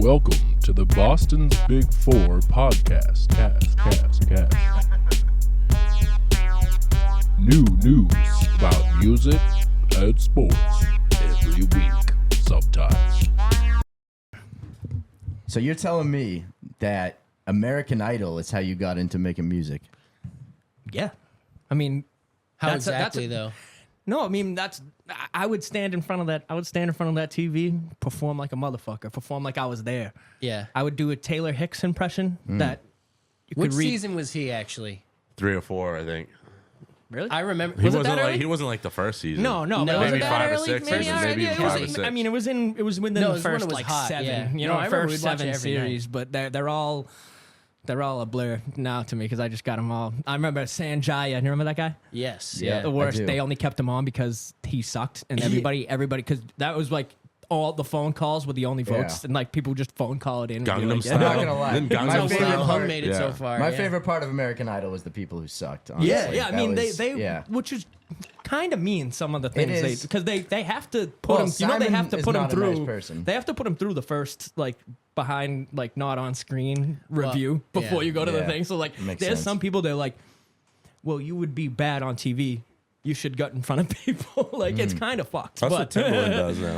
Welcome to the Boston's Big Four podcast. Cast. New news about music and sports every week, sometimes. So you're telling me that American Idol is how you got into making music? Yeah. I mean, How exactly though? No, I mean I would stand in front of that. I would stand in front of that TV, perform like a motherfucker, perform like I was there. Yeah. I would do a Taylor Hicks impression that you Which could read. season was he actually? 3 or 4, I think. Really? I remember. He Was it wasn't that like early? he wasn't like the first season. No, No, but was was it it that that five or early? six, Maybe, maybe it even was, 5 or 6. I mean, it was within No, it the was when first it was like hot, 7. yeah. You No, know, I remember first we'd watch it 7 every night. series, but they're all a blur now to me because I just got them all. I remember Sanjaya. You remember that guy? Yes. Yeah. The worst. do. They only kept him on because he sucked, and everybody, because that was like all the phone calls were the only votes, Yeah. and like people just phone call it in. and be Gangnam like, Style. I'm not gonna lie. Then Gangnam My Gangnam favorite Style part- made it so far. My yeah. favorite part of American Idol was the people who sucked. Honestly. Yeah. I That mean, was- they yeah. which is kind of mean. Some of the things is. because they have to put Well, them. You know, they Simon have to is put them not a nice through. person. They have to put them through the first like behind like not on screen review before yeah. you go to the Yeah. thing. So like, Makes there's sense. some people they're like, well, you would be bad on TV. You should get in front of people. Like it's kind of fucked. That's but, what Timberland does now.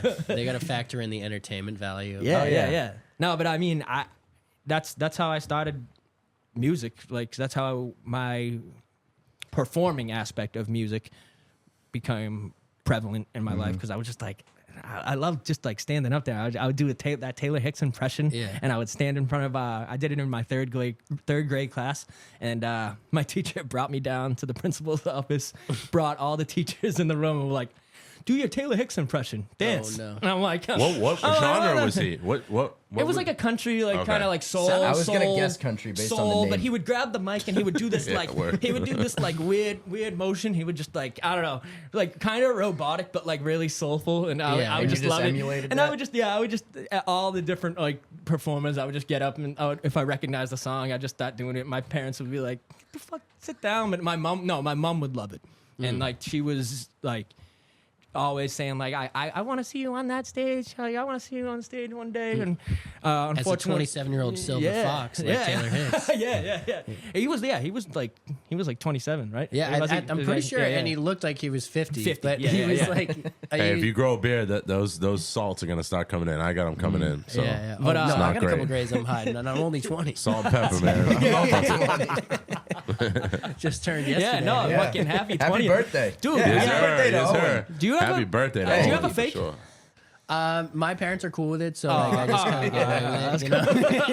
And they got to factor in the entertainment value. Of Yeah, it. yeah. No, but I mean, that's how I started music. Like that's how my performing aspect of music became prevalent in my life because I was just like, I love just like standing up there. I would do that Taylor Hicks impression, Yeah. and I would stand in front of. I did it in my third grade class, and my teacher brought me down to the principal's office, brought all the teachers in the room, and were like, "Do your Taylor Hicks impression, dance." no. And I'm like, What Oh, genre no. was he? What It was like a country, like Okay. kind of like soul. I was gonna soul, guess country based on the soul, name. but he would grab the mic and he would do this Yeah, like word. he would do this like weird motion. He would just like I don't know, like kind of robotic, but like really soulful. And I Yeah, would and just you just love it. emulated And that? I would just at all the different like performers. I would just get up and if I recognized the song, I'd just start doing it. My parents would be like, "What the fuck, sit down." But my mom would love it, and like she was like. Always saying like I want to see you on that stage. Like, I want to see you on stage one day. And As a unfortunately, 27-year-old Silver Fox like Taylor Hicks. yeah. He was like 27, right? Yeah, Was he- I'm was pretty he- sure, yeah. and he looked like he was 50. 50, but yeah, he yeah, was yeah. like, Hey, if you grow a beard, those salts are gonna start coming in. I got them coming in. So yeah. But, no, it's I not got a couple great. grades I'm hiding, and I'm only 20. salt and pepper, man. Just turned Yeah, yesterday. no, Yeah. fucking happy 20th. Happy birthday, Dude. Yeah, Yeah, happy birthday to yes, Owen. sir. Do you have Happy a- birthday to Hey, do you Owen, have a for fake? sure. My parents are cool with it, so like, I just kind of get away with it,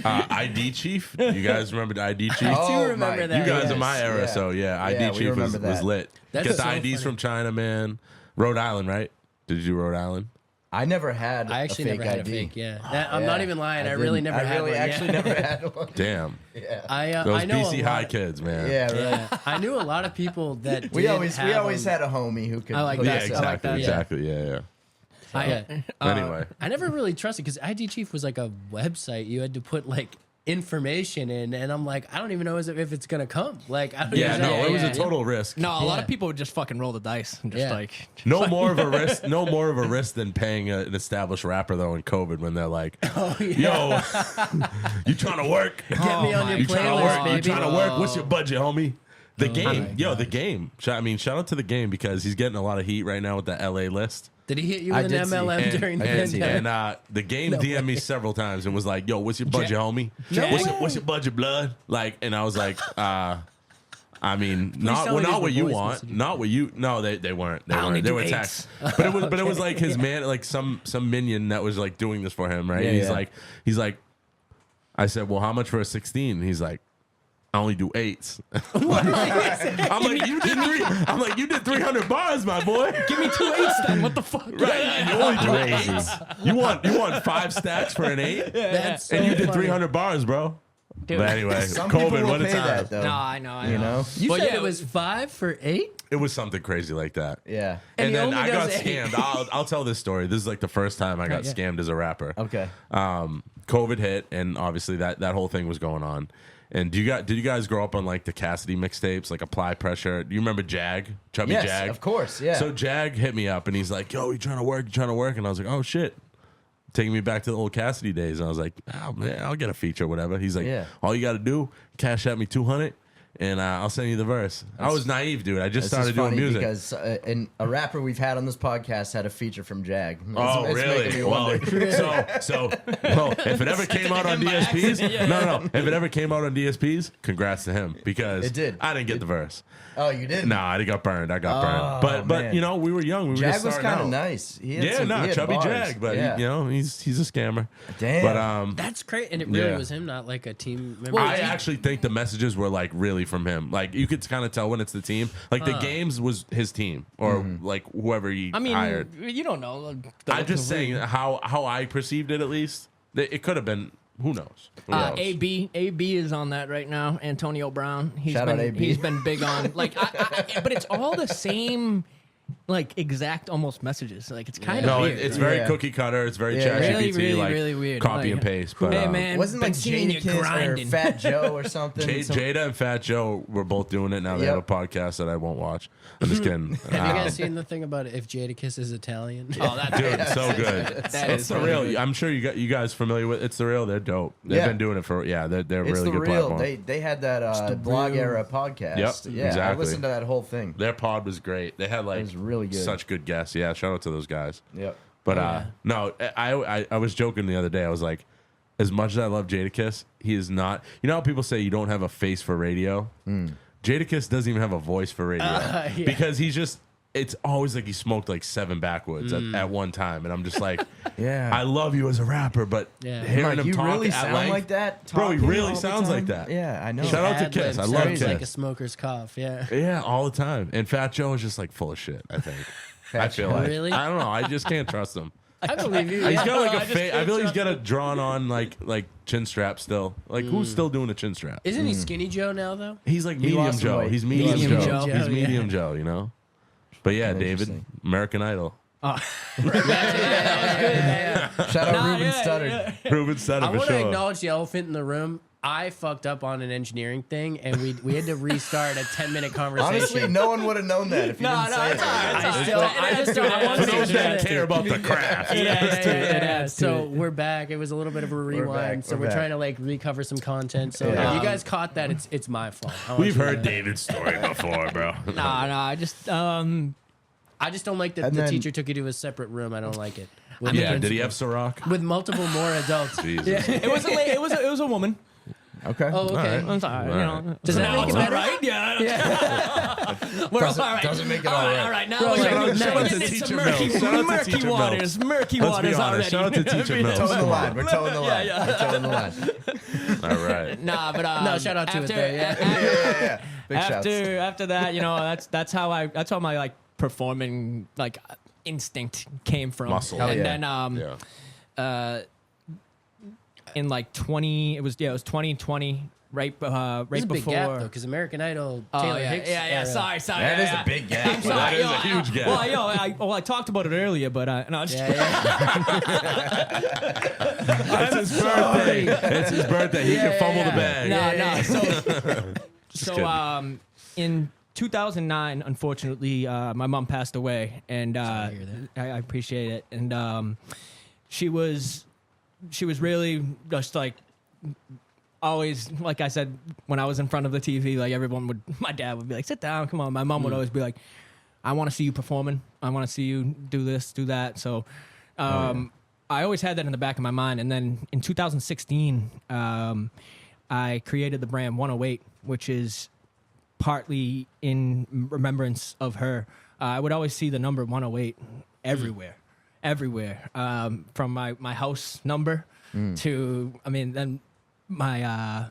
you know? ID Chief. You guys remember the ID Chief? I Oh, do remember my that. You guys yes. are my era, Yeah. so yeah, ID Yeah, we Chief remember was that. lit. That's Get the so IDs funny. from China, man. Rhode Island, right? Did you do Rhode Island? I never had. I actually a fake never had ID. a fake, yeah. I'm not even lying. I really didn't. never had I really one. actually yeah. never had one. Damn. Yeah. Those I know BC a High lot. kids, man. Yeah, right. Yeah, I knew a lot of people that We did always have had a homie who could. I like hook that. us Yeah, up. I like exactly, that. exactly. Yeah. Anyway, I never really trusted because ID Chief was like a website. You had to put like information in, and I'm like, I don't even know if it's gonna come. Like, I don't yeah, even no, know. it was Yeah. a total risk. No, a lot Yeah. of people would just fucking roll the dice and just Yeah. like No more of a risk. No more of a risk than paying an established rapper though in COVID when they're like, "Yo, you trying to work? Get me on your You trying to playlist, work? You baby. trying to work? What's your budget, homie?" The game, my yo, the game. I mean, shout out to the game because he's getting a lot of heat right now with the LA list. Did he hit you I with did an see. MLM And, during the and, pandemic? and the game DM'd me several times and was like, "Yo, what's your budget, homie? No What's your budget, blood?" Like, and I was like, I mean, not tell me not these what were you voice want, messages. not what you. No, they weren't. They only weren't. They do were eights. texts. But it was like his man, like some minion that was like doing this for him, right? Yeah, And yeah. he's like, I said, "Well, how much for a 16?" And he's like, "I only do 8s." I'm like, "You did three." I'm like, "You did 300 bars, my boy." give me 2 8s then. What the fuck? Right, you only do 8s. You want 5 stacks for an 8, That's so and you did funny. 300 bars, bro. Dude. But anyway, Some people COVID, will what a pay time. that though. No, I know. You know? You But said yeah, it was 5 for 8? It was something crazy like that. Yeah. And And he then only I got does 8. scammed. I'll tell this story. This is like the first time I got yeah. scammed as a rapper. Okay. COVID hit, and obviously that whole thing was going on. And did you guys grow up on like the Cassidy mixtapes, like Apply Pressure? Do you remember Jag? Chubby Yes, Jag? of course. Yeah. So Jag hit me up and he's like, "Yo, you trying to work? You trying to work?" And I was like, "Oh shit." taking me back to the old Cassidy days. And I was like, oh, man, I'll get a feature or whatever. He's like, all you got to do, cash at me 200 and I'll send you the verse. I was naive, dude. I just started doing music. Because and a rapper we've had on this podcast had a feature from Jag. Oh, really? Well, if it ever came out on DSPs, no. If it ever came out on DSPs, congrats to him because it did. I didn't get the verse. Oh, you didn't? No, I got burned. But man. you know, we were young. We were Jag just was starting kind of out. nice. He had Chubby bars. Jag, but you know, he's a scammer. Damn. But That's great, and it really was him, not like a team member. I actually think the messages were like really from him. Like you could kind of tell when it's the team. Like the games was his team or like whoever he hired. You don't know. I'm just saying how I perceived it. At least it could have been. Who knows? Who knows? AB is on that right now. Antonio Brown. Shout out AB. He's been big on but it's all the same, like exact almost messages. Like it's kind of weird. It's very cookie cutter. It's very ChatGPT, really weird. Copy and paste. But hey man, wasn't like Jada or Fat Joe or something? Jada and Fat Joe were both doing it. Now they have a podcast that I won't watch. I'm just kidding. Have you guys seen the thing about if Jadakiss is Italian? Oh, that's dude, it's so good. It's the real. I'm sure you guys familiar with. It's the real. They're dope. They've been doing it for. They're really good platform. They had that blog era podcast. Yep, exactly. I listened to that whole thing. Their pod was great. They had like it was really good. Such good guests. Yeah, shout out to those guys. Yep. But no, I was joking the other day. I was like, as much as I love Jadakiss, he is not. You know how people say you don't have a face for radio? Jadakiss doesn't even have a voice for radio because he's just. It's always like he smoked like 7 backwoods at one time, and I'm just like, I love you as a rapper, but hearing him you talk really at sound length, like that, bro, he really sounds like that. Yeah, I know. Shout out to Kiss. I love Kiss. Like a smoker's cough. Yeah, all the time. And Fat Joe is just like full of shit. I think. I feel like. Really? I don't know. I just can't trust him. I believe you. He's got like a face. I feel like he's got a drawn on like chin strap still. Like who's still doing a chin strap? Isn't he Skinny Joe now though? He's like medium lost some Joe. weight. He's medium Joe. Joe, He's yeah. medium Joe. You know. But yeah, David, American Idol. Shout out Ruben Studdard. Ruben Studdard I for want to sure. acknowledge the elephant in the room. I fucked up on an engineering thing, and we had to restart a 10-minute conversation. Honestly, no one would have known that if you didn't say it. I want For to those that care about the craft. Yeah. So we're back. It was a little bit of a rewind. We're We're back. trying to like recover some content. So if you guys caught that, it's my fault. We've heard David's story before, bro. No, I just I just don't like that And the then- teacher took you to a separate room. I don't like it. With Yeah, the did he have principal. Ciroc? With multiple more adults? Jesus. it was a lady, it was a woman. Okay. Oh, okay. All I'm sorry, All right. Does that make it better? Right? Yeah. We're Doesn't- all right. doesn't make it all all right. All right, now Bro, we're shout getting- out- now shout we're out getting to into Teacher murky, Mills. Shout out to murky Teacher waters. Mills. Murky Let's be waters honest. already. Shout out to Teacher Mills. Toeing the line. We're toeing the line. Yeah. We're toeing the line. All right. Nah, but No, shout out to it, though, yeah. Yeah. Big shouts. after that, you know, that's how my like performing like instinct came from. Muscle. Hell And yeah. Yeah. in like 2020, right There's a big before. gap though, because American Idol, Oh, Taylor yeah, Hicks. yeah. era. Sorry. That is a big gap. I'm sorry. That is a huge gap. Well, I talked about it earlier, but no, just It's his birthday. It's his birthday. He can fumble the bag. So kidding. In 2009, unfortunately, my mom passed away, and Sorry to hear that. I appreciate it. And she was really just like always, like I said, when I was in front of the TV, like my dad would be like, "Sit down, come on." My mom would always be like, "I want to see you performing. I want to see you do this, do that." So. I always had that in the back of my mind. And then in 2016, I created the brand 108, which is partly in remembrance of her. I would always see the number 108 everywhere, from my house number to, then my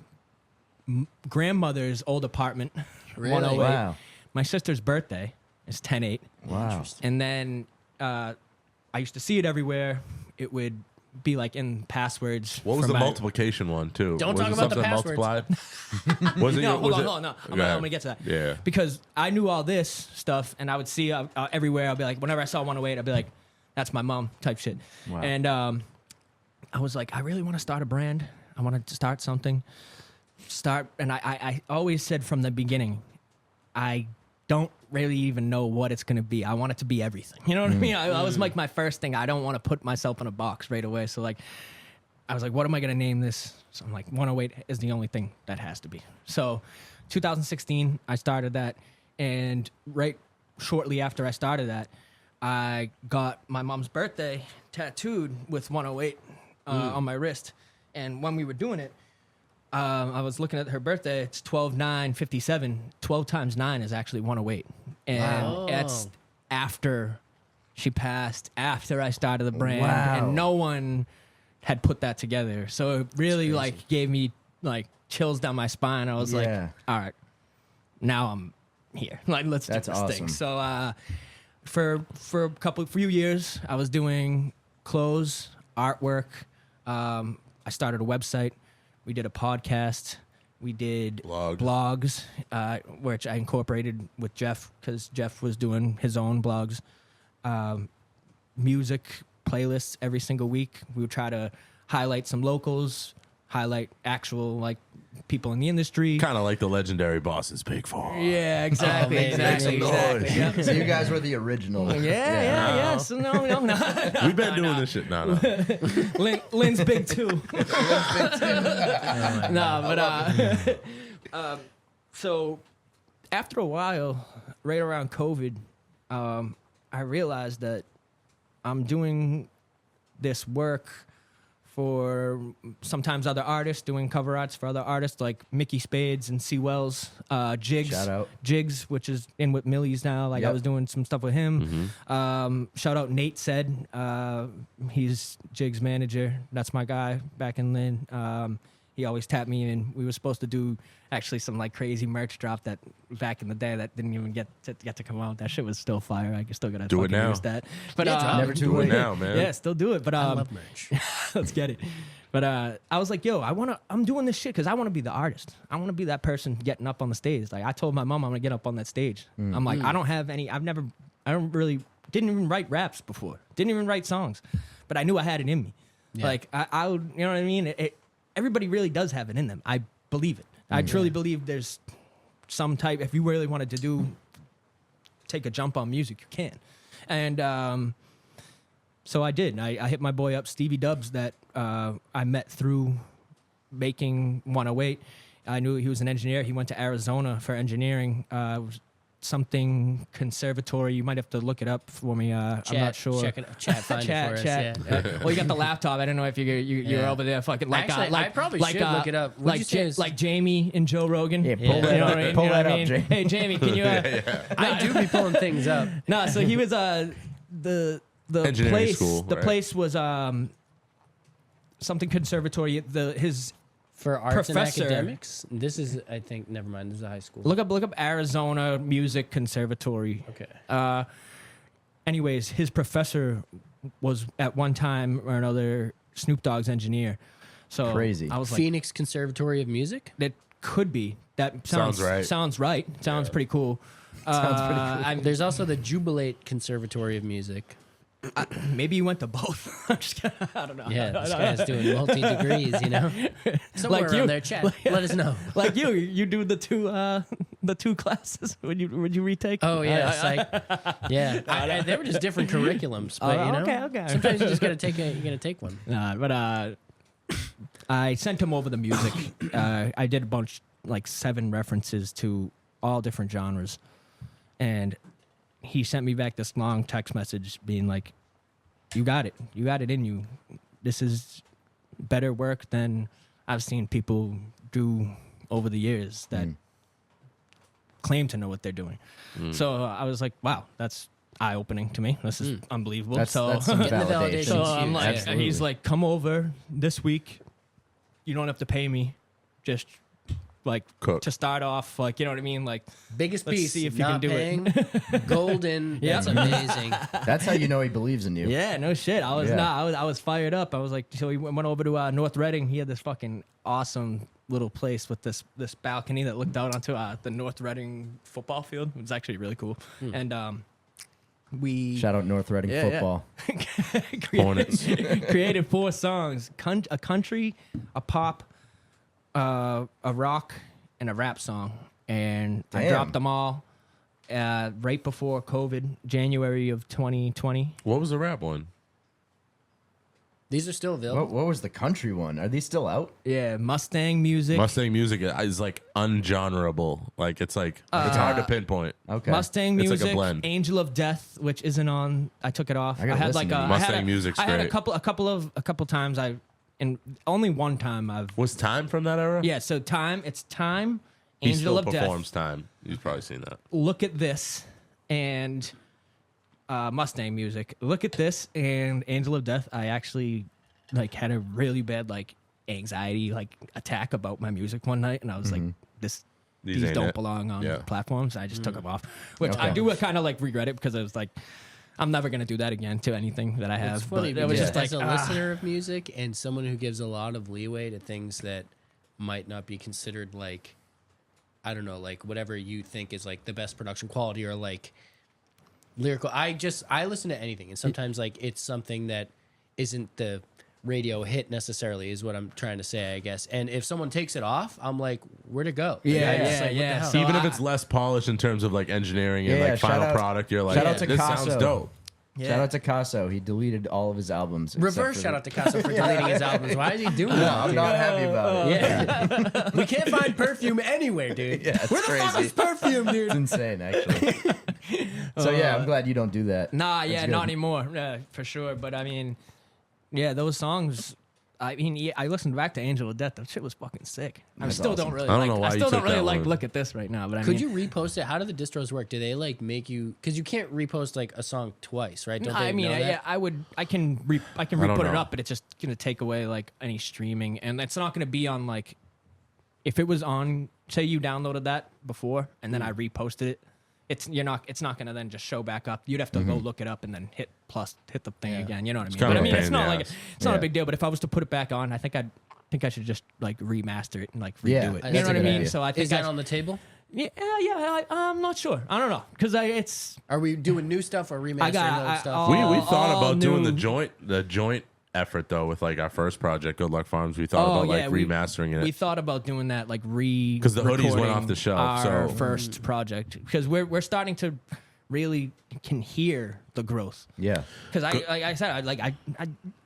grandmother's old apartment, Really? 108. Wow. My sister's birthday is 10/8. Wow. And then I used to see it everywhere. It would be like in passwords. What was from the my- multiplication one too? Don't was talk it about the something passwords. multiplied? Was it? No, was hold it- on. No. I'm Go ahead. gonna get to that. Yeah. Because I knew all this stuff, and I would see everywhere. I'd be like, whenever I saw 108, I'd be like, "That's my mom," type shit. Wow. And I was like, I really want to start a brand. I want to start something. And I always said from the beginning, I don't really even know what it's going to be. I want it to be everything. You know what I mean? I was like my first thing. I don't want to put myself in a box right away. So like, I was like, what am I going to name this? So I'm like, 108 is the only thing that has to be. So 2016, I started that. And right shortly after I started that, I got my mom's birthday tattooed with 108 on my wrist. And when we were doing it, I was looking at her birthday. It's 12/9/57. 12 times 9 is actually 108. And it's after she passed, after I started the brand. Wow. And no one had put that together. So it really like gave me like chills down my spine. I was like, all right, now I'm here. Like, let's do this thing. So for a few years, I was doing clothes, artwork. I started a website. We did a podcast. We did blogs, which I incorporated with Jeff because Jeff was doing his own blogs. Music playlists every single week. We would try to highlight some locals, highlight actual like people in the industry. Kind of like the legendary Boston's Big Four. Yeah, exactly, exactly. Yep. So you guys were the original. Yeah. So no. We've been doing this shit. No. Lynn's big too. So after a while, right around COVID, I realized that I'm doing this work for sometimes other artists, doing cover arts for other artists like Mickey Spades and C. Wells, Jigs. Shout out. Jigs, which is in with Millie's now. Like I was doing some stuff with him. Shout out Nate Said. He's Jigs' manager. That's my guy back in Lynn. He always tapped me in. We were supposed to do actually some like crazy merch drop that back in the day that didn't even get to come out. That shit was still fire. I still gotta do it now. use that. But never too do late. it now, man. Yeah, still do it. But I love merch. let's get it. But I was like, yo, I'm doing this shit because I want to be the artist. I want to be that person getting up on the stage. Like I told my mom I'm gonna get up on that stage. I'm like, I don't have any. Didn't even write raps before. Didn't even write songs, but I knew I had it in me. Yeah. Like I would, you know what I mean? Everybody really does have it in them. I believe it. I truly believe there's some type. If you really wanted to take a jump on music, you can. And so I did. I hit my boy up, Stevie Dubs, that I met through making 108. I knew he was an engineer. He went to Arizona for engineering. Something conservatory. You might have to look it up for me. I'm not sure. Chat, find it for us. Yeah. Well, you got the laptop. I don't know if you're over there fucking like Actually, I probably should look it up. What'd you say is- like Jamie and Joe Rogan. Yeah, pull that up. Pull Pull that what I up, mean? Jamie. Hey, Jamie, can you? I do be pulling things up. No, so he was the Engineering place. school, The right. place was something conservatory. His For arts Professor. and academics? This is, I think, never mind. This is a high school. look up Arizona Music Conservatory. Okay. Anyways, his professor was at one time or another Snoop Dogg's engineer. So Crazy. I was like, Phoenix Conservatory of Music? that could be. That Sounds right. Sounds right. Sounds pretty cool. Sounds pretty cool. There's also the Jubilate Conservatory of Music. Maybe you went to both. I'm just kidding. I don't know. Yeah, this guy's doing multi-degrees, you know? Somewhere Like around you. there, chat. Let us know. Like you do the two classes. Would you retake? Oh, yeah, psych. Yeah. They were just different curriculums, but, you know? okay. Sometimes you just got to take one. But I sent him over the music. I did a bunch, like 7 references to all different genres, and he sent me back this long text message being like, "You got it in you. This is better work than I've seen people do over the years that claim to know what they're doing." So I was like, "Wow, that's eye-opening to me. This is unbelievable." That's some Getting the validation. validation. So It's I'm huge. like, Absolutely. he's like, "Come over this week. You don't have to pay me. Just like Cook. to start off, like, you know what I mean? Like, Biggest Let's piece. see if you not can do it. paying. Golden. Yeah. That's amazing. That's how you know he believes in you. yeah, no shit. I was Yeah. I was fired up. I was like, so we went over to North Reading. He had this fucking awesome little place with this balcony that looked out onto the North Reading football field. It was actually really cool. And we Shout out North Reading Yeah, football. Hornets. created 4 songs: a country, a pop, a rock, and a rap song. And I Damn. dropped them all right before COVID, January of 2020. What was the rap one? These are still available. What was the country one? Are these still out? Yeah, Mustang Music. Mustang Music is like ungenreable. Like it's hard to pinpoint. Okay. Mustang It's like a Music, blend. Angel of Death, which isn't on. I took it off. I gotta had listen like to a these. Mustang Music's I had great. a couple times and only one time I've. Was Time from that era? Yeah, so it's Time, He Angel still of performs Death. Time. You've probably seen that. Look at This, and Mustang Music. Look at This and Angel of Death. I actually like had a really bad like anxiety like attack about my music one night, and I was like, these ain't don't it. belong on Yeah. platforms. I just took them off, which I Okay. do kind of like regret it because I was like, I'm never gonna do that again to anything that I have. It's funny but it was because just like as a listener of music and someone who gives a lot of leeway to things that might not be considered like, I don't know, like whatever you think is like the best production quality or like lyrical. I listen to anything, and sometimes like it's something that isn't the radio hit necessarily is what I'm trying to say, I guess. And if someone takes it off, I'm like, where'd it go? Yeah, Like, I'm just yeah, like, what the yeah. hell? So Even if I- it's less polished in terms of like engineering and Yeah, like shout final out- product, you're like, shout out to this Casso. sounds dope. Shout out to Casso. He deleted all of his albums. Reverse shout out to Casa for deleting his albums. Why is he doing No, that? I'm not happy about it. Yeah. We can't find perfume anywhere, dude. Yeah, it's Where the fuck crazy. is perfume, dude? It's insane, actually. So yeah, I'm glad you don't do that. Nah, That's yeah, good. not anymore. Yeah, for sure. But I mean, yeah, those songs. I mean, yeah, I listened back to Angel of Death. That shit was fucking sick. I That's still awesome. don't really. I don't like, know why I you still don't took really that like one. look at this right now. But I Could mean, you repost it? How do the distros work? Do they like make you? Because you can't repost like a song twice, right? Don't they I mean, know that? yeah, I would. I can don't re-put it know. up, but it's just gonna take away like any streaming, and it's not gonna be on like. If it was on, say you downloaded that before, and then I reposted it, it's not gonna then just show back up. You'd have to go look it up and then hit the thing Yeah. again. You know what I mean? kind But of I a mean, pain it's in not the like ass. it's not Yeah. a big deal. But if I was to put it back on, I think I should just like remaster it and like redo Yeah, it. that's You know a what I good mean? idea. So I think Is that on the table? I'm not sure. I don't know because it's. Are we doing new stuff or remastering old stuff? We all thought about doing the new- joint effort though with like our first project, Good Luck Farms. We thought about like remastering We it. thought about doing that, like 'Cause the hoodies went off the shelf, Our so- first project, because we're starting to really can hear the growth. Yeah. Because like I said,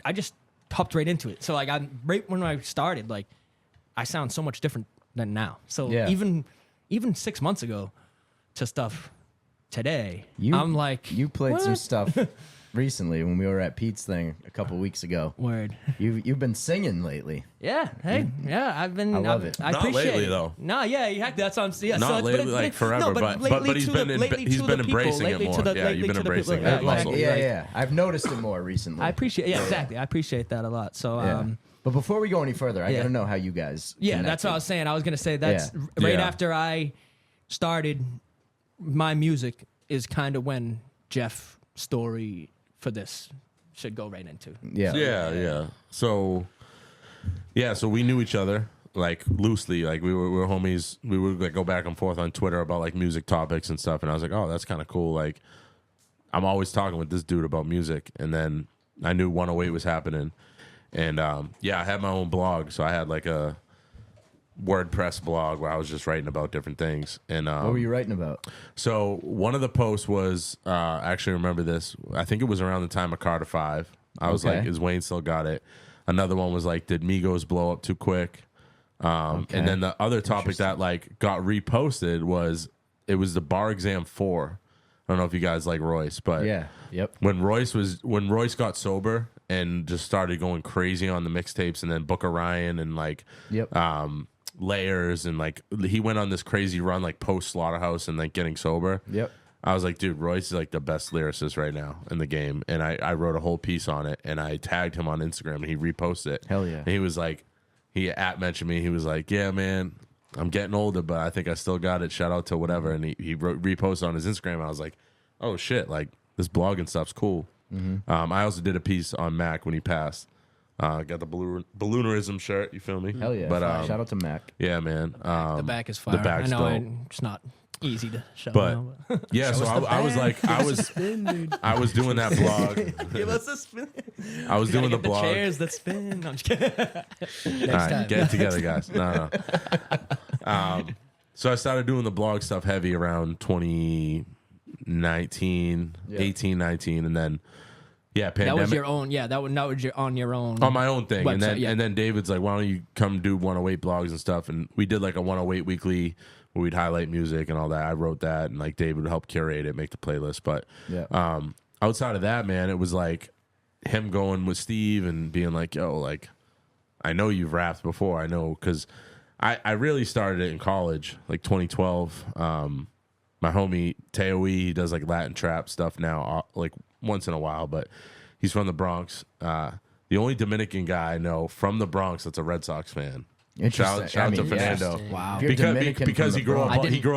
I just hopped right into it. So like right when I started, like I sound so much different than now. So Yeah. even 6 months ago to stuff today, You, I'm like you played some what? stuff recently when we were at Pete's thing a couple weeks ago. Word. You've been singing lately. Yeah. Hey. Yeah. I've been. I love it. I Not appreciate lately, it. though. No. Yeah. Heck, that's on. Yeah. Not so it's- lately, but like forever, no, but lately he's to been the- in- lately he's to been the people, embracing it lately more. to the- Yeah, lately you've been to the embracing people. it. Yeah, Muscle. exactly. Yeah. I've noticed it more recently. I appreciate. Yeah. Exactly. I appreciate that a lot. So. Yeah. But before we go any further, I Yeah. gotta know how you guys. Yeah, that's what I was saying. I was gonna say that's right Yeah. after I started my music is kind of when Jeff's story for this should go right into. Yeah. Yeah. So we knew each other like loosely, like we were homies. We would like go back and forth on Twitter about like music topics and stuff. And I was like, oh, that's kind of cool. Like I'm always talking with this dude about music. And then I knew 108 was happening. And I had my own blog, so I had like a WordPress blog where I was just writing about different things. And What were you writing about? so one of the posts was I actually remember this. I think it was around the time of Carter 5. I was Okay. like, is Wayne still got it? Another one was like, did Migos blow up too quick? And then the other topic that like got reposted was it was the bar exam 4. I don't know if you guys like Royce, but Yeah. Yep. when Royce got sober and just started going crazy on the mixtapes, and then Booker Ryan and like Yep. Layers, and like he went on this crazy run like post Slaughterhouse and like getting sober. Yep. I was like, dude, Royce is like the best lyricist right now in the game. And I wrote a whole piece on it, and I tagged him on Instagram, and he reposted it. Hell yeah. And he was like, he mentioned me. He was like, yeah, man, I'm getting older, but I think I still got it. Shout out to whatever. And he reposted on his Instagram. I was like, oh shit, like this blogging stuff's cool. I also did a piece on Mac when he passed. Got the balloonerism shirt. You feel me? Hell yeah. But Shout out to Mac. yeah, man. The back is fire. back's I know dope. it's not easy to show. But now, but yeah, so I was like, I was doing that blog. give us a spin. I was doing the Get the blog. chairs that spin. I'm just kidding. All right, time. get it together, guys. No. So I started doing the blog stuff heavy around 2019, 18, 19, and then pandemic. That was your own. Yeah, that was on your own. On my own thing, website, and then David's like, "Why don't you come do 108 blogs and stuff?" And we did like a 108 weekly where we'd highlight music and all that. I wrote that, and like David would help curate it, make the playlist. But outside of that, man, it was like him going with Steve and being like, "Yo, like, I know you've rapped before. I know because I really started it in college, like 2012. My homie Teo, he does like Latin trap stuff now, like once in a while, but he's from the Bronx. The only Dominican guy I know from the Bronx that's a Red Sox fan. Shout out to Fernando. Wow. Because he grew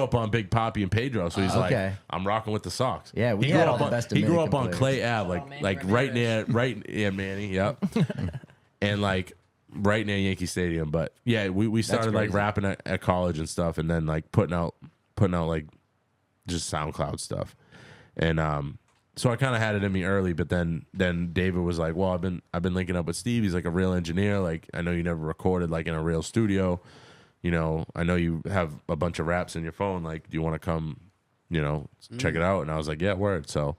up on Big Papi and Pedro, so he's like, I'm rocking with the Sox. Yeah, he had all the best He grew up Dominican on players. Clay Ave, like right near Manny, yep. And like right near Yankee Stadium. But yeah, we started like rapping at college and stuff, and then like putting out like just SoundCloud stuff. And so I kind of had it in me early, but then David was like, "Well, I've been linking up with Steve. He's like a real engineer. Like I know you never recorded like in a real studio. You know, I know you have a bunch of raps in your phone. Like, do you want to come, check it out?" And I was like, "Yeah, word." So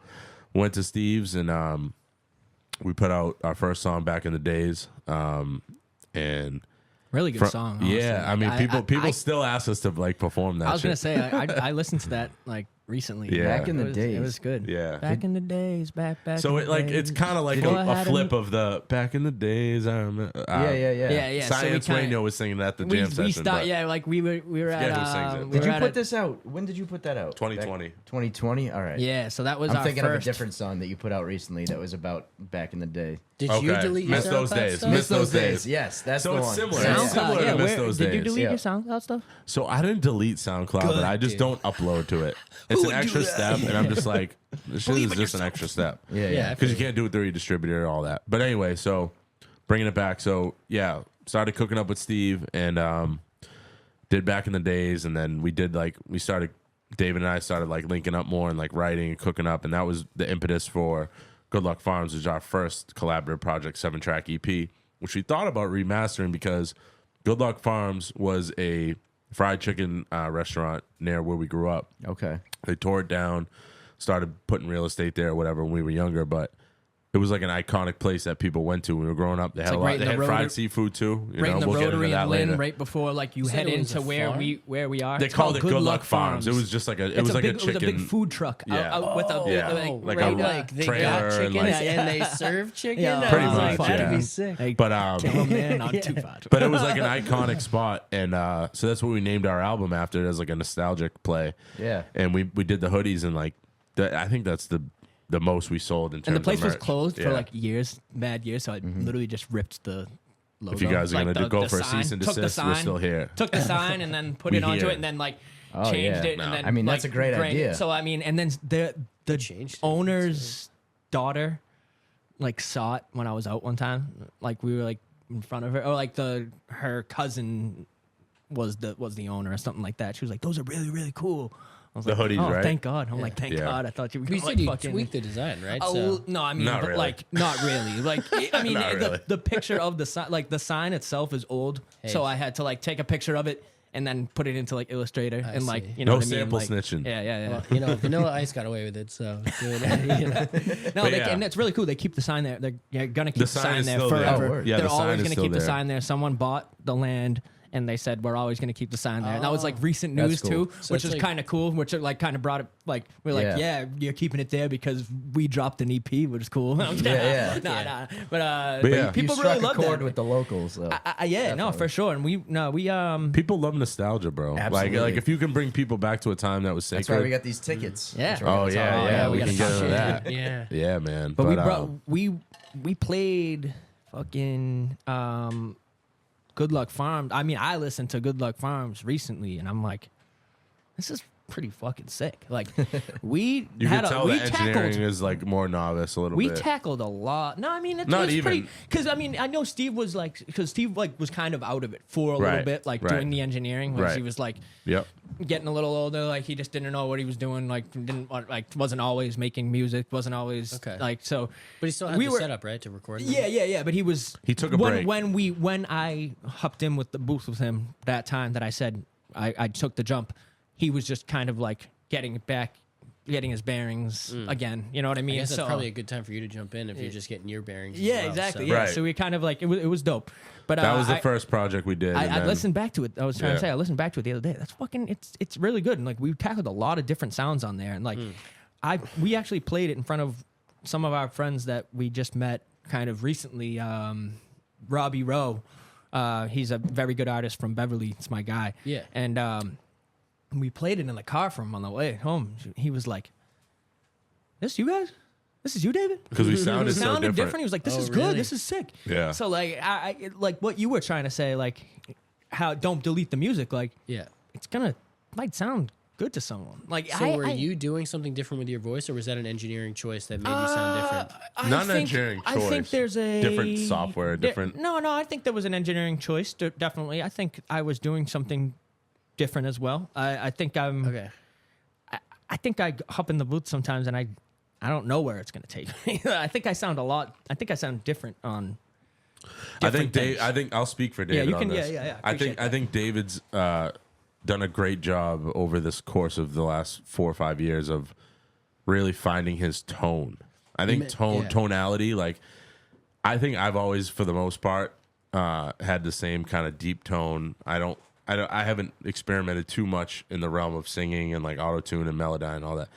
went to Steve's and we put out our first song Back in the Days. And really good song. Honestly. Yeah, I mean, people still ask us to like perform that. I was gonna say I listened to that like recently. Yeah. Back in the days. It was good. Yeah. Back in the days, back. So in the days. it's kind of like Before I a had flip of the Back in the Days. I remember. Yeah. Science Radio was singing that at the jam session. Like we were Forget at. who sings it. Did you put this out? When did you put that out? 2020. 2020? All right. Yeah, so that was I'm our thinking first. of a different song that you put out recently that was about back in the day. Did you delete your Miss those SoundCloud days. stuff? Miss those days. Yes, that's So the it's one. similar. Yeah. It's similar to Miss Those Did you Days. delete Yeah. your SoundCloud stuff? So I didn't delete SoundCloud, but I just don't upload to it. It's an extra step, and I'm just like, this shit is just an extra step. Yeah. Because you can't do it through your distributor, all that. But anyway, so bringing it back. So yeah, started cooking up with Steve and did Back in the Days, and then David and I started like linking up more and like writing and cooking up, and that was the impetus for Good Luck Farms, which is our first collaborative project, 7-track EP, which we thought about remastering because Good Luck Farms was a fried chicken restaurant near where we grew up. Okay. They tore it down, started putting real estate there or whatever when we were younger, but it was like an iconic place that people went to when we were growing up. They had a lot. They had fried seafood too. Right in the we'll get into Rotary that and Lynn, later. right before like you said head it was into a where farm? we are. They It's called it Good Luck Farms. It was just like it was like a chicken. It was a big food truck. Yeah. Out with a Yeah. like, Like a right, They trailer got and, chicken like- and they serve chicken. Yeah, I pretty was much, like, that'd yeah. be sick. like, But kill 'em, man, not too fat. but it was like an iconic spot, and so that's what we named our album after, as like a nostalgic play. Yeah. And we did the hoodies, and like I think that's the most we sold in terms And the place of was merch. closed Yeah. for like years, bad years. So I literally just ripped the logo. If you guys are Like, gonna go for a sign, cease and took the desist, we're sign, still here. Took the sign and then put We it onto here. it, and then like Oh, changed yeah. it. No. And then I mean, that's like, a great drank- idea. So I mean, and then the changed it, owner's daughter like saw it when I was out one time. Like we were like in front of her, or like her cousin was the owner or something like that. She was like, "Those are really, really cool." I was The like, hoodies, oh, right? thank God. I'm like, thank Yeah. God. I thought you were You gonna said like you fucking tweaked the design, right? Oh So no, I mean, Not but really. like not really. Like I mean, Not really. the picture of the sign, like the sign itself, is old, so I had to like take a picture of it and then put it into like Illustrator and like see. you know No what I mean? sample Like, snitching. Yeah. well, Vanilla Ice got away with it, so good. You know. No, But they, yeah. and it's really cool. They keep the sign there. They're gonna keep the sign sign is there still there. forever. Oh, word. Yeah, They're the sign always is gonna still keep the there. sign there. Someone bought the land. And they said we're always going to keep the sign there. And that was like recent That's news cool. too, So which it's is like- kind of cool. Which like kind of brought it like we're like, Yeah. yeah, you're keeping it there because we dropped an EP, which is cool. Yeah. Nah. But But yeah. people you really struck love a chord that. with the locals, though. Yeah, no, Definitely. for sure. And we People love nostalgia, bro. Absolutely. Like if you can bring people back to a time that was That's why sacred. we got these tickets. Yeah. That's what Oh we're gonna yeah, talk yeah, about. we gotta can get talk into shit. that. Yeah. Yeah, man. But we brought we played fucking Good Luck Farms. I mean, I listened to Good Luck Farms recently, and I'm like, this is pretty fucking sick. Like, we You had can tell we that engineering tackled. is like more novice a little We bit. tackled a lot. No, I mean it Not was even. pretty. Because I mean, I know Steve was like, because Steve like was kind of out of it for a little Right, bit, like right. doing the engineering. Like Right. he was like Yep. getting a little older. Like he just didn't know what he was doing. Like didn't like wasn't always making music. Wasn't always Okay. like so. But he still had We the were- setup, right, to record them? Yeah. But he was. He took a break. When I hopped in with the booth with him that time that I said I took the jump, he was just kind of like getting his bearings again. You know what I mean? I guess that's probably a good time for you to jump in if you're just getting your bearings. Yeah, as well, exactly. So. Yeah. Right. So we kind of like, it was dope. But That was the I- first project we did. and I then- listened back to it. I was trying Yeah. to say I listened back to it the other day. That's fucking. It's really good. And like we tackled a lot of different sounds on there. And like we actually played it in front of some of our friends that we just met kind of recently. Robbie Rowe. He's a very good artist from Beverly. It's my guy. Yeah. And we played it in the car from him on the way home. He was like, "This you guys? This is you, David?" because we It sounded so sounded different. He was like, "This Oh, is good. really? This is sick." Yeah. So like, like what you were trying to say, like how don't delete the music. Like Yeah. it's might sound good to someone. Like So were you doing something different with your voice, or was that an engineering choice that made you sound different? Not an engineering I think choice. there's a Different software, different- No, I think there was an engineering choice. Definitely, I think I was doing something different as well. I think I'm. Okay. I think I hop in the booth sometimes, and I don't know where it's going to take me. I think I sound different on. I think different things. I think I'll speak for David you can- on this. yeah, I appreciate think David's done a great job over this course of the last 4 or 5 years of really finding his tone. I think tonality, like I think I've always, for the most part, had the same kind of deep tone. I haven't experimented too much in the realm of singing and like auto tune and Melodyne and all that.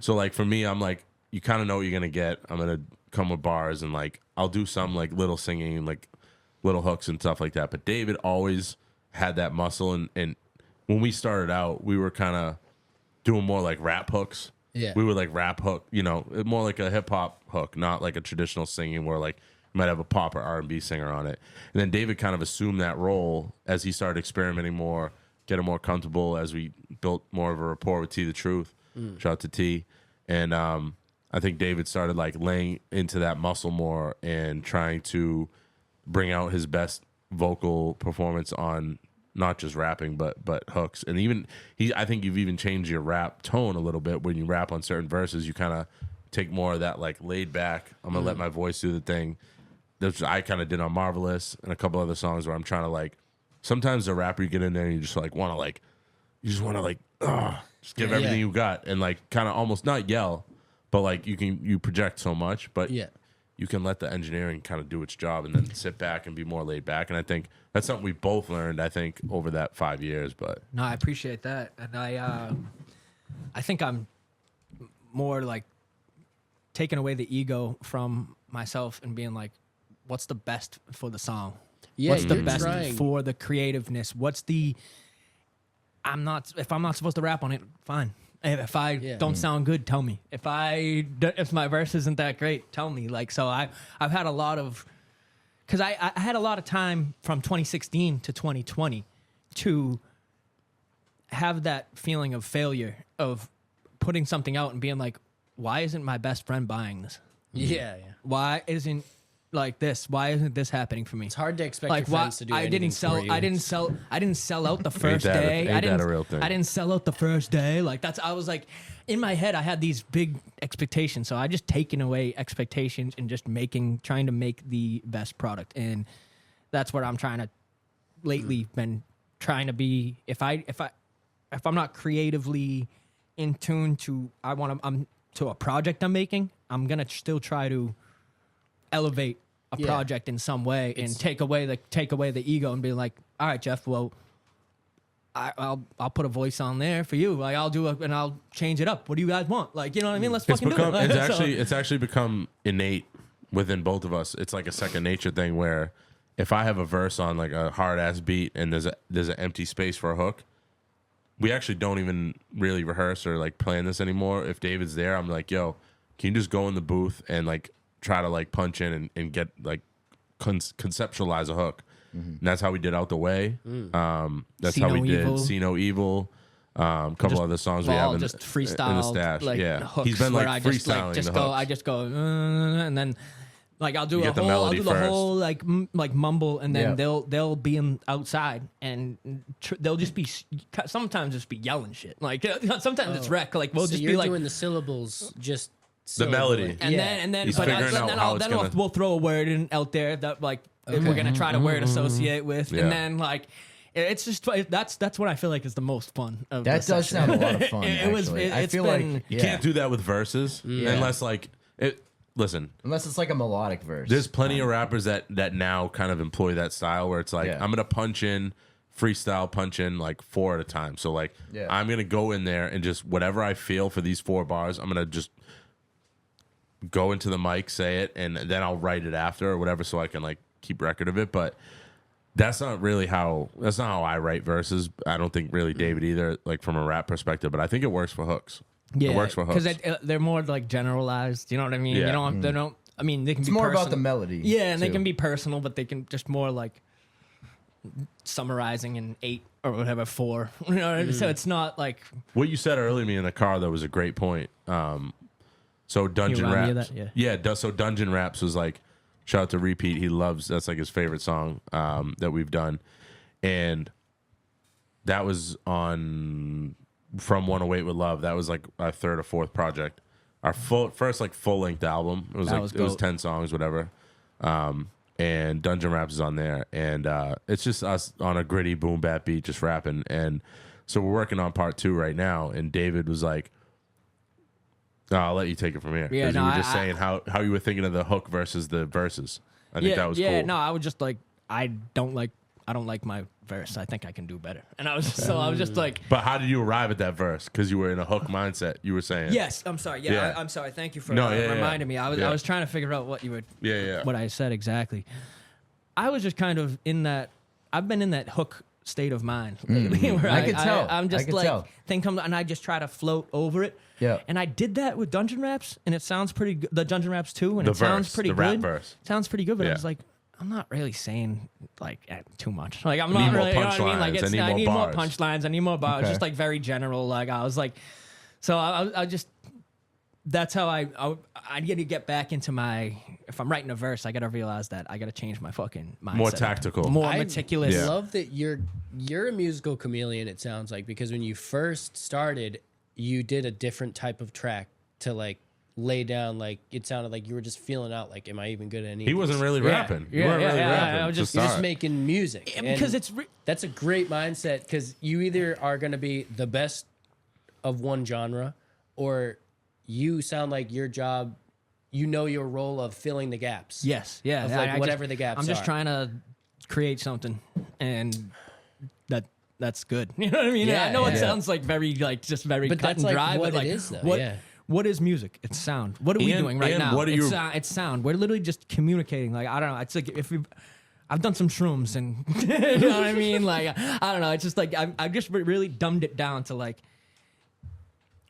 So like for me, I'm like, you kind of know what you're gonna get. I'm gonna come with bars and like I'll do some like little singing, like little hooks and stuff like that. But David always had that muscle, and when we started out, we were kind of doing more like rap hooks. Yeah. We were like rap hook, more like a hip hop hook, not like a traditional singing where like you might have a pop or R&B singer on it. And then David kind of assumed that role as he started experimenting more, getting more comfortable as we built more of a rapport with T the Truth. Shout out to T. And I think David started like laying into that muscle more and trying to bring out his best vocal performance on not just rapping but hooks. And even I think you've even changed your rap tone a little bit. When you rap on certain verses, you kind of take more of that like laid back, I'm gonna let my voice do the thing. That's what I kind of did on Marvelous and a couple other songs where I'm trying to like, sometimes the rapper you get in there and you just like want to like, just give everything you got and like kind of almost not yell, but like you project so much, but Yeah. you can let the engineering kind of do its job and then sit back and be more laid back. And I think that's something we both learned, I think, over that 5 years. But No, I appreciate that, and I think I'm more like taking away the ego from myself and being like, what's the best for the song? Yeah, What's the you're best trying. for the creativeness? If I'm not supposed to rap on it, fine. If I don't sound good, tell me. If my verse isn't that great, tell me. Like, so I've had a lot of, because I had a lot of time from 2016 to 2020 to have that feeling of failure, of putting something out and being like, why isn't my best friend buying this? Yeah. Why isn't like this? Why isn't this happening for me? It's hard to expect Like your friends to do I anything didn't sell. for you. I didn't sell out the first that a- day. ain't I didn't. that a real thing? I didn't sell out the first day. Like I was like, in my head, I had these big expectations. So I just taken away expectations and just trying to make the best product. And that's what I'm trying to lately been trying to be. If I'm not creatively in tune to to a project I'm making, I'm gonna still try to elevate a Yeah. project in some way and take away the ego and be like, all right, Jeff, well, I'll put a voice on there for you. Like and I'll change it up. What do you guys want? Like, you know what I mean? Let's it's fucking do it. it's actually become innate within both of us. It's like a second nature thing where if I have a verse on like a hard ass beat and there's an empty space for a hook, we actually don't even really rehearse or like plan this anymore. If David's there, I'm like, yo, can you just go in the booth and like try to like punch in and get like conceptualize a hook? And that's how we did Out the Way. That's See how No we Evil. did See No Evil. Couple Just other songs we have in just in freestyle the stash. like Yeah, hooks he's been where like I just, freestyling just the go. hooks. I just go and then like I'll do You a get the whole. I'll melody do the first. whole like like mumble and then Yeah. they'll be outside and they'll just be sometimes just be yelling shit like sometimes it's wreck like we'll So just you're be like doing the syllables just The melody. and then He's but figuring out how it's gonna- we'll throw a word in out there that like we're gonna try to word associate with Yeah. and then like it's just that's what I feel like is the most fun. Of That the does session. sound a lot of fun. It was- actually. I it's feel been- like You can't do that with verses unless like it. Listen, unless it's like a melodic verse. there's plenty of rappers that now kind of employ that style where it's like Yeah. I'm gonna punch in freestyle punch in like 4 at a time. So like I'm gonna go in there and just whatever I feel for these 4 bars, I'm gonna just go into the mic, say it, and then I'll write it after or whatever so I can like keep record of it. But that's not how I write verses. I don't think really David either, like from a rap perspective, but I think it works for hooks. Yeah, It works for hooks. because they're more like generalized. You know what I mean? Yeah. You don't. They don't. I mean, they can It's be more about personal. the melody. Yeah, and they too. can be personal, but they can just more like summarizing in 8 or whatever 4. You know what I mean? So it's not like What you said earlier to me in the car though was a great point. So Dungeon remind me of Raps, that? So Dungeon Raps was like, shout out to Repeat. He loves that's like his favorite song that we've done, and that was on From 108 with Love. That was like our 3rd or 4th project. Our first like full length album. It was That like was it was dope. 10 songs, whatever. And Dungeon Raps is on there, and it's just us on a gritty boom bap beat, just rapping. And so we're working on part 2 right now. And David was like, I'll let you take it from here. Yeah, Because no, you were just I- saying how you were thinking of the hook versus the verses. I think that was cool. no, I was just like I don't like my verse. I think I can do better. And I was just like, But how did you arrive at that verse? Because you were in a hook mindset. You were saying, yes, I'm sorry. Yeah, Yeah. I'm sorry. Thank you for No, yeah, yeah. reminding me. I Yeah. was trying to figure out what you would yeah. what I said exactly. I was just kind of in that. I've been in that hook state of mind lately, where I can tell. I'm I just can like tell. thing comes and I just try to float over it. Yeah. And I did that with Dungeon Raps, and it sounds pretty good. The Dungeon Raps too, and The it sounds verse, pretty the good. rap verse. Sounds pretty good, but Yeah. I was like, I'm not really saying like too much. Like I'm Need not more really, you know what I mean? Like punchlines. it's, I need I more need more bars. punchlines. I need more bars. Okay. Just like very general. Like I was like, so I just. That's how I get to get back into my. If I'm writing a verse, I got to realize that I got to change my fucking mindset. More tactical. more I meticulous. Yeah. love that you're a musical chameleon. It sounds like, because when you first started, you did a different type of track to like lay down. Like it sounded like you were just feeling out. Like, am I even good at any? He of wasn't these? really Yeah. rapping. You Yeah, weren't yeah, really yeah, rapping. I was to just- You're just start. making music. Yeah, And because it's that's a great mindset, because you either are going to be the best of one genre, or you sound like your job, you know your role of filling the gaps. yes, yeah, Of, I- like, I just- whatever the gaps I'm just are. trying to create something, and that's good. You know what I mean? Yeah, I know it yeah. sounds like very like just very But cut that's and like dry, what but like it is, though, what yeah. what is music? It's sound. What are we And- doing right and now? what are your- it's sound. We're literally just communicating. Like I don't know. It's like if we. I've done some shrooms, and you know what I mean. Like I don't know. It's just like I just really dumbed it down to like.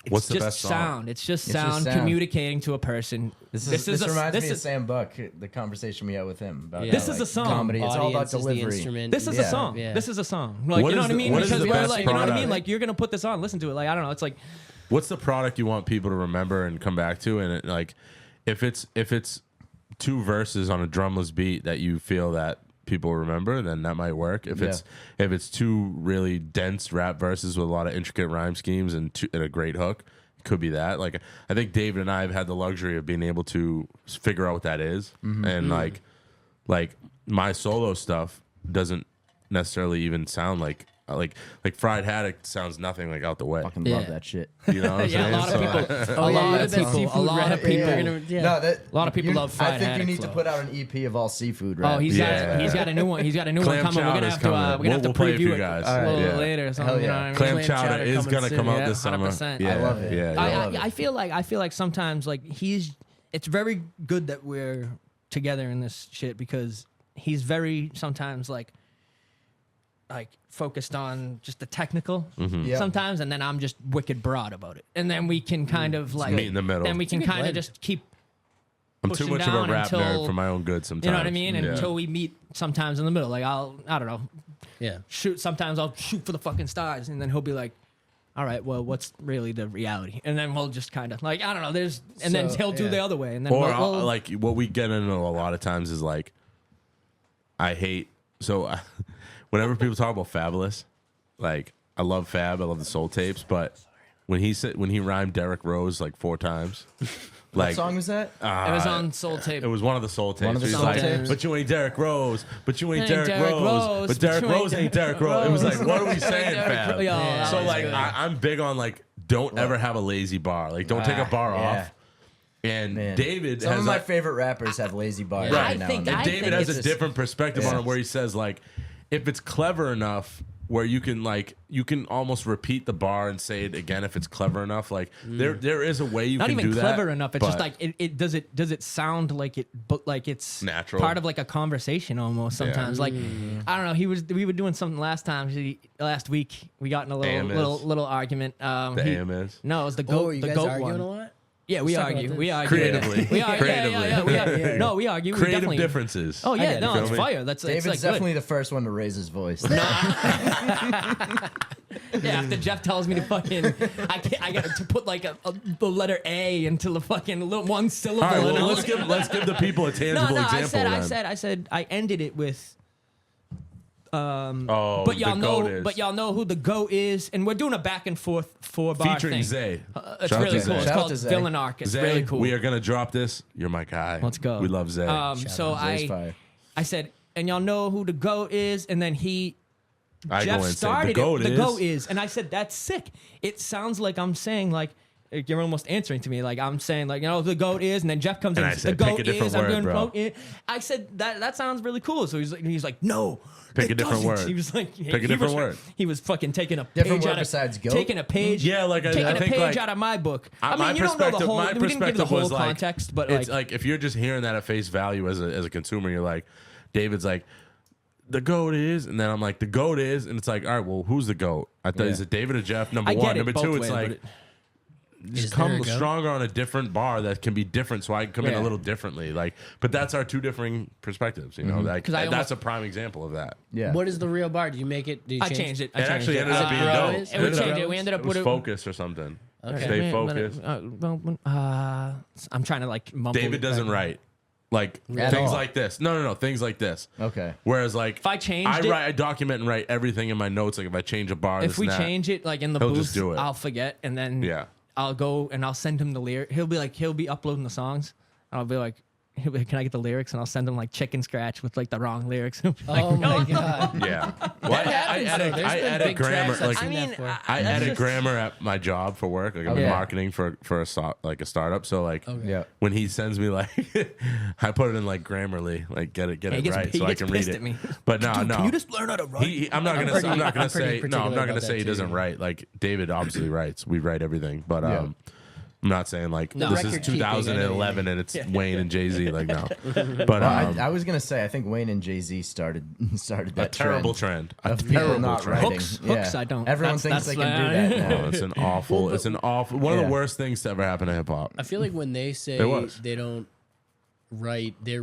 It's What's the just best song? sound. It's just It's just sound, sound. communicating to a person. This reminds this me of is Sam Buck, the conversation we had with him about Yeah. how, This is a song. comedy. It's all about Audience is the delivery. instrument. This is Yeah. a song. Yeah. This is a song. Like What you know is what I the- mean? what is Because the we're best like, you know what I product? mean? Like you're gonna put this on, listen to it. Like I don't know. It's like What's the product you want people to remember and come back to? And it, like, if it's 2 verses on a drumless beat that you feel that people remember, then that might work. If it's 2 really dense rap verses with a lot of intricate rhyme schemes and a great hook, it could be that. Like I think David and I have had the luxury of being able to figure out what that is. And like my solo stuff doesn't necessarily even sound like Fried Haddock sounds nothing like Out the Way. Fucking Yeah. love that shit. You know what I'm yeah, a saying? lot of So- people. A lot of people. A lot of people. No, that, A lot of people you- love I fried think you haddock need to flow. put out an EP of all seafood rap. Oh, he's Yeah. got a new one. He's got a new one Clam coming. We're gonna chowder's have to. coming. We're gonna have to We'll play it for preview you it guys. a little Yeah. later or something. Hell You know yeah. what I mean? Clam Clam chowder chowder is coming gonna soon. come out Yeah, this summer. 100%. Yeah, I love it. Yeah, I yeah. love it. I feel like sometimes like it's very good that we're together in this shit, because he's very sometimes like focused on just the technical Yeah. sometimes, and then I'm just wicked broad about it, and then we can kind of like meet in the middle. Then we can good kind of blend. just keep. I'm too pushing much of a down rap until- nerd for my own good sometimes. You know what I mean? Yeah. Until we meet sometimes in the middle. Like I don't know, Yeah. shoot. Sometimes I'll shoot for the fucking stars, and then he'll be like, "All right, well, what's really the reality?" And then we'll just kind of like I don't know. And then So, he'll do yeah. the other way, and then Or we'll, like what we get into a lot of times is like, I hate whenever people talk about Fabulous, like I love Fab, I love the Soul Tapes, but when he rhymed Derrick Rose like 4 times. What song was that? It was on Soul Tape. It was one of the Soul tapes. One of the He's Soul like, tapes? but you ain't Derrick Rose. But you ain't Ain't Derrick Derrick Rose. Rose, But but Derrick you ain't Rose ain't Derrick Rose. It was like, what are we saying, Derrick fam? Rose. Yo, that So was like, good. I'm big on like, don't ever have a lazy bar. Like, don't take a bar yeah. off. And Man. David Some has of my like, favorite rappers have lazy bars. I every now think- and then. I David think has it's a just- different perspective on it where he says like, if it's clever enough where you can almost repeat the bar and say it again if it's clever enough. Like there is a way you Not can even do clever that, enough. It's just but like does it sound like it, but like it's Natural. part of like a conversation almost sometimes. Like I don't know. We were doing something last week. We got in a AMS. little argument. the AMS. No, it was the goat. Oh, you the guys goat arguing one. a lot? Yeah, we Let's talk argue. about We this. argue. Creatively. We argue. Creatively. Yeah. No, we argue. We Creative definitely, differences. Oh I yeah, get no, it. it's Feel me? fire. That's David's it's like definitely the first one to raise his voice. good. Yeah, after Jeff tells me to fucking, I got to put like the letter A into the fucking little one syllable. All right, and well, I let's give the people a tangible no, example. I said I ended it with. Oh, But y'all the know, goat is. but y'all know who the goat is, and we're doing a back and forth 4-bar featuring thing. Zay. It's Shout out really to cool. Zay. It's Shout out called to Zay. Villain Arc. It's Zay, really cool. we are gonna drop this. You're my guy. Let's go. We love Zay. So Zay's fire. I said, and y'all know who the goat is, and then I Jeff go and say, started the goat it. The is. goat is, and I said that's sick. It sounds like I'm saying like you're almost answering to me like I'm saying like the goat is, and then Jeff comes And in. I said, the pick goat a different is. I'm word, doing bro. goat is. I said that sounds really cool. So he's like no. Pick it a different doesn't." word. He was like, Pick a different word. He was fucking taking a Different page word out of besides goat? taking a page. Yeah, like, I taking a think, page like, out of my book. I my mean, you don't know the perspective- whole. my We didn't give the perspective whole was, like, context, but it's like like if you're just hearing that at face value as a consumer, you're like, David's like, the goat is, and then I'm like, the goat is, and it's like, all right, well, who's the goat? I thought is it David or Jeff? Number I one, get it number both two, ways, it's but like. it- Just Is there a come goat? stronger on a different bar that can be different, so I can come in Yeah. a little differently. Like, but that's our two differing perspectives. You know, like 'Cause I that's almost- a prime example of that. Yeah. What is the real bar? Do you make it? Do you I change changed it. I It changed actually it. ended up being Bro dope. is? And we Ended up- changed it. We ended up It was with focus or something. Okay. Stay focused. I'm trying to like mumble. David doesn't back. write like At things all. like this. No, things like this. Okay. Whereas like If I changed it- I document and write everything in my notes. Like if I change a bar, If this we and that. change it like in the He'll booth, just do it. I'll forget, and then Yeah. I'll go and I'll send him the lyric. He'll be uploading the songs, and I'll be like, "Can I get the lyrics?" And I'll send him like chicken scratch with like the wrong lyrics. He'll be like, Oh my god. Yeah. Well, I edit grammar. Like I mean, I that's edit just- grammar at my job for work. Like I'm in Okay. marketing for a startup. So like Yeah. when he sends me like I put it in like Grammarly, like get it he gets- right he so I gets can read pissed it. at me. But no, Dude, no. can you just learn how to write? I'm not gonna pretty- I'm not I'm gonna pretty say no. I'm particular not gonna about say he that, doesn't too. write. Like David obviously writes. We write everything, but Yeah. I'm not saying like No. this is Record keeping, I know you 2011 and it's Wayne and Jay-Z. Like no. But Well, I was gonna say I think Wayne and Jay-Z started a that terrible trend. A of people terrible not trend. writing. Hooks, I don't. Everyone That's- thinks they that's can do that now. Oh, it's an awful. It's an awful. One of Yeah. the worst things to ever happen to hip hop. I feel like when they say It was. they don't write, they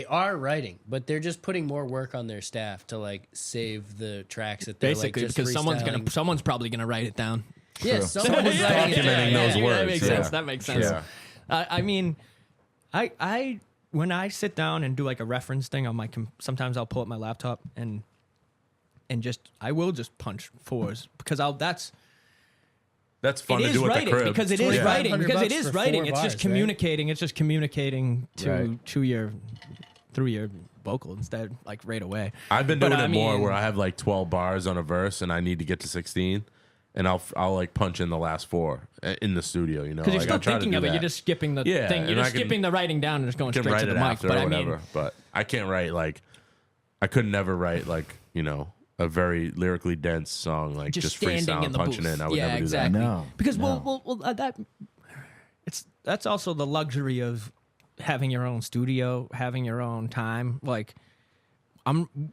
are writing, but they're just putting more work on their staff to like save the tracks that they're Basically, like just because freestyling. someone's probably gonna write it down. Yeah, someone is Yeah, writing it Documenting down. those yeah, words, That makes yeah. sense. That makes sense. Yeah. I mean, I when I sit down and do like a reference thing on my sometimes I'll pull up my laptop and just I will just punch fours because That's fun it to is do at the writing crib. because it is $2,500 writing because it is for writing. 4 It's bars, just communicating. It's just communicating Right. to your through your vocal instead like right away. I've been But doing I it more mean- where I have like 12 bars on a verse and I need to get to 16, and I'll like punch in the last 4 in the studio. You know, Because you're like, still I try to thinking do of it, that. you're just skipping the Yeah, thing. You're and I just can- skipping the writing down and just going can straight write to it the mic. after But or I whatever. mean, But I can't write like I could never write like a very lyrically dense song like just standing freestyle in and the punching booth. in. I would Yeah, never do exactly. No, Because no. that's also the luxury of having your own studio, having your own time. Like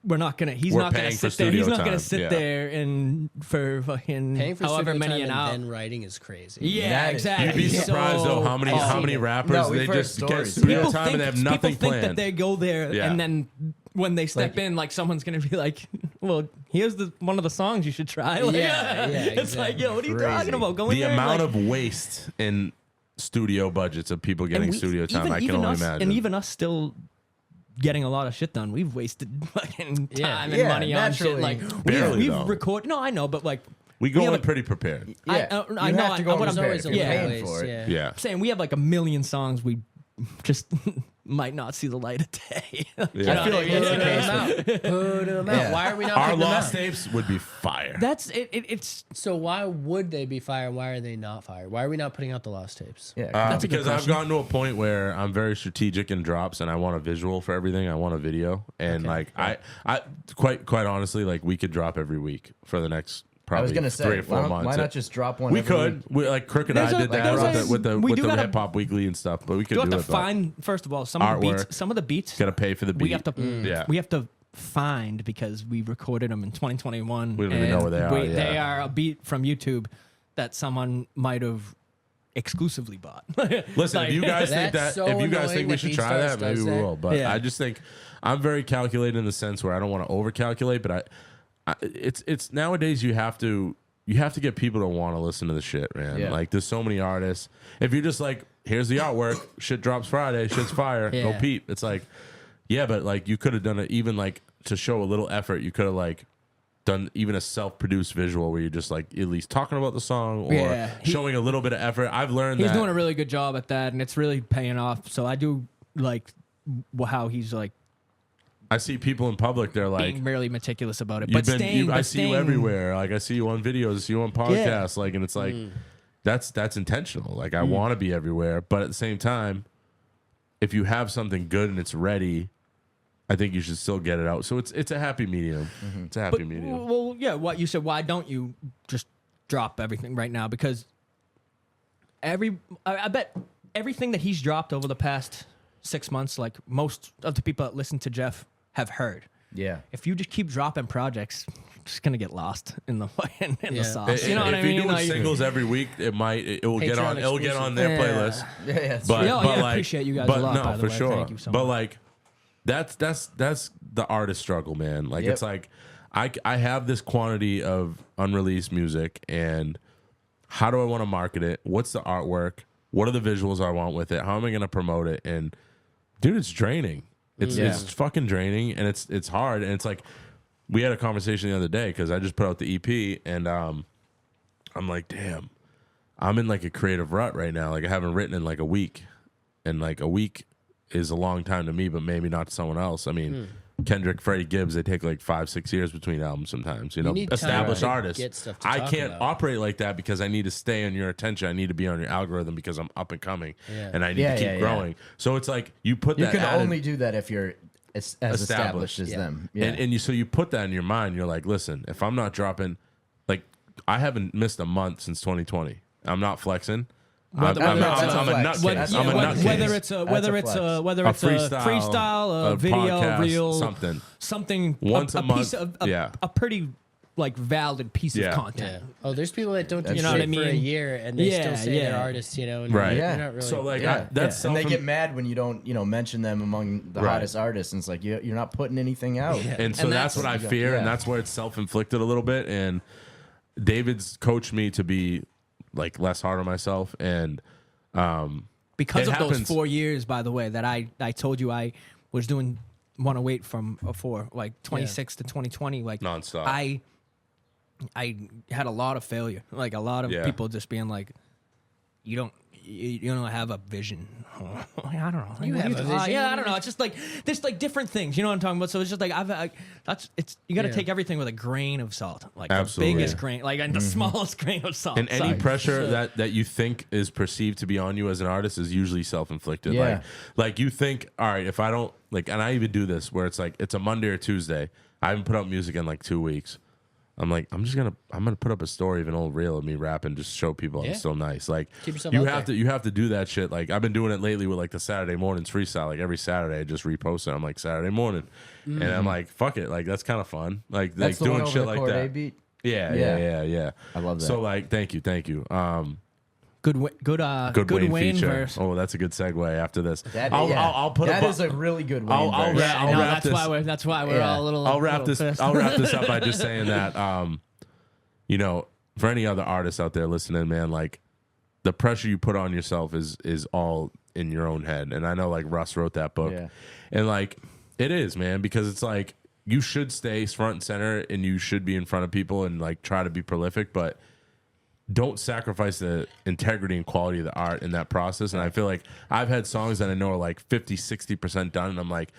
we're not gonna. He's We're not gonna paying for sit there. He's studio not gonna time, sit yeah. there and for fucking Paying for however studio many time an hour. and then writing is crazy. Yeah, That is- exactly. that. You'd be surprised though how many rappers No, we've they heard just get stories. studio People time and they have nothing people think planned. that they go there Yeah. and then when they step Like- in, like someone's gonna be like, "Well, here's one of the songs you should try." Like, Yeah, it's like, yo, what are you talking Crazy. about? Go in The there and, amount like, of waste in studio budgets of people getting and we- studio time, I can even only us, imagine. And even us still getting a lot of shit done. We've wasted fucking time Yeah. and Yeah, money on shit. naturally. Like Barely, we've though. recorded. No, I know, but like We go have in a- pretty prepared. Yeah, I you know, have to go what in I'm prepared. always If a you're little paying ways, for it. Yeah. I'm saying. We have like a million songs we just might not see the light of day. Yeah. I feel like that's the case. Put 'em out. Yeah. Why are we not Our putting them lost out? tapes would be fire. That's it. It's So why would they be fired? Why are they not fired? Why are we not putting out the lost tapes? Yeah, That's a good because I've question. gotten to a point where I'm very strategic in drops, and I want a visual for everything. I want a video, and like I quite honestly, like we could drop every week for the next I was probably gonna say, 3 or 4 why months. not just drop one? We every could. week? We, like Crook and I There's did that there's with the we do gotta- Hip Hop Weekly and stuff, but we could you have do to it. but find first of all some of the Artwork. beats. Some of the beats Gotta pay for the beat. we have to. Yeah. We have to find because we recorded them in 2021. We don't even know where they are, yeah. They are a beat from YouTube that someone might have exclusively bought. Listen, Like- if you guys think That's that, so if you guys annoying think we that should try BeatStars that, maybe does we that. will. But Yeah. I just think I'm very calculated in the sense where I don't want to overcalculate. But it's nowadays you have to get people to want to listen to the shit, man. Yeah. Like there's so many artists. If you're just like, here's the artwork, shit drops Friday, shit's fire, go Yeah. peep. It's like, yeah, but like you could have done it even like to show a little effort. You could have like done even a self-produced visual where you're just like at least talking about the song or Yeah. showing a little bit of effort. I've learned He's that doing a really good job at that, and it's really paying off. So I do like how he's like I see people in public, they're like, being really meticulous about it. you've But been, staying, I but see you staying- everywhere. Like I see you on videos, I see you on podcasts. Like, and it's like, that's intentional. Like I want to be everywhere, but at the same time, if you have something good and it's ready, I think you should still get it out. So it's a happy medium. It's a happy But, medium. well, yeah. What you said? Why don't you just drop everything right now? Because I bet everything that he's dropped over the past 6 months, like most of the people that listen to Jeff have heard. Yeah. If you just keep dropping projects, you're just gonna get lost in the in Yeah. the sauce. You know if what I you're mean? doing Like, singles every week, it will get on. Patreon It'll get on exclusive. their Yeah. playlist. Yeah, yeah. But, Yeah, but yeah, I like, appreciate you guys but a lot, no, by the for way. sure. Thank you so but much. like, that's the artist struggle, man. Like Yep. it's like I have this quantity of unreleased music, and how do I want to market it? What's the artwork? What are the visuals I want with it? How am I going to promote it? And dude, it's draining. It's fucking draining, and it's hard. And it's like we had a conversation the other day because I just put out the EP, and I'm like, damn, I'm in like a creative rut right now. Like I haven't written in like a week, and like a week is a long time to me, but maybe not to someone else. I mean, Kendrick, Freddie Gibbs, they take like 5-6 years between albums sometimes. You know, need time established to artists. get stuff to I talk can't about. operate like that because I need to stay on your attention. I need to be on your algorithm because I'm up and coming, Yeah. and I need Yeah, to keep yeah, yeah. growing. So it's like you put You that can added- only do that if you're as established as Yeah. them. Yeah. and so you put that in your mind. You're like, listen, if I'm not dropping, like I haven't missed a month since 2020. I'm not flexing. I'm that's a a flex. nutcase. That's I'm a a flex. nutcase. whether it's a That's whether a it's flex. a whether A it's a freestyle, a video, podcast, reel, something. something Once a month, piece of yeah. a pretty like valid piece Yeah. of Yeah. content. Oh, there's people that don't do You shit know what I for a mean? year and they still Yeah, say they're yeah. artists, you know. And Right. You're Yeah. not really, So like yeah, that's and they self- get mad when you don't, mention them among the Right. hottest artists. And it's like you're not putting anything out. Yeah. And so And that's what I fear, and yeah. that's where it's self-inflicted a little bit. And David's coached me to be like less hard on myself, and Because It of happens. those 4 years, by the way, that I told you I was doing 108 from before, like 26 to 2020, like Nonstop. I had a lot of failure, like a lot of Yeah. people just being like, you don't have a vision. I don't know. You have a vision? Yeah, I don't know. It's just like there's like different things. You know what I'm talking about? So it's just like you got to Yeah. take everything with a grain of salt, like Absolutely. the biggest grain, like and the smallest grain of salt. and any Sorry. pressure that you think is perceived to be on you as an artist is usually self-inflicted. Yeah. Like you think, all right, if I don't like, and I even do this where it's like it's a Monday or Tuesday, I haven't put out music in like 2 weeks. I'm like, I'm gonna put up a story of an old reel of me rapping, just show people Yeah. I'm still nice. Like Keep yourself you out have there. to do that shit. Like I've been doing it lately with like the Saturday mornings freestyle. Like every Saturday, I just repost it. I'm like Saturday morning, and I'm like, fuck it, like that's kind of fun. Like That's the doing one over shit the like chord A that. beat. Yeah. I love that. So like, thank you. good Good Wayne Wayne feature. verse. Oh, that's a good segue after this. I'll put that a is a really good Wayne I'll verse. wrap- I'll No, wrap that's why we're Yeah. all a little. I'll wrap little this. pissed. I'll wrap this up by just saying that, for any other artists out there listening, man, like the pressure you put on yourself is all in your own head. And I know like Russ wrote that book, Yeah. and like it is, man, because it's like you should stay front and center, and you should be in front of people and like try to be prolific, but don't sacrifice the integrity and quality of the art in that process. And I feel like I've had songs that I know are like 50, 60% done, and I'm like,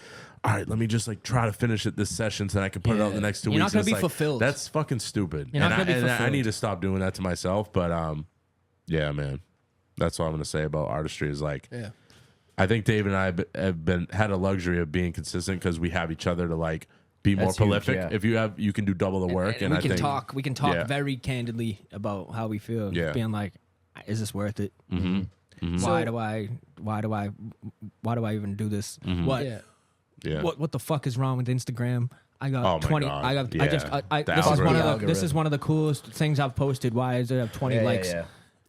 all right, let me just like try to finish it this session so that I can put it out in the next 2 weeks. You're not going And to be it's like, fulfilled. That's fucking stupid. You're not gonna be I fulfilled. need to stop doing that to myself. But yeah, man, that's what I'm going to say about artistry is like, I think Dave and I have had a luxury of being consistent because we have each other to like be more That's huge, prolific. yeah. If you can do double the work, and we I can think talk. We can talk yeah. very candidly about how we feel. Yeah. Being like, is this worth it? Mm-hmm. Why do I even do this? Mm-hmm. What? Yeah. yeah. What the fuck is wrong with Instagram? I got Oh my 20. God. I got. Yeah. I just. I The this is one of algorithm. this is one of the coolest things I've posted. Why does it have 20 likes?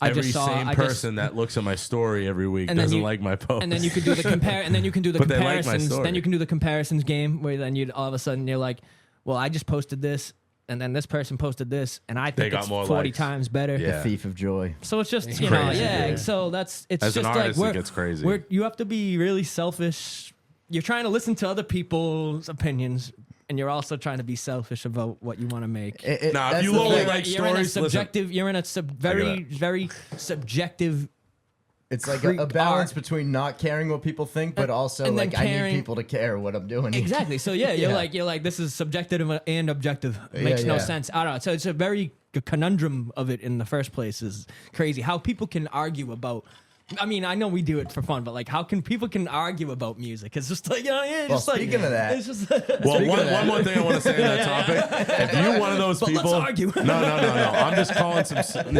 I Every just saw. same I person that looks at my story every week And then doesn't you- like my post. and then you could do the compare. And then you can do the But they like my comparisons. story. Then you can do the comparisons game where then you all of a sudden you're like, well, I just posted this, and then this person posted this, and I They think got it's more 40 likes. times better. Yeah. Thief of joy. So it's just It's you know, crazy, yeah. dude. So it's As an just artist, like it gets crazy. You have to be really selfish. You're trying to listen to other people's opinions, and you're also trying to be selfish about what you want to make. Nah, if that's you the only thing. like You're in a stories, listen. subjective. You're in a very that. very subjective. It's like creep a balance art. between not caring what people think, but also and then like I caring- need people to care what I'm doing. Exactly. So yeah, Yeah. you're like this is subjective and objective. Makes no yeah. sense. I don't know. So it's a very conundrum of it in the first place is crazy. How people can argue about. I mean, I know we do it for fun, but like, how can people can argue about music? It's just like, yeah, Well, just like speaking of that- it's just. Well, one more thing I want to say on that topic. If you're one of those But let's people, argue. no. I'm just calling some,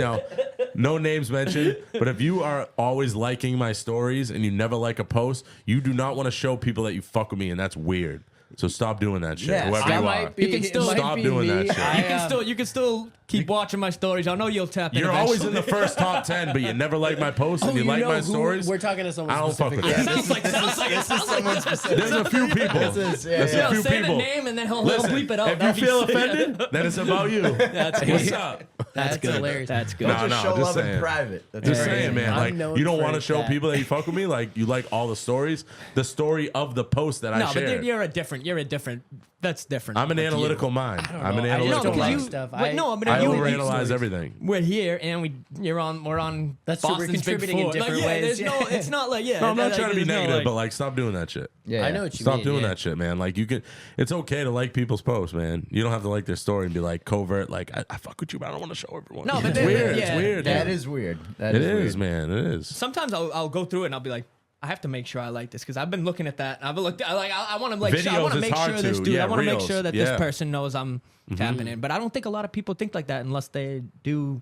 no names mentioned. But if you are always liking my stories and you never like a post, you do not want to show people that you fuck with me, and that's weird. So stop doing that shit. Yeah, Whoever I you might are. be- You can still- it might Stop be doing that me. shit. You can still keep watching my stories. I know you'll tap in. You're always in eventually. the first top 10, but you never like my posts and you like know my who- stories. We're talking to someone I don't fuck specific. with that. sounds like There's a few people. This is- yeah, There's yeah. a few say people. the name and then he'll Listen, bleep it out. if you That'd be feel sick. offended, then it's about you. That's good. What's up? That's good. hilarious. That's good. No, Just no, show just love in saying. private. That's Just crazy. saying, man. I'm Like known you don't for want to show that. people that you fuck with me. Like you like all the stories. The story of the post that I No, but shared. you're a different. That's different. I'm an Like you. analytical mind. I'm an know. I just No, don't analytical because like you. mind. stuff. But no, but I you. overanalyze everything. We're here and we're on. That's true, we're Boston's Big contributing in Four. different like, yeah, ways. There's no. It's not like yeah. No, I'm not like, trying to be there's no, negative, like- but like stop doing that shit. Yeah, I know what you Stop mean. doing yeah. that shit, man. Like you can, it's okay to like people's posts, man. You don't have to like their story and be like covert. Like I fuck with you, but I don't want to show everyone. No, but it's then- weird. yeah. It's weird. That dude. is weird. That It is is, weird. man. It is. Sometimes I'll go through it and I'll be like, I have to make sure I like this because I've been looking at that. And I've looked. I want to like. I Videos want to is make hard sure this to. dude. Yeah, I want to make reels. sure that Yeah. this person knows I'm tapping in. But I don't think a lot of people think like that unless they do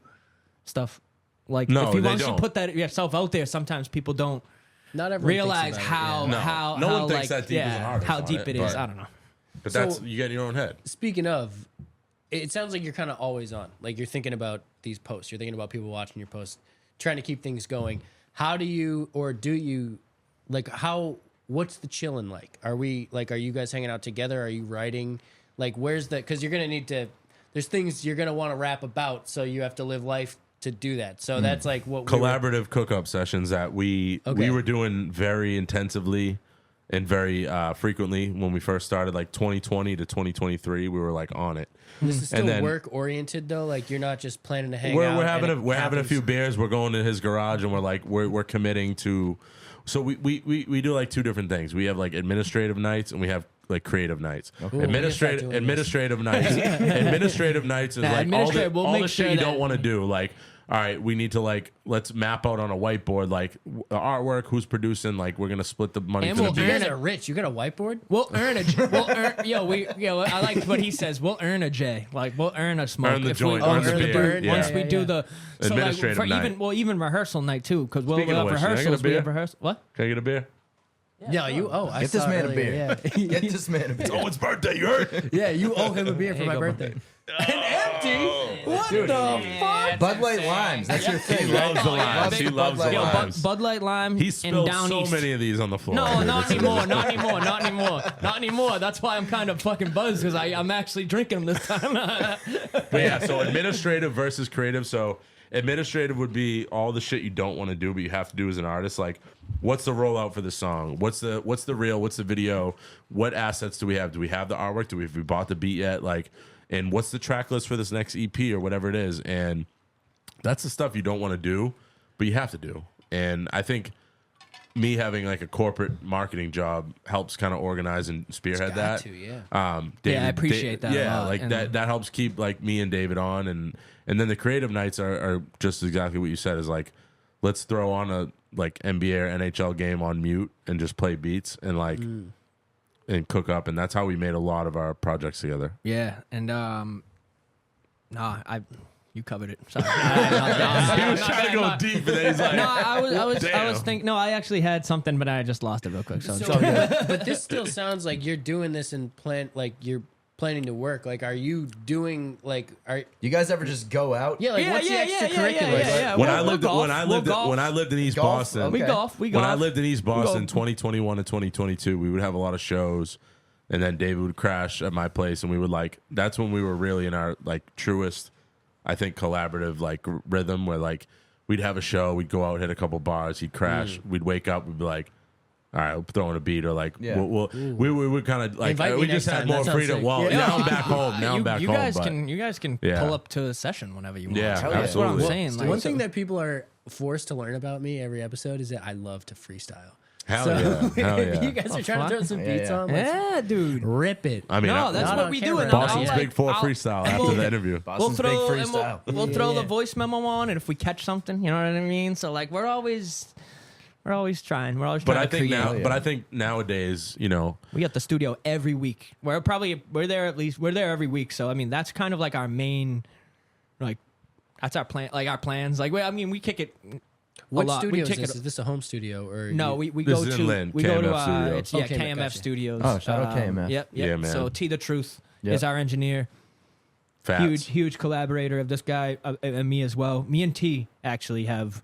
stuff. Like No, if you they once you don't. put that yourself out there, sometimes people don't Not everyone realize thinks about how it, yeah. how No how one thinks like that deep as an yeah artist how on deep it, it is. but- I don't know. But So- that's you get in your own head. Speaking of, it sounds like you're kind of always on. Like you're thinking about these posts. You're thinking about people watching your posts, trying to keep things going. How do you or do you like how? What's the chilling like? Are you guys hanging out together? Are you writing? Like where's the? Because you're gonna need to. There's things you're gonna want to rap about, so you have to live life to do that. So that's like what we were- Collaborative cook-up sessions that we were doing very intensively and very frequently when we first started, like 2020 to 2023. We were like on it. This is still and then- work oriented though. Like you're not just planning to hang We're out. having and it we're having a happens. few beers. We're going to his garage and we're like we're committing to. So we do like two different things. We have like administrative nights and we have like creative nights. Ooh, we gotta start doing this. Administrative nights. Administrative nights is Nah, like all administrative, we'll the make shit sure you that- don't want to do. Like, all right, we need to like let's map out on a whiteboard like the artwork, who's producing. Like we're gonna split the money And for we'll the You beers. guys are rich. You got a whiteboard? We'll earn I like what he says. We'll earn a J. Like we'll earn a smoke. Earn the if joint, We, earn the once we beer. do, Yeah, once yeah, we do yeah. the Administrative for night. even rehearsal night too, because we'll Speaking of have which, can I get a rehearsals. We beer? have rehearsal. What? Can I get a beer? Yeah, you. Oh, I Get this saw man a earlier, beer. Yeah. Get this man a beer. Oh, it's birthday. You heard? Yeah, you owe him a beer for Here my you go, birthday. What the fuck? Bud Light Limes. That's your thing. He right? loves the Oh, yeah, limes. He big loves Bud the Light Yo, limes. Bud Light Lime He and spilled down so east. many of these on the floor. No, dude. not It's- anymore. Not anymore. Not anymore. Not anymore. That's why I'm kind of fucking buzzed because I'm actually drinking them this time. But yeah, so administrative versus creative. So administrative would be all the shit you don't want to do, but you have to do as an artist. Like, what's the rollout for the song? What's the reel? What's the video? What assets do we have? Do we have the artwork? Have we bought the beat yet? Like, and what's the track list for this next EP or whatever it is? And that's the stuff you don't want to do, but you have to do. And I think me having like a corporate marketing job helps kind of organize and spearhead that. I appreciate that. Yeah, a lot. like And that helps keep like me and David on, and then the creative nights are just exactly what you said. Is like, let's throw on a like NBA or NHL game on mute and just play beats and like and cook up, and that's how we made a lot of our projects together. Yeah, and you covered it. Sorry. He was trying to go deep, and then he's like, No, I was Damn. thinking. No, I actually had something, but I just lost it real quick. So, But this still sounds like you're doing this and you're planning to work. Like, are you doing like You guys ever just go out? yeah? Like, what's the extracurriculars? yeah. when I lived in East Golf? Boston, Okay. we golf. when I lived in East Boston, go. 2021 and 2022, we would have a lot of shows, and then David would crash at my place, and we would like. That's when we were really in our like truest, I think, collaborative like rhythm, where like we'd have a show, we'd go out, hit a couple bars, he'd crash, we'd wake up, we'd be like, all right, we'll throw in a beat, or like Yeah. we would kind of like Invite me we next just had time. more That sounds freedom. sick. Well, Yeah. now I'm back home. Now I'm back you home. guys but can Yeah. pull up to a session whenever you want. Yeah, So yeah. that's what I'm absolutely. saying. Like, One so- thing that people are forced to learn about me every episode is that I love to freestyle. hell So yeah, hell if yeah. you guys are trying fun. to throw some Yeah, beats yeah. on, let's yeah, dude. rip it. I mean, No, that's Not what on we camera. do. And Boston's I'll, Big Four I'll- freestyle we'll- after the interview. Boston's We'll big throw freestyle. we'll throw Yeah. the voice memo on, and if we catch something, you know what I mean. So like we're always trying. We're always But trying I to think create. now, yeah. but I think nowadays, you know, We got the studio every week. We're there every week. So I mean, that's kind of like our main, like, that's our plan. Like our plans. Like we kick it. What a lot. studio We is kick this? it. Is this a home studio or No, we This go is in to Lynn, we go to KMF Studios. it's Okay, KMF gotcha. Studios. Oh, shout out KMF. Yep. Yeah, man. So T the Truth Yep. is our engineer. fats. Huge collaborator of this guy and me as well. Me and T actually have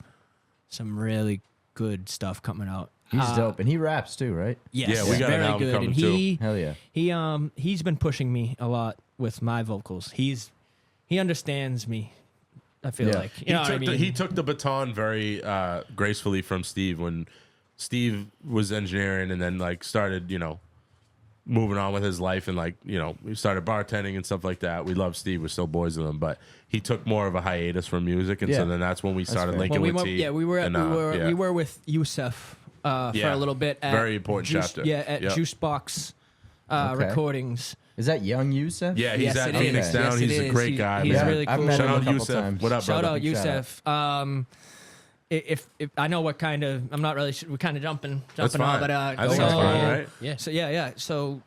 some really good stuff coming out. He's dope, and he raps too, right? Yes, Yeah, we got an very album good. coming And Hell yeah. he's been pushing me a lot with my vocals. He understands me. I feel Yeah. like you know what I mean. He took the baton very gracefully from Steve when Steve was engineering, and then like started, you know, moving on with his life, and like, you know, we started bartending and stuff like that. We love Steve. We're still boys with him, but he took more of a hiatus from music, and Yeah. so then that's when we started fair. linking Well, with T. we were with Yusef for Yeah. a little bit. At Very important Juice, chapter. Yeah, at Yep. Juicebox Okay. Recordings. Is that young Yusef? Yeah, he's Yes, at it Phoenix is. Down. Yes, it He's a is. great guy. He's man. really I've cool. met Shout him a out couple Yusef. times. What up, Shout brother? out Yusef. If I know what kind of, I'm not really sure, we're kind of jumping That's all, fine. but I think so, that's fine, right? Yeah. So yeah. So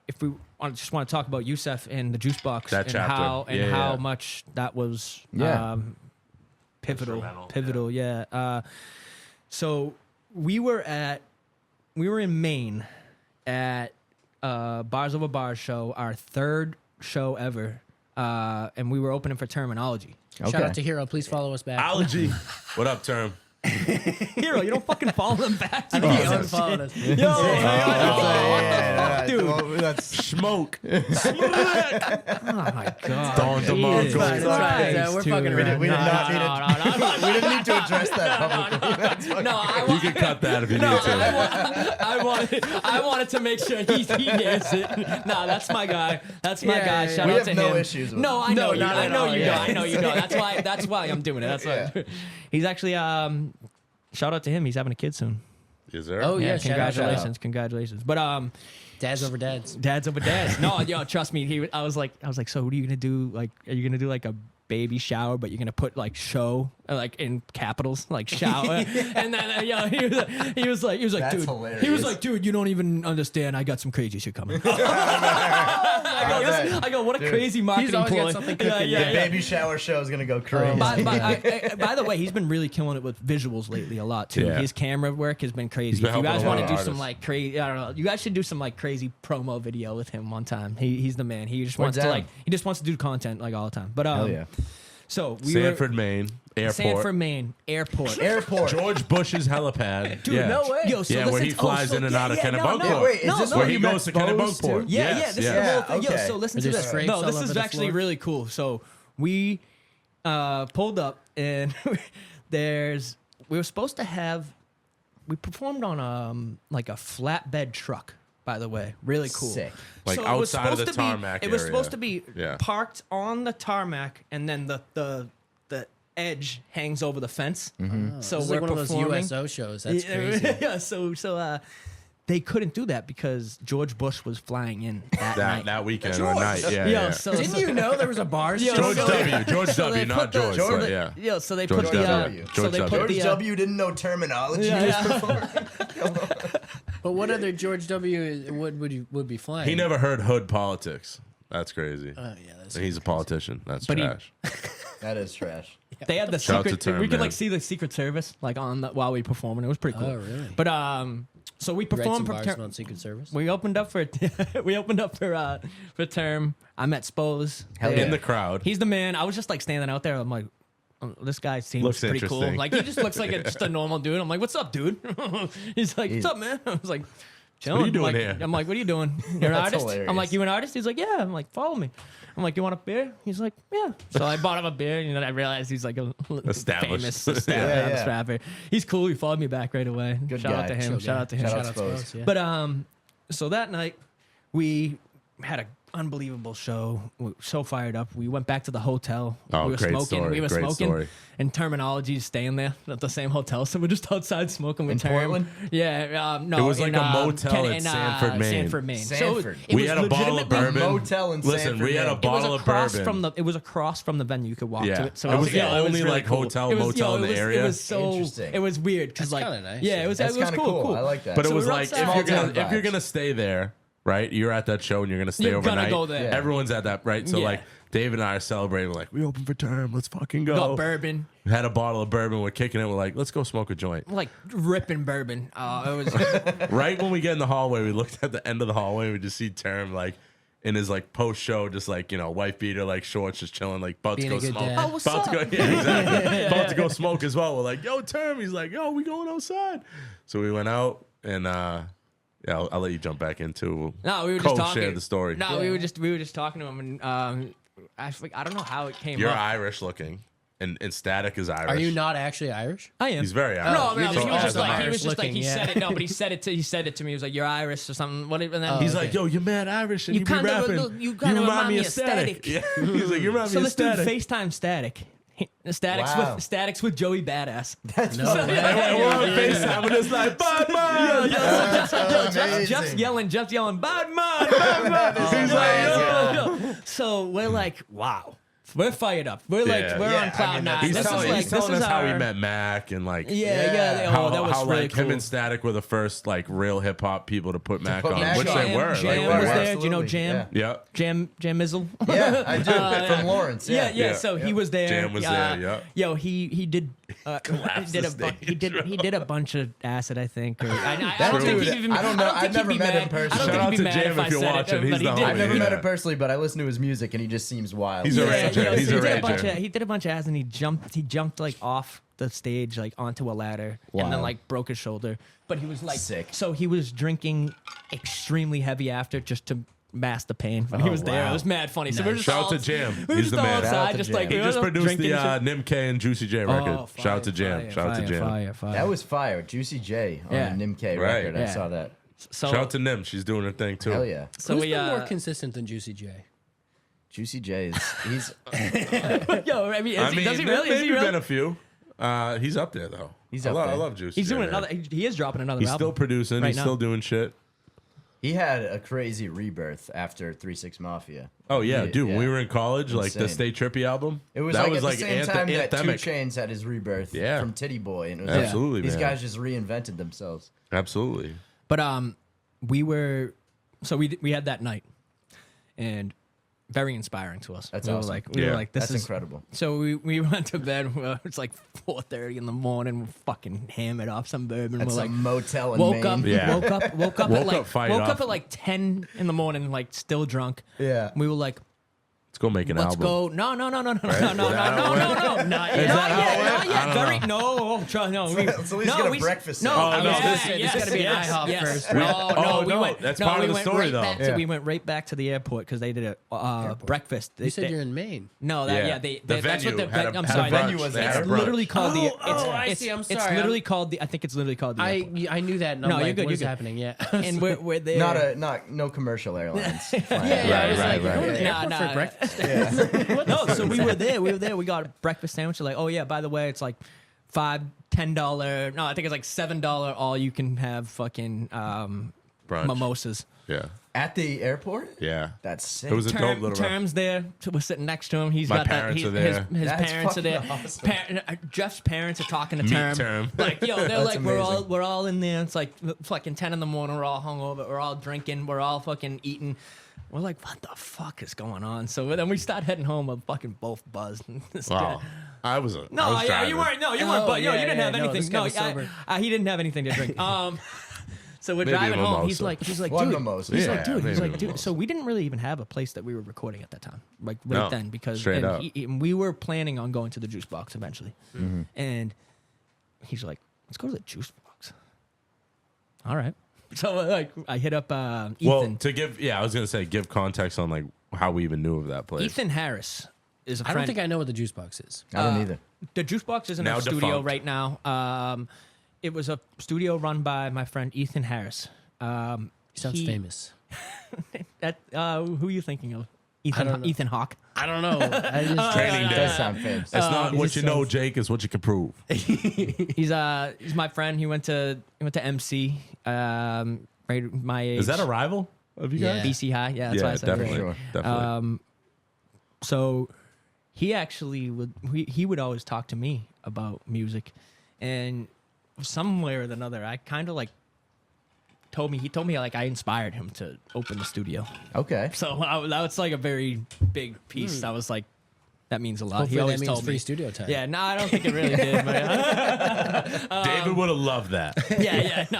if we just want to talk about Yusef and the Juicebox That and chapter. how Yeah. much that was Yeah. pivotal. Yeah. So we were in Maine at Bars Over Bars show, our third show ever, and we were opening for Terminology. Okay. Shout out to Hero. Please follow us back. Allergy. What up, Term? Hero, you don't fucking follow them back. I think he unfollowed us. Yo, yeah, dude. well, that's Smoke. Oh my god. Don DeMarco. Jesus That's right. Christ, We're dude. fucking we did not need No, we didn't need to address that publicly. That's fucking- no, I You want. can cut that if you No, need to. I wanted to make sure he hears it. No, that's my guy. That's my Yeah, guy. yeah, Shout We out have to no him. issues with No, him. I know No, you. not I at know all, you yeah. don't. I know you don't. That's why I'm doing it. That's why. He's actually shout out to him. He's having a kid soon. Is there? Oh, yeah. Yeah, shout out, shout out. congratulations. But Dads over dads. dads over dads. No, yo, trust me. I was like, so what are you gonna do? Like, are you gonna do like a baby shower, but you're gonna put like show like in capitals, like shower? And then he was like, That's dude, hilarious. he was like, dude, you don't even understand. I got some crazy shit coming. I go, what a Dude, crazy marketing always got ploy. something Yeah, cooking. yeah, The yeah. baby shower show is gonna go crazy. By the way, he's been really killing it with visuals lately a lot too. Yeah. His camera work has been crazy. He's been If you guys helping a lot want to of do some artists. like crazy, I don't know. You guys should do some like crazy promo video with him one time. He's the man. He just We're wants to down. like he just wants to do content like all the time. But Hell yeah. so we Sanford, Maine. were Airport. Sanford, Maine airport. Airport. George Bush's helipad. Dude, yeah. no way. Yo, so Yeah, where listen he to- flies in and out of Kennebunkport. Wait, is this no, where Where he you goes to met Bose, Kennebunkport. too? Yeah, Yes, this yeah. is the whole thing. okay. Yo, so listen Are to there this. scrapes No, all this over is the actually floor? really cool. So we pulled up, and we were supposed to have. We performed on like a flatbed truck. By the way, really cool. Sick. Like it was outside of supposed the to be- tarmac It was area. supposed to be Yeah. parked on the tarmac, and then the edge hangs over the fence. So It's we're like one of those performing. USO shows. That's crazy. Yeah, so they couldn't do that because George Bush was flying in that night. that weekend or night. Yeah, Yo, yeah. so Didn't you know there was a bar show? George W. George so W. they Not put the- George. so but they- yeah. Yeah, so they George put the W. so George they W. put George the W. didn't know terminology. But what other George W. would be flying? He never heard hood politics. That's crazy. Oh yeah, that's And he's a politician. That's But he- trash. That is trash. They had the Shout out to secret. Term, we could man. like see the Secret Service like on the, while we performed. It was pretty cool. Oh, really? But so we Write some performed. bars about Secret Service. We opened up for term. I met Spose. Hell There. In the crowd. He's the man. I was just like standing out there. I'm like, oh, this guy seems Looks pretty cool. interesting. Like he just looks like just a normal dude. I'm like, what's up, dude? He's like, what's up, man? I was like, chilling. you doing I'm like, here? I'm like, what are you doing? You're an That's artist? hilarious. I'm like, you an artist? He's like, yeah. I'm like, follow me. I'm like, you want a beer? He's like, yeah. So I bought him a beer, and then I realized he's like a Established. famous Yeah. rapper. He's cool. He followed me back right away. Good Shout out guy. to him. Chill Shout guy. out to him. Shout out Shout out Spose. to Spose, yeah. But so that night we had an unbelievable show. We were so fired up. We went back to the hotel. Oh, we were great smoking. story, We were great smoking. story. And Terminology's staying there at the same hotel. So we're just outside smoking with In Term. Portland? Yeah. No, It was like in, a motel Ken- in in, Sanford, Maine. Sanford, Maine. Sanford. So it We was had a bottle of legitimately- bourbon. Motel in Listen, Sanford, we had a Maine. It was bottle of across bourbon. from the. It was across from the venue. You could walk Yeah. to it. So It was the only, really like, cool. hotel, It was- motel in the it was- area. It was so. Interesting. It was weird because That's like kinda nice, yeah, yeah. it was. That's It was kinda cool. I like that. But it So was we were like outside. if you're Small gonna town if you're vibes. gonna stay there, right? You're at that show and you're gonna stay You're gonna overnight. go there. Yeah. Everyone's at that, right? So Yeah. like Dave and I are celebrating. We're like, we open for term. Let's fucking go. Got bourbon. We had a bottle of bourbon. We're kicking it. We're like, let's go smoke a joint. Like ripping bourbon. It was Right when we get in the hallway, we looked at the end of the hallway. And we just see Term like in his like post show, just like wife beater, like shorts, just chilling, like about Being to a go good smoke. dad. Oh, what's about to up? go, yeah, exactly. About to go smoke as well. We're like, yo, Term. He's like, yo, we going outside. So we went out and yeah, I'll let you jump back into. No, we were just talking. Share the story. No, we were just talking to him, and I don't know how it came You're up. Irish looking, and Static is Irish. Are you not actually Irish? I am. He's very Irish. No, you're no, just he was just also like he Irish was just like looking, he yeah. said it. No, but he said it to me. He was like, "You're Irish or something." What? And then He's okay. like, yo, you're mad Irish, and You you be kinda rapping. look- you kinda remind me of Static. Yeah. He's like, you remind so me of this dude Static. FaceTime Static. Statics Wow. with Statics with Joey Badass. That's No funny. way. And we're on FaceTime, and it's like, bad man. Amazing. Jeff's yelling, bad man. He's amazing. So we're like, wow. We're fired up. We're like, Yeah. we're Yeah, on cloud I mean, nine. He's This is telling, like, he's telling this us is how he our- met Mac and like Yeah. how, Oh, that was how really like cool. him and Static were the first like real hip hop people to put Mac put on, Mac which on. they were. Jam like, was they were. there. Do you know Absolutely, Jam? Yeah. Jam Mizzle. Yeah, I do. From Lawrence. Yeah, Yeah. So he was there. Jam was there, yeah. Yo, he did. Collapsed Did the a stage, he did a bunch of acid, I think. Or, I That don't think dude, he'd even. I don't know. think I've never he'd be met him mad. personally. I don't Shout think out he'd to be mad Jam if I if you're said watching. it, He's but he the did. homie. I've never Yeah. met him personally, but I listen to his music and he just seems wild. He's a rager. He's a he did a bunch rager. of he did a bunch of acid, and he jumped like off the stage like onto a ladder and then Wow. like broke his shoulder. But he was like Sick. So he was drinking extremely heavy after just to mask the pain. But he Oh, was there. It wow. was mad funny. So we're just Shout out all, to Jam. We were He's just the all man. Shout out outside, to just Jam. like He we just were produced drinking the and shit. Nim K and Juicy J record. Shout out to Jam. Shout out to Jam. Fire. That was fire. Juicy J on Yeah. the Nim K Right. record. I Yeah. saw that. So, Shout out to Nim. She's doing her thing too. Hell yeah. so Who's we been more consistent than Juicy J? Juicy J is he's yo, I mean, I mean, does he really? Is maybe he really? been a few. He's up there though. He's I up love, there. I love Juicy. He's J, doing man. another. He is dropping another He's album. still producing. right He's now. still doing shit. he had a crazy rebirth after 3-6 Mafia. Oh yeah, dude. When we yeah. were in college, like the Insane. Stay Trippy album. It was that like was at the like same time that 2 anthemic. Chainz had his rebirth Yeah. from Titty Boy, and it was Absolutely, these man. guys just reinvented themselves. Absolutely. But we had that night, and very inspiring to us. That's we awesome. We were Yeah. like, this That's is incredible. So we went to bed. It's like 4:30 in the morning. We're fucking hammered off some bourbon. That's We're a like, motel in woke Maine. up, Yeah. woke up Woke at like up fired off. at like 10 in the morning, like still drunk. Yeah. We were like, Let's go make an Let's album. go. No. Not Is yet. that how it Not went? yet. I don't Very know. no. Try, no. So at least get a breakfast No. sandwich. Oh, no. Yes, There's gotta be an IHOP first. No, we no, went. that's no, part we of the went story, right though. back Yeah. we went right back to the airport because they did a breakfast. You said you're in Maine. No, Yeah. they The that's what venue had a- I'm had a sorry. venue was They had there. It's a brunch. literally called the. I It's see. I'm It's sorry. literally called the. I think it's literally called the. airport. I knew that. And I'm No, like, you're good, what is you're good. happening? Yeah. And we're there. No commercial airlines. Yeah, I was like, right. going to the Nah, airport nah. for breakfast. No, so we were there. We got a breakfast sandwich. They're like, oh yeah, by the way, it's like $5-10. No, I think it's like $7 all you can have fucking Brunch. mimosas. Yeah. At the airport? Yeah. That's sick. It was a dope little Term's there. We're sitting next to him. He's My got that. parents His are there. That's parents are there. fucking awesome. Jeff's parents are talking to Meet Term. Term. Like, yo, they're That's like, amazing. we're all in there. It's like fucking 10 in the morning. We're all hungover. We're all drinking. We're all fucking eating. We're like, what the fuck is going on? So then we start heading home. We're fucking both buzzed. Wow. I was No, I was yeah, driving. you weren't. No, you Oh, weren't. But yo, yeah, you didn't yeah, have no, anything. this guy No, was sober. he didn't have anything to drink. So we're Maybe a driving home. He's mimosa. like, One dude. mimosa. He's Yeah, like, dude. He's maybe like, a dude. mimosa. So we didn't really even have a place that we were recording at that time, like right No, then, because straight and up. and we were planning on going to the Juice Box eventually, Mm-hmm. and he's like, let's go to the Juice Box. All right. So like, I hit up Ethan. Well, I was gonna say give context on like how we even knew of that place. Ethan Harris is a I friend. don't think I know what the juice box is. I don't either. The Juice Box isn't Now a studio defunct. right now. It was a studio run by my friend Ethan Harris. He sounds famous. Who are you thinking of? I don't know. Ethan Hawke. I don't know. I just Training It day. does sound famous. It's not he what just you know, sounds- Jake. It's what you can prove. He's my friend. He went to MC. Right, my age. Is that a rival of you guys? Yeah. BC High? Yeah, that's why I said definitely. Sure. Definitely. So he actually he would always talk to me about music, and some way or another, I kind of like he told me like I inspired him to open the studio. Okay. So that was like a very big piece. I was like, that means a lot. Hopefully He always that means told free me. studio time. Yeah, no, I don't think it really did. But David would have loved that. no,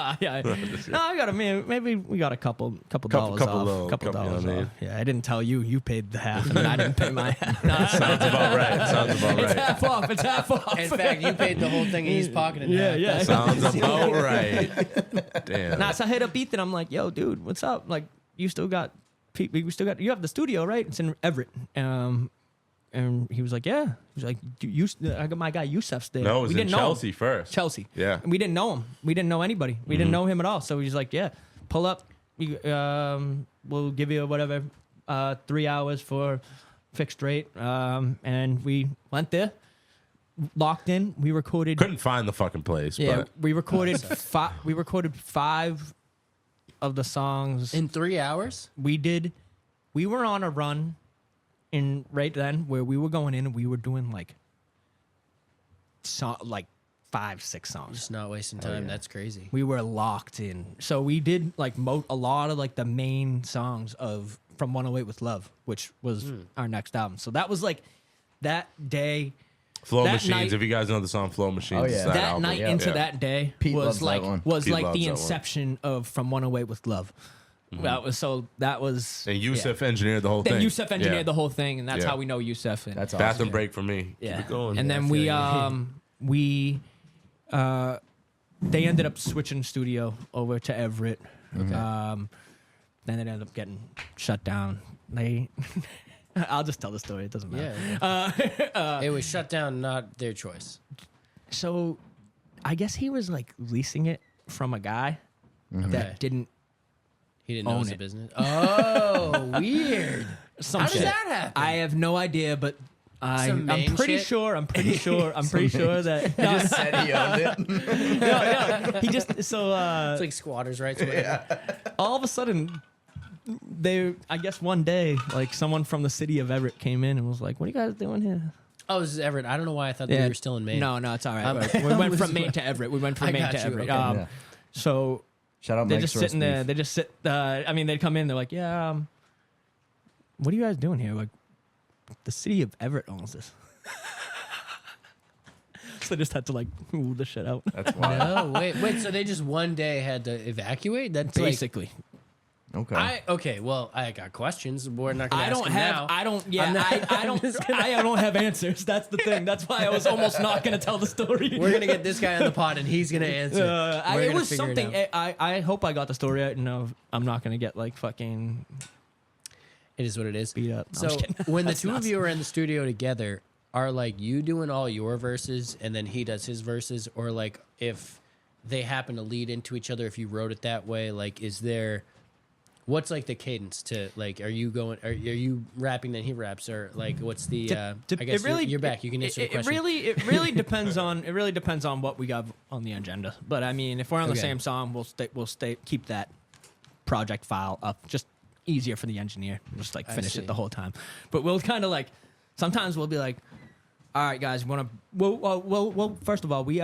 I got maybe we got a couple dollars couple off. little- Couple couple, you know dollars what I mean? off. Yeah, I didn't tell you. You paid the half, and I didn't pay my half. No, Sounds about right. Sounds about it's right. half off. It's half off. In fact, you paid the whole thing in his pocket. And Yeah, half. yeah. Sounds about right. Damn. Nah, so I hit up Ethan. I'm like, yo, dude, what's up? Like, you still got you have the studio, right? It's in Everett. And he was like, yeah. He was like, I got my guy Yusef's there. No, it was we in didn't know him. Chelsea first. Chelsea. Yeah. And we didn't know him. We didn't know anybody. We didn't know him at all. So he's like, yeah, pull up. We'll give you whatever 3 hours for fixed rate. And we went there, locked in. We recorded. Couldn't find the fucking place. Yeah, But we recorded. We recorded 5 of the songs. In 3 hours? We were on a run in right then where we were going in and we were doing like 5-6 songs. Just not wasting time. That's crazy. We were locked in. So we did like a lot of like the main songs of From 108 with Love, which was our next album. So that was like that day. Flow that Machines. night- If you guys know the song Flow Machines, Oh, it's yeah. that That album. night yeah. into Yeah. that day Pete was loves that like one. Pete the loves that one. inception of From 108 with Love. That was And Yusef engineered the whole Then thing. Yusef engineered Yeah. the whole thing, and that's Yeah. how we know Yusef. And, That's awesome. Bathroom break for me. yeah. Keep it going. And then they ended up switching studio over to Everett. Then it ended up getting shut down. I'll just tell the story. It doesn't matter. Yeah. It was shut down, not their choice. So I guess he was like leasing it from a guy Okay. that didn't He didn't know it Own was a it. business. Oh, weird. some How does shit. that happen? I have no idea, but Some I'm main pretty shit? sure. I'm pretty sure that He just said he owned it. no, he just so It's like squatters' rights. Yeah. all of a sudden I guess one day like someone from the city of Everett came in and was like, what are you guys doing here? Oh, this is Everett. I don't know why I thought that you were still in Maine. No, it's all I'm- right. We went from Maine to Everett. We went from I Maine got to you, Everett. okay. Yeah. So Shout out they're Mike's just sitting roast there. beef. They just sit. They'd come in. They're like, yeah, what are you guys doing here? Like, the city of Everett owns this. So they just had to like move the shit out. That's wild. No, wait. So they just one day had to evacuate? That's Basically. Okay. Well, I got questions. We're not going to I ask don't them have. now. I don't. Yeah. I don't have answers. That's the thing. That's why I was almost not going to tell the story. We're going to get this guy on the pod, and he's going to answer. We're it gonna was figure something. It out. I hope I got the story right. No, I'm not going to get like fucking It is what it is. beat up. No, I'm So just kidding. when the That's two not- of you are in the studio together, are like you doing all your verses and then he does his verses, or like if they happen to lead into each other, if you wrote it that way, like is there, what's like the cadence to like, are you rapping then he raps, or like what's the I guess you're back, you can answer the question. It really depends on what we got on the agenda. But I mean, if we're on the Okay. same song, we'll keep that project file up. Just easier for the engineer. Just like I finish see. it the whole time. But we'll kind of like sometimes we'll be like, all right, guys, well, first of all, we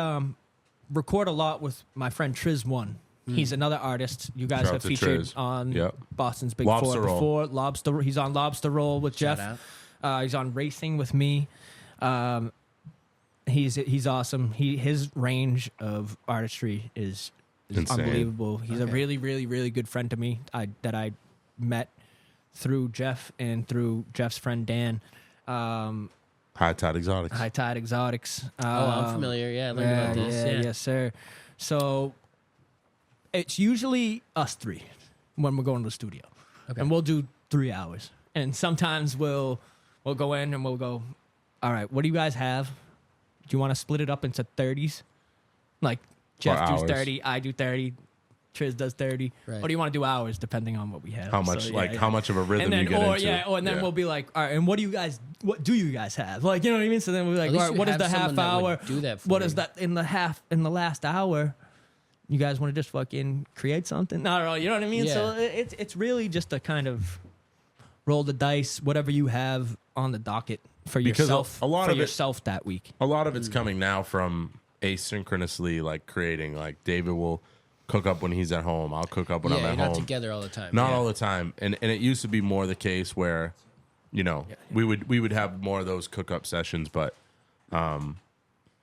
record a lot with my friend Triz One. He's another artist. You guys Shout out have to featured Triz. on Yep. Boston's Big Lobster Four Roll. before. Lobster. He's on Lobster Roll with Shout Jeff. He's on Racing with me. He's awesome. His range of artistry is Insane. unbelievable. He's a Okay. really, really, really good friend to me. That I met through Jeff and through Jeff's friend Dan. High Tide Exotics. High Tide Exotics. I'm familiar. Yeah, I learned about this. Yeah. Yes, sir. So it's usually us three when we're going to the studio, and we'll do 3 hours. And sometimes we'll go in and we'll go, all right, what do you guys have? Do you want to split it up into 30s? Like Jeff Or does hours. 30, I do 30, Triz does 30. Right. Or do you want to do hours depending on what we have? How much, So, how much of a rhythm and then, you get or into. yeah, and then we'll be like, all right, and what do you guys have? Like, you know what I mean? So then we'll be like, At least all right, you what is have the half someone that would hour? do that for What you. is that in the last hour? You guys want to just fucking create something? No, no, you know what I mean? So Yeah. it's really just a kind of roll the dice, whatever you have on the docket for Because yourself, a lot for of it- yourself that week. A lot of it's coming now from asynchronously, like creating. Like David will cook up when he's at home. I'll cook up when I'm Yeah, at you're home. not together all the time. Not Yeah. all the time, and it used to be more the case where, you know, we would have more of those cook up sessions, but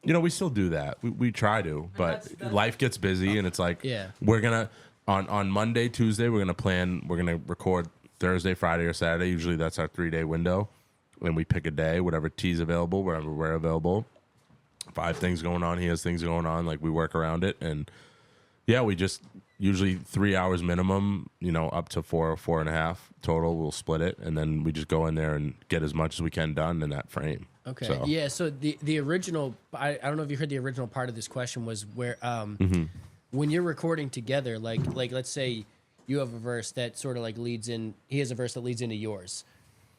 you know, we still do that. We try to, but life gets busy, and it's like Yeah. we're gonna on Monday, Tuesday, we're gonna record Thursday, Friday, or Saturday. Usually that's our 3-day window, and we pick a day, whatever tea's available, wherever we're available. 5 things going on, he has things going on, like we work around it, and yeah, we just usually 3 hours minimum, you know, up to 4.5 total. We'll split it, and then we just go in there and get as much as we can done in that frame. Okay. So, Yeah. So the original, I don't know if you heard the original part of this question was where when you're recording together, like let's say you have a verse that sort of like leads in. He has a verse that leads into yours.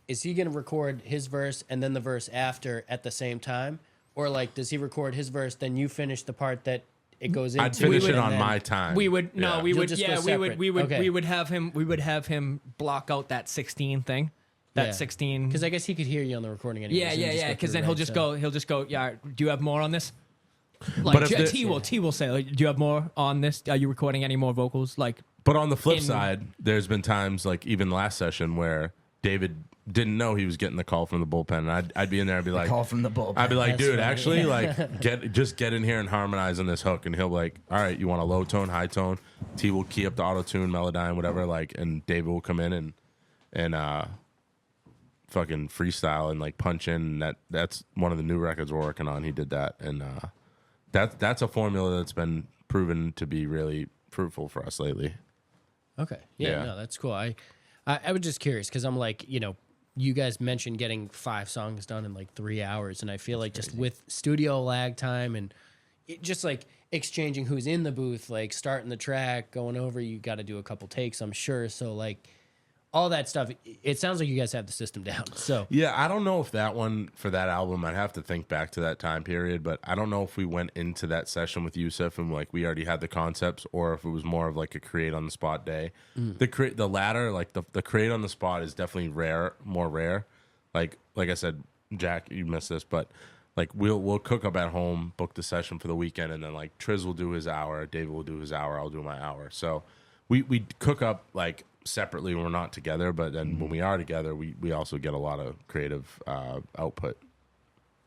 Is he going to record his verse and then the verse after at the same time, or like does he record his verse then you finish the part that it goes into? I'd finish it and on then- my time. We would Yeah. we You'll would just go yeah separate. Okay. we would have him block out that 16 thing, that Yeah. 16 Because I guess he could hear you on the recording anyway. yeah. Because then he'll just go. Yeah. Do you have more on this? But Like if the- T will say, like, do you have more on this? Are you recording any more vocals? Like, But on the flip in- side, there's been times like even last session where David didn't know he was getting the call from the bullpen, and I'd be in there, I'd be like, Call from the bullpen. I'd be like, That's dude, funny. actually, like, get in here and harmonize on this hook, and he'll be like, all right, you want a low tone, high tone? T will key up the auto tune, Melodyne, whatever, like, and David will come in and fucking freestyle and like punch in. And that's one of the new records we're working on. He did that, and that's a formula that's been proven to be really fruitful for us lately. Okay. Yeah, Yeah. no, that's cool. I was just curious because I'm like, you know, you guys mentioned getting 5 songs done in like 3 hours, and I feel like just with studio lag time and just like exchanging who's in the booth, like starting the track, going over, you got to do a couple takes, I'm sure. So like all that stuff, it sounds like you guys have the system down. So Yeah, I don't know if that one for that album, I'd have to think back to that time period, but I don't know if we went into that session with Yusuf and like we already had the concepts, or if it was more of like a create on the spot day. The latter, like the create on the spot is definitely more rare. Like I said, Jack, you missed this, but like we'll cook up at home, book the session for the weekend, and then like Triz will do his hour, David will do his hour, I'll do my hour. So we cook up like separately when we're not together, but then when we are together, we also get a lot of creative output.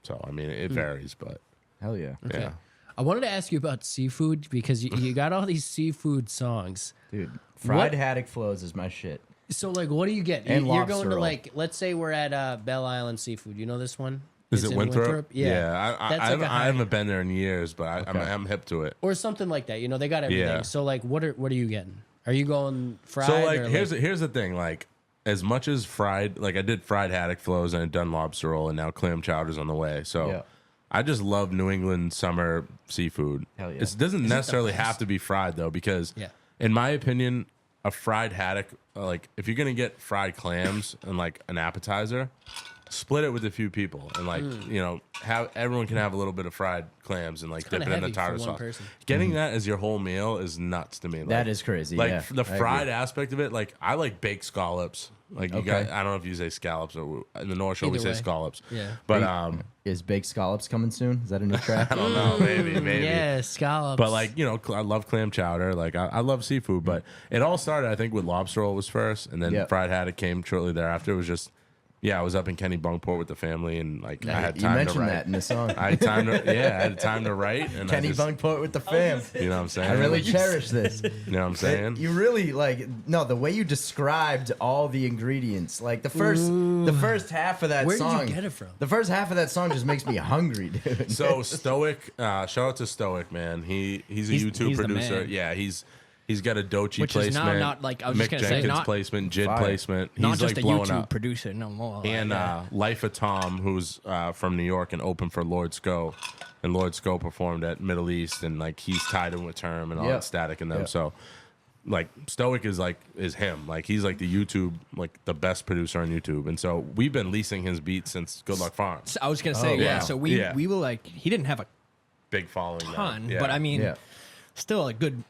So I mean, it varies, but Hell yeah. okay. yeah. I wanted to ask you about seafood because you got all these seafood songs. Dude, fried What- haddock flows is my shit. So like, what do you get? And You're lobster going to roll. like, let's say we're at Belle Island Seafood. You know this one? Is It's it in Winthrop? Yeah. I, That's I, like a I haven't been there in years, but Okay. I'm hip to it. Or something like that. You know, they got everything. Yeah. So like, what are you getting? Are you going fried? So like, or here's the thing. Like, as much as fried, like I did fried haddock flows and I've done lobster roll, and now clam chowder's on the way. So. Yeah. I just love New England summer seafood. Hell yeah. It doesn't necessarily have to be fried though, because Yeah. in my opinion, a fried haddock, like if you're gonna get fried clams and like an appetizer, split it with a few people and like you know have everyone can have a little bit of fried clams and like dip kinda it in the heavy for tartar one sauce. person. Getting that as your whole meal is nuts to me. Like, That is crazy. like yeah, the I agree. fried aspect of it. Like I like baked scallops. Like you Okay. got, I don't know if you say scallops or in the North Shore we Either say way. scallops. Yeah. But Is baked scallops coming soon? Is that a new track? I don't know. Maybe. Yeah, scallops. But like you know, I love clam chowder. Like I love seafood, but it all started I think with lobster roll was first, and then Yeah. fried haddock came shortly thereafter. It was just I was up in Kennebunkport with the family, and like I had You time to mentioned write. that in the song. I had time to I had time to write, and Kenny I just, Bunkport with the fam. you know what I'm saying? I really cherish this. you know what I'm saying? You really like the way you described all the ingredients. Like the first half of that Where did you song. get it from? The first half of that song just makes me hungry, dude. So Stoic, shout out to Stoic, man. He's a YouTube he's the producer. man. Yeah, he's got a Dochi Which is placement. now not like- I was Mick just gonna say, Jenkins not- placement, Jid Fire. placement. He's Not just like a blowing YouTube up. producer no more. And Life of Tom, who's from New York and opened for Lord Sco, and Lord Sco performed at Middle East, and like he's tied in with Term and all Yeah. that Static and them. Yeah. So, like Stoic is him. Like he's like the YouTube, like the best producer on YouTube, and so we've been leasing his beats since Good Luck Farms. So I was gonna say, Oh, yeah. wow. So we Yeah. we were like, he didn't have a Big following. now. ton, Yeah. but I mean, Yeah. still a good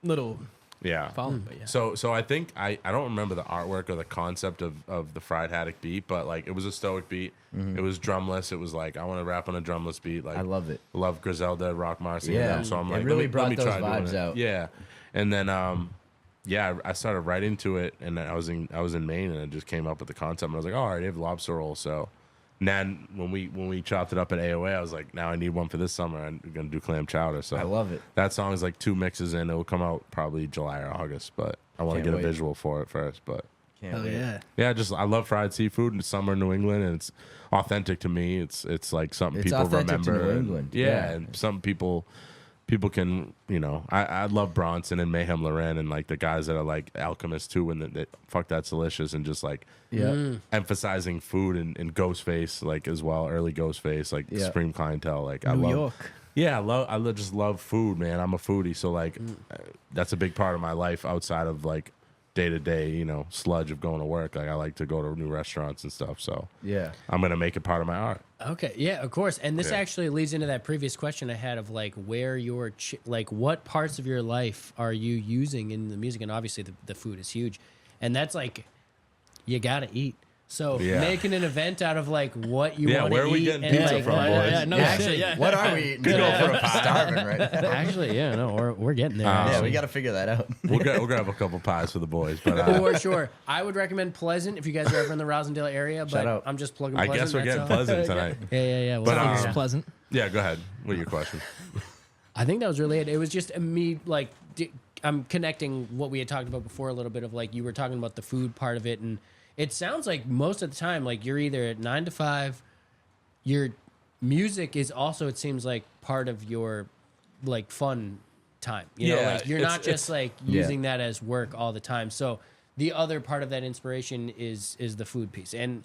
little yeah. following. But yeah, So I think I don't remember the artwork or the concept of the fried haddock beat, but like it was a Stoic beat. It was drumless. It was like I want to rap on a drumless beat. Like I love it. Love Griselda, Rock Marcy. Yeah. Them, so I'm It like, really let brought me those try doing vibes it. out. Yeah, and then I started writing to it, and I was in Maine, and I just came up with the concept. And I was like, oh, all right, I have lobster roll. So then when we chopped it up at AOA, I was like, now I need one for this summer. I'm gonna do clam chowder. So I love it. That song is like 2 mixes in. It will come out probably July or August, but I want to Can't get wait. a visual for it first. But Can't hell wait. yeah. yeah, just I love fried seafood in summer in New England, and it's authentic to me. It's like something It's people authentic to remember. New and- England. yeah, Yeah. and some people can, you know, I love Bronson and Mayhem Loren and like the guys that are like alchemists too, and that fuck that's delicious, and just like Yeah. emphasizing food and Ghostface like as well, early Ghostface like Yeah. Supreme Clientele. Like I New love. York. Yeah, just love food, man. I'm a foodie, so like that's a big part of my life outside of like day to day, you know, sludge of going to work. Like I like to go to new restaurants and stuff, so Yeah. I'm gonna make it part of my art. Okay, yeah, of course. And this Yeah. actually leads into that previous question I had of like where your like what parts of your life are you using in the music? And obviously the food is huge, and that's like you gotta eat. So Yeah. making an event out of like what you Yeah, want where to are we eat getting and, pizza like, from, what- boys? Yeah, no Yeah, shit, actually, yeah. what are we eating? I'm starving right now. Actually, yeah, no, we're getting there. Yeah, actually. we got to figure that out. We'll grab a couple pies for the boys, but For sure. I would recommend Pleasant if you guys are ever in the Rosendale area, but Shout out. I'm just plugging I Pleasant. guess we're that's getting all. Pleasant tonight. Yeah. We'll But, figure It's it out. pleasant. Yeah, go ahead. What are your questions? I think that was really it. It was just me, like, I'm connecting what we had talked about before a little bit of like you were talking about the food part of it, and it sounds like most of the time, like you're either at 9 to 5. Your music is also, it seems like, part of your like fun time. You know, Yeah, like you're it's- not just like Yeah. using that as work all the time. So the other part of that inspiration is the food piece, and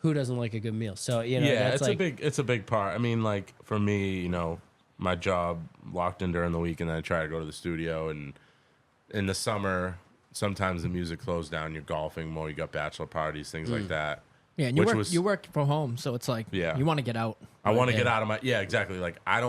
who doesn't like a good meal? So you know, Yeah, that's like, it's a big part. I mean, like for me, you know, my job locked in during the week, and then I try to go to the studio. And in the summer, sometimes the music slows down. You're golfing more. You got bachelor parties, things like that. Yeah, and Which you work from home, so it's like Yeah. you want to get out. I want to Yeah. get out of my exactly. Like I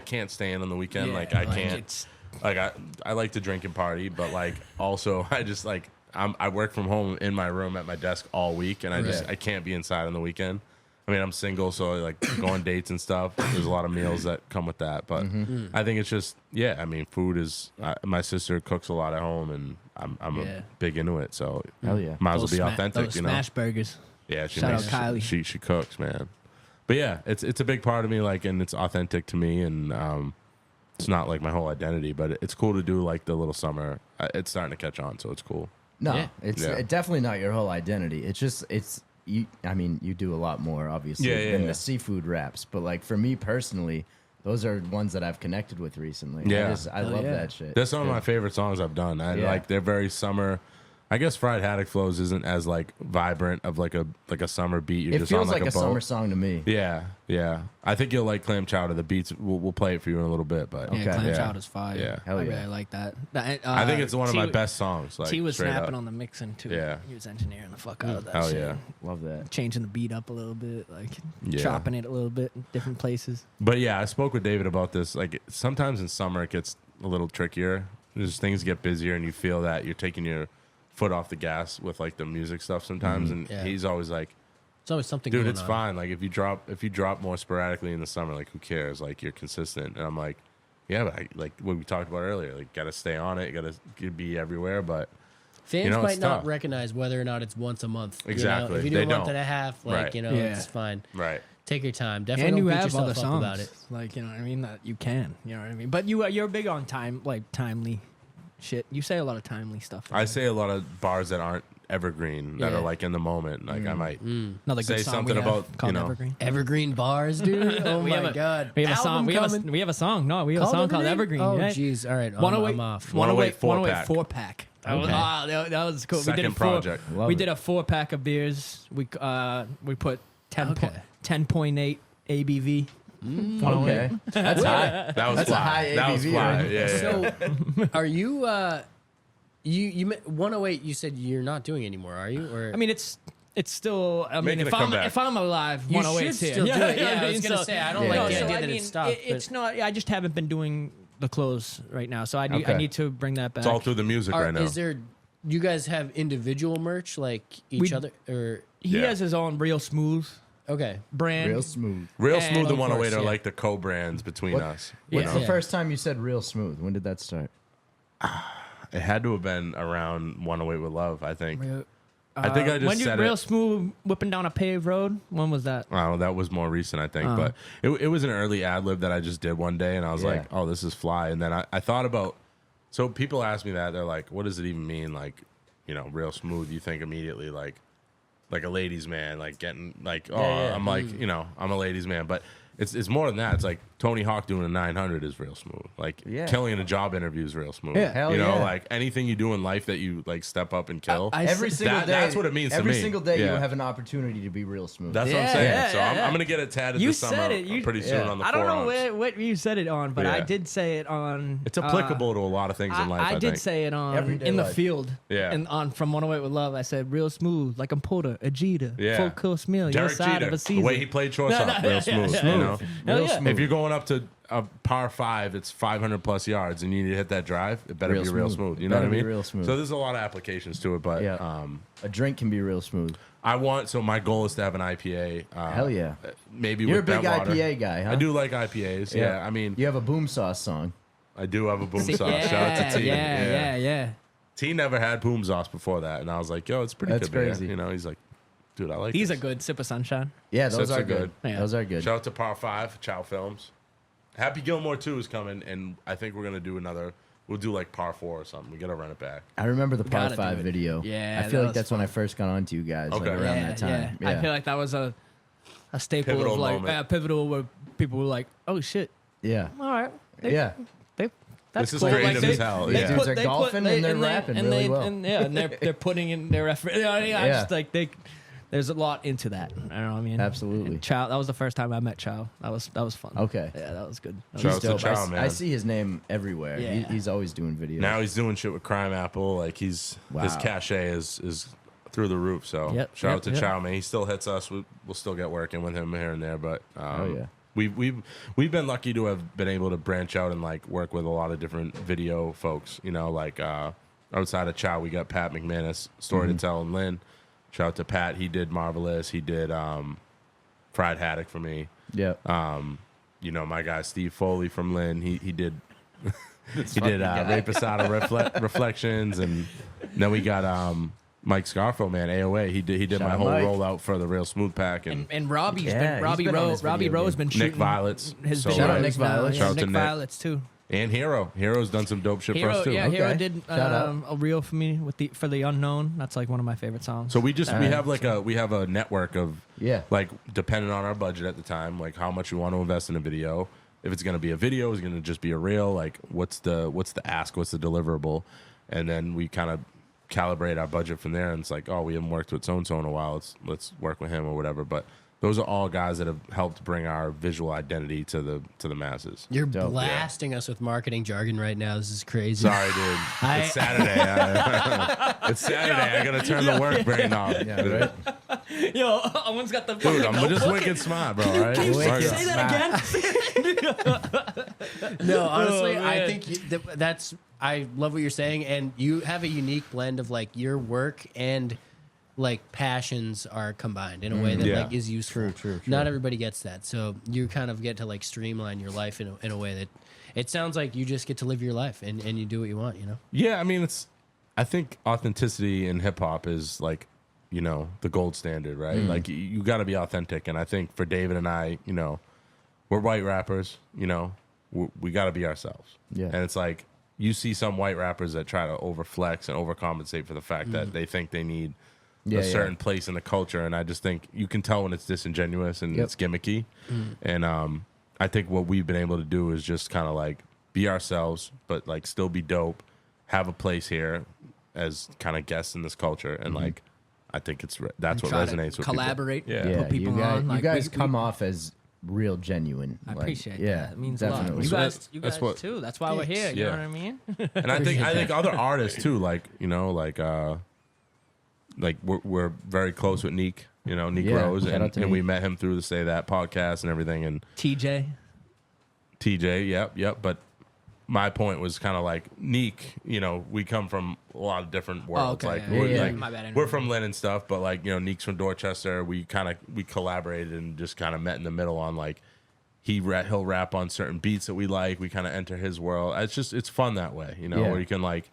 can't stay in on the weekend. Yeah, like I like, can't. it's- Like I like to drink and party, but like also I just like I work from home in my room at my desk all week, and I can't be inside on the weekend. I mean, I'm single, so like go on dates and stuff. There's a lot of meals that come with that, but I think it's just I mean, food is. My sister cooks a lot at home, and I'm Yeah. big into it. So Hell yeah. might as well Those be sma- authentic, those you know. smash burgers. Yeah, she Shout makes, out Kylie. She cooks, man. But yeah, it's a big part of me, like, and it's authentic to me, and it's not like my whole identity, but it's cool to do like the little summer. It's starting to catch on, so it's cool. No, Yeah. it's Yeah. definitely not your whole identity. It's just you. I mean, you do a lot more obviously than the seafood wraps, but like for me personally, those are ones that I've connected with recently. Yeah. I love yeah. that shit. They're some of my favorite songs I've done. Like they're very summer. I guess Fried Haddock Flows isn't as like vibrant of like a summer beat. You're It just feels on like like a boat. summer song to me. Yeah, yeah. I think you'll like Clam Chowder. The beats, we'll play it for you in a little bit, but Yeah, Clam yeah. Chowder's fire. Yeah. Hell I yeah. really like that. I think it's one of my best songs. Like, T was straight snapping up. on the mixing too. Yeah. He was engineering the fuck out of that Hell shit. yeah. Love that. Changing the beat up a little bit, like Yeah. chopping it a little bit in different places. But yeah, I spoke with David about this. Like sometimes in summer it gets a little trickier. Just things get busier, and you feel that you're taking your foot off the gas with like the music stuff sometimes. And Yeah. he's always like, It's always something. dude, going it's on. fine. Like if you drop more sporadically in the summer, like who cares? Like you're consistent. And I'm like, yeah, but like what we talked about earlier, like gotta stay on it. You gotta be everywhere. But Fans You know, might it's not tough. recognize whether or not it's once a month. Exactly. You know? If you do They a month don't. and a half, like Right. you know, Yeah. it's fine. right. Take your time. Definitely And don't you beat have yourself other up songs about it. like, you know what I mean, that you can, you know what I mean. But you're big on timely shit. You say a lot of timely stuff. I say a lot of bars that aren't evergreen that Yeah. are like in the moment. Like I might another good say song something we have about, called you know, Evergreen. Evergreen bars, dude. Oh We have my a- god. We have a song. Album We have coming? we have a song. No, we have a song called Evergreen. Oh yeah. jeez. All right. 108 I'm off. 108 108 4-pack. 4-pack. Okay. That was cool. Second we did a project. Love we it. did a 4-pack of beers. We put 10.8 ABV. Okay. That's high. that was That's a fly. high That was ABV, fly. right? Yeah, yeah. So, are you? You 108. You said you're not doing anymore, are you? Or I mean, it's still. I mean, Making a if comeback. I'm alive, You 108 should here. still do it. you know Yeah, what I was mean? gonna say, I don't like the so, idea I that it mean, stopped, It's but- not. I just haven't been doing the clothes right now, so I need Okay. to bring that back. It's all through the music right now. Is there? You guys have individual merch like each We- other, or He Yeah. has his own Real Smooth okay? brand. Real smooth. Real and Smooth of and 108 course, are yeah. like the co-brands between What- us. What's you the know? first time you said real smooth? When did that start? It had to have been around 108 with Love, I think. Real- I think I just when you said Real it. Smooth whipping down a paved road. When was that? Oh, that was more recent, I think. But it was an early ad lib that I just did one day, and I was Yeah. like, oh, this is fly. And then I thought about, so people ask me that. They're like, what does it even mean? Like, you know, real smooth. You think immediately like a ladies' man, like getting like, oh, yeah. I'm like, you know, I'm a ladies' man. But it's more than that. It's like Tony Hawk doing a 900 is real smooth. Like Yeah. killing in a job interview is real smooth. Yeah. Hell you know, yeah. like anything you do in life that you like step up and kill. Every single day. that's what it means to Every me. single day you Yeah. have an opportunity to be real smooth. That's what I'm Yeah, saying. yeah, so yeah, I'm yeah. gonna get it tatted You this summer said it. pretty soon yeah. on the I don't know forearms. what you said it on, but I Yeah. did say it on. It's applicable to a lot of things in life. I I did think. say it on Everyday in the life. field. Yeah. And on from 108 with Love, I said real smooth, like a Porter, a Jeter, Yeah. full course meal, your Derek side Jeter, of a the season. way he played shortstop, real smooth. You know? Hell Real yeah. smooth. If you're going up to a par 5, it's 500 plus yards, and you need to hit that drive, it better Real be real smooth. smooth. You know Better what I be mean? real smooth. So there's a lot of applications to it, but Yeah. A drink can be real smooth. so my goal is to have an IPA. Hell yeah. Maybe You're a with big Bentwater. IPA guy, huh? I do like IPAs. Yeah, I mean, You have a boom sauce song. I do have a boom See, sauce. Shout out to T. yeah. T never had boom sauce before that, and I was like, "Yo, it's pretty That's good." beer." crazy. You know, he's like, "Dude, I like." He's this. a good sip of sunshine. Yeah, those Sips are are good. good. Yeah. Those are good. Shout out to Par 5, Chow Films. Happy Gilmore 2 is coming, and I think we're gonna do another. We'll do like Par 4 or something. We gotta run it back. I remember the Par gotta do 5 it. video. Yeah, I feel that like was that's when I first got onto you guys, like Okay. around yeah, that time. yeah. I feel like that was a staple Pivotal of like moment. pivotal where people were like, oh shit, yeah. all right, Yeah. That's This is cool. creative Like, as hell, they yeah. Dudes are they golfing they- and they're rapping really well. And they're putting in their effort. You know, I Yeah. just like there's a lot into that. I know what I mean. Absolutely. And Chow, that was the first time I met Chow. That was fun. Okay. Yeah, that was good. That Shout was out to Dope. Chow, I man. see his name everywhere. Yeah. He's always doing videos. Now he's doing shit with Crime Apple. Like his Wow. cachet is through the roof. So Yep, shout yep, out to yep. Chow, man. He still hits us. We'll still get working with him here and there, but yeah. we've been lucky to have been able to branch out and like work with a lot of different video folks. You know, like outside of Chow, we got Pat McManus, Story to Tell, and Lynn. Shout out to Pat. He did Marvelous. He did Fried Haddock for me. Yeah. You know, my guy Steve Foley from Lynn. He did he did guy. Ray Posada Reflections, and then we got Mike Scarfo, man, AOA. He did Shout my out whole Mike. rollout for the Real Smooth Pack, And Robbie's Yeah, been he's Robbie been on Rowe. this Robbie video Rowe's game. been shooting Nick Violets. his So videos Shout out Nick now. Violets. Yeah, Shout out to Nick Nick. Violets too. And Hero's done some dope shit for us too. Yeah, Okay. Hero did Shout out. a reel for me for the unknown. That's like one of my favorite songs. So we have a network of like depending on our budget at the time, like how much we want to invest in a video. If it's going to be a video, is it going to just be a reel? Like what's the ask? What's the deliverable? And then we kind of calibrate our budget from there. And it's like, oh, we haven't worked with so and so in a while. Let's work with him or whatever. But those are all guys that have helped bring our visual identity to the masses. You're blasting us with marketing jargon right now. This is crazy. Sorry, dude. It's Saturday. It's Saturday. I gotta turn the work brain off. Yeah, right. Yo, Owen's got the Dude, I'm just wicked smart, bro. Right? Can you Wicked say that again? No, honestly, Oh, I man. think that's. I love what you're saying, and you have a unique blend of like your work and like passions are combined in a way that Yeah. like is useful. True. Not everybody gets that, so you kind of get to like streamline your life in a way that it sounds like you just get to live your life and you do what you want. You know. Yeah, I mean, I think authenticity in hip hop is like, the gold standard, right? Like you got to be authentic, and I think for David and I, we're white rappers, we got to be ourselves. Yeah. And it's like you see some white rappers that try to overflex and overcompensate for the fact that they think they need a certain place in the culture, and I just think you can tell when it's disingenuous and it's gimmicky. And I think what we've been able to do is just kind of like be ourselves, but like still be dope, have a place here as kind of guests in this culture, and like I think that's what Try to resonates with collaborate. people. Yeah, Put people you guys, on. Like, you guys we- come off as real genuine. I Like, appreciate yeah, that. It means definitely. a lot. You So guys, that's- you that's guys what- too. That's why we're here. You Yeah. know what I mean? And I think other artists too, like like we're very close with Neek, Neek Yeah, Rose, shout out to and we Neek. met him through the Say That podcast and everything, and TJ. TJ, yep. But my point was kind of like Neek, we come from a lot of different worlds. okay, Like, yeah, we're, yeah. like My bad, we're from Lynn and stuff, but like Neek's from Dorchester. We collaborated and just kind of met in the middle on like he'll rap on certain beats that we like. We kind of enter his world. It's fun that way, Yeah. where you can like.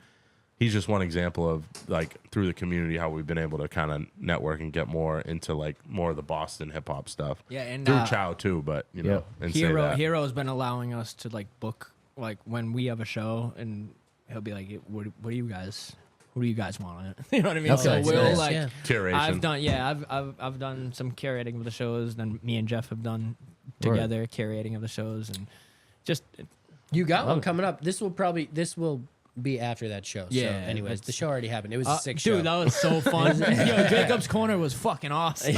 He's just one example of like through the community how we've been able to kind of network and get more into like more of the Boston hip hop stuff. Yeah, and through Chow too, but Yep. and Say That. Hero's been allowing us to like book like when we have a show, and he'll be like, "What do you guys? Who do you guys want on it?" You know what I mean? Okay. So we'll Nice, like. yeah. Curation. I've done some curating of the shows. Then me and Jeff have done together curating of the shows, and just You got one coming up. This will be after that show. Yeah, So anyways, it's- the show already happened. It was a sick show. dude, that was so fun. Yo, Jacob's Corner was fucking awesome.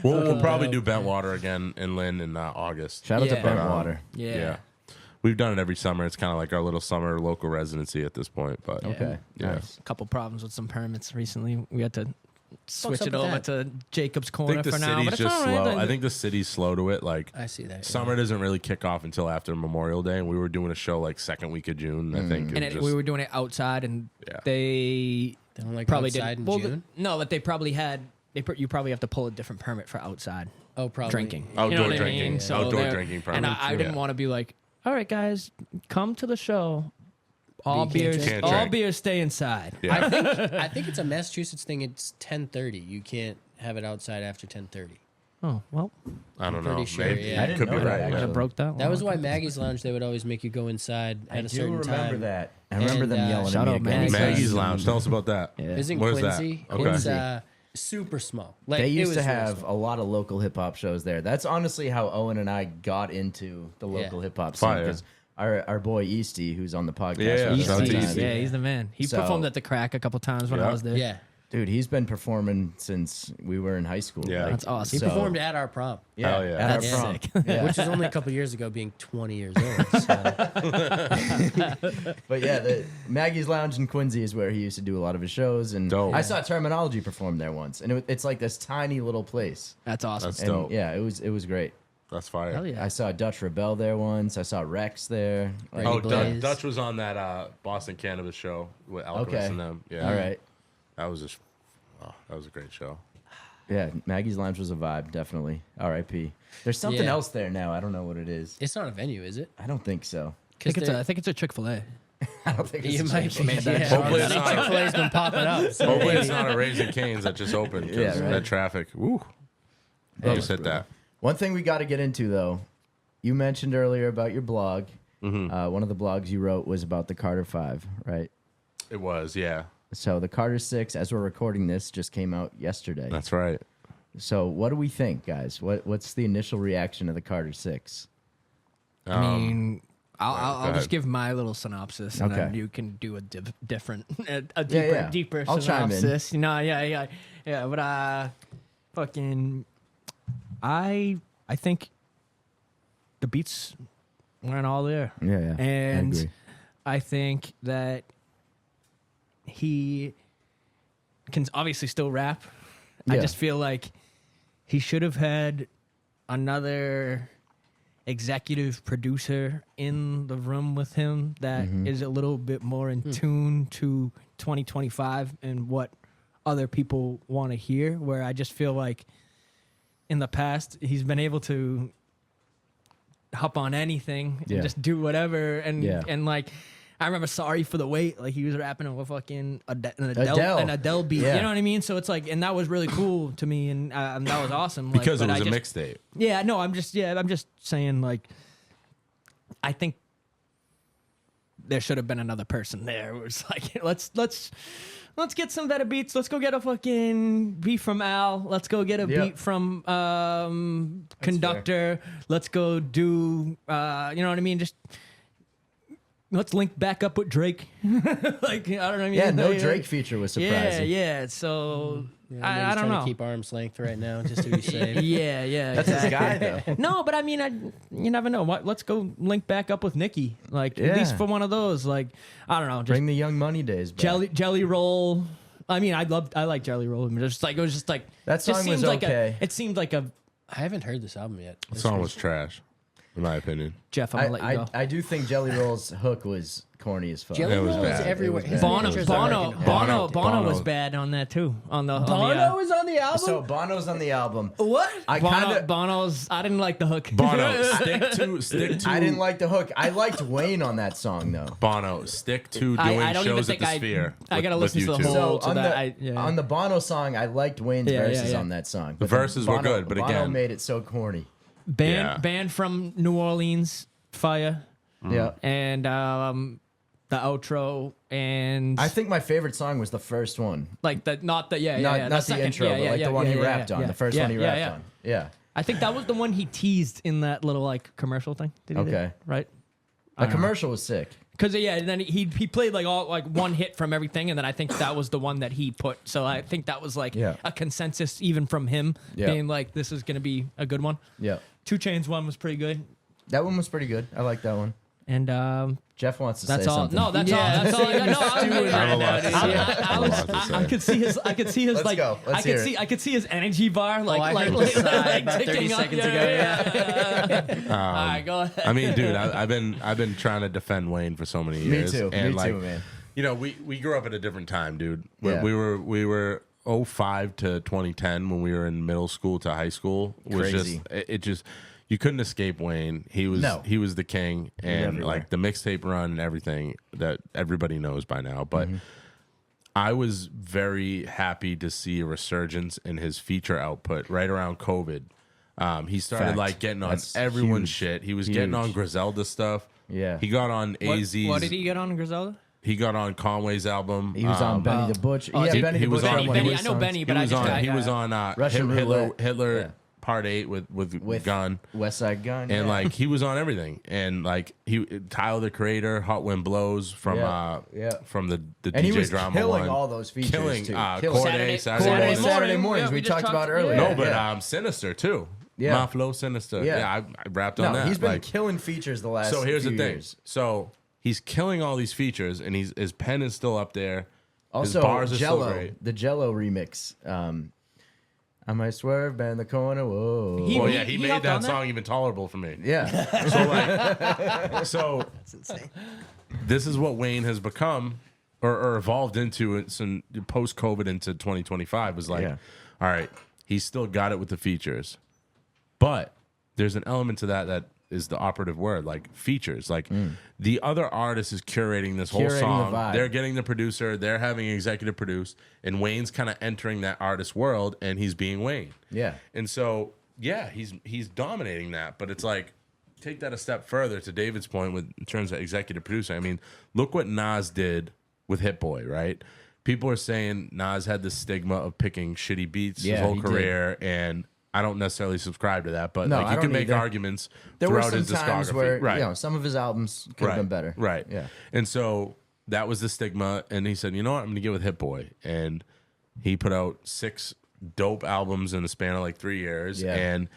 We'll probably do Bentwater again in Lynn in August. Shout out to Yeah. Bentwater. Yeah. We've done it every summer. It's kind of like our little summer local residency at this point. But Okay, Yeah. nice. A couple problems with some permits recently. We had to switch up it with over that? to Jacob's I Corner think the for now. city's But it's just all right. slow. I think the city's slow to it. Like I see that. summer doesn't really kick off until after Memorial Day, and we were doing a show like second week of June. I think. and we were doing it outside, and Yeah. They don't like probably outside didn't. in June. No, but they probably had. You probably have to pull a different permit for outside Oh, probably drinking. Outdoor You know what drinking. I mean? Outdoor they're- drinking And permits, I didn't yeah. want to be like, all right, guys, come to the show. All You can't beers, drink. Can't all drink. beers, stay inside. Yeah. I think it's a Massachusetts thing. It's 10:30. You can't have it outside after 10:30. Oh well, I don't know. pretty sure, Maybe yeah. I didn't could be know that, right. actually. I Yeah. broke that. That was one. why Maggie's Lounge, they would always make you go inside I at a do certain remember time. that. I remember them And, yelling shout at out me again. Maggie's Lounge. Tell us about that. Yeah. It's in Where's that? Quincy. Okay. It's super small. Like They it used was to really have small. a lot of local hip hop shows there. That's honestly how Owen and I got into the local hip hop scene. Fire. Because our boy Easty, who's on the podcast, Yeah, with He's us shout out to the, sometimes, Easty. yeah, he's the man. He So- performed at the Crack a couple times when I Yeah. was there. Yeah. dude, he's been performing since we were in high school. Yeah. That's awesome. He So- performed at our prom, Yeah, Hell yeah. at That's our prom. sick. Yeah. which is only a couple years ago, being 20 years old. So. But yeah, the Maggie's Lounge in Quincy is where he used to do a lot of his shows, and Dope. I saw Terminology perform there once, and it's like this tiny little place. That's awesome. That's And dope. yeah, it was great. That's fire. Hell yeah. I saw Dutch Rebel there once. I saw Rex there. Like, Oh, Blaze. Dutch was on that Boston Cannabis show with Alchemist Okay. and them. Yeah. all right. That was just. Oh, that was a great show. Yeah, Maggie's Lounge was a vibe, definitely. R.I.P. There's something Yeah. else there now. I don't know what it is. It's not a venue, is it? I don't think so. I think it's a Chick-fil-A. I don't think it's You a might Chick-fil-A. be. that Yeah, Hopefully I it's think not. Chick-fil-A's been popping up. So Hopefully it's not a Raising Cane's that just opened because Yeah, right. that traffic. Woo. Hey, Just hit that. One thing we got to get into though you mentioned earlier about your blog. One of the blogs you wrote was about the Carter 5, right? It was, yeah. So the Carter 6, as we're recording this, just came out yesterday. That's right. So what do we think, guys? What's the initial reaction of the Carter 6? I mean, I'll just give my little synopsis, and Okay. then you can do a different, deeper I'll chime in. synopsis. You know, yeah. But I think the beats weren't all there. Yeah. And I agree. I think that he can obviously still rap. I Yeah. just feel like he should have had another executive producer in the room with him that is a little bit more in tune to 2025 and what other people want to hear, where I just feel like in the past he's been able to hop on anything and just do whatever, and like I remember Sorry for the Wait, like he was rapping on a fucking an Adele beat, you know what I mean? So it's like, and that was really cool to me, and that was awesome. Like, Because it but was I a just- mixtape. Yeah, no, I'm just saying, like, I think there should have been another person there. It was like, let's get some better beats. Let's go get a fucking beat from Al. Let's go get a beat from Conductor. Let's go do, you know what I mean? Just let's link back up with Drake. Like, I don't know. Yeah, no Drake feature was surprising. Yeah. So Yeah, I don't know. To keep arm's length right now, just to be safe. Yeah. That's his guy, though. No, but I mean, you never know. Let's go link back up with Nicki. Like, at least for one of those. Like, I don't know. Just Bring the Young Money days back. Jelly Roll. I mean, I like Jelly Roll. It was just like That song just was seemed like okay. it seemed like a I haven't heard this album yet. The song was trash, in my opinion. Jeff. I'm gonna let you go. I do think Jelly Roll's hook was corny as fuck. Jelly It was Roll is bad. everywhere. It was His bad. managers are making hard. Bono was bad on that too. On the Bono was on the album. So Bono's on the album. What? I kind of Bono's. I didn't like the hook. Bono, stick to. I didn't like the hook. I liked Wayne on that song though. Bono, stick to doing I don't even shows at think the Sphere. I gotta with listen to the U2. whole. So on the Bono song, I liked Wayne's verses on that song. But verses were good, but Bono again- made it so corny. band from New Orleans, Fire, Yeah. and the outro, and I think my favorite song was the first one. like the not the Not the second- intro, but like the one he rapped on. The first one he rapped on. Yeah. I think that was the one he teased in that little like commercial thing. Did he do? Okay. Right? The commercial was sick. Because and then he played like all like one hit from everything, and then I think that was the one that he put. So I think that was like a consensus even from him, being like, this is gonna be a good one. Yeah. 2 Chainz one was pretty good, That one was pretty good. I like that one. and Jeff wants to that's say all. something. No, that's all. That's all. I got. No, I have a lot to say. I have a lot to say. I could see his. I could see his Let's like. go. Let's hear it. I could see his energy bar like. I heard the sigh about 30 ticking up. seconds ago. All right, go ahead. I mean, dude, I've been trying to defend Wayne for so many Me years. too. And Me like, too, man. You know, we grew up at a different time, dude. Yeah. We were 05 to 2010 when we were in middle school to high school. Was Crazy. just it just you couldn't escape Wayne. He was the king, and everywhere. like the mixtape run and everything that everybody knows by now. But Mm-hmm. I was very happy to see a resurgence in his feature output right around COVID. He started Fact. like getting on That's everyone's huge. shit. He was getting on Huge. Griselda stuff. Yeah. He got on AZ's. What did he get on Griselda? He got on Conway's album. He was on Benny the Butcher. oh, Yeah, he- Benny he the was Butcher. on- one of he his I know songs. Benny, He but I was just on. He was on Russian Roulette. Hitler Yeah. Part 8 with with Gun, West Side Gun. and yeah. like he was on everything, and like Tyler the Creator, Hot Wind Blows from from the and he DJ was Drama killing one, all those features killing too. Corday Saturday Saturday morning. mornings. Yeah, we we just talked about talked- earlier. No, but yeah. Sinister too. Yeah. My Flow Sinister. Yeah. Yeah, I rapped on No, that. he's been like, killing features the last. so here's few the thing. years. So he's killing all these features, and his pen is still up there. Also, his bars are still Jello, great. the Jello remix. I might swerve, bend the corner. Whoa. He- Well, yeah, he made hopped on that song even tolerable for me. yeah. So this is what Wayne has become or evolved into post COVID into 2025 was like, Yeah. all right, he's still got it with the features, but there's an element to that is the operative word, like features. Like the other artist is curating this whole Curating the song. vibe. They're getting the producer, they're having executive produce, and Wayne's kind of entering that artist world, and he's being Wayne. Yeah. And so, yeah, he's dominating that, but it's like take that a step further to David's point in terms of executive producer. I mean, look what Nas did with Hit Boy, right? People are saying Nas had this stigma of picking shitty beats his whole career, and I don't necessarily subscribe to that, but like you can make arguments throughout his discography. Where, some of his albums could have been better. Right. Yeah. And so that was the stigma, and he said, you know what, I'm going to get with Hit Boy. And he put out 6 dope albums in the span of like 3 years, and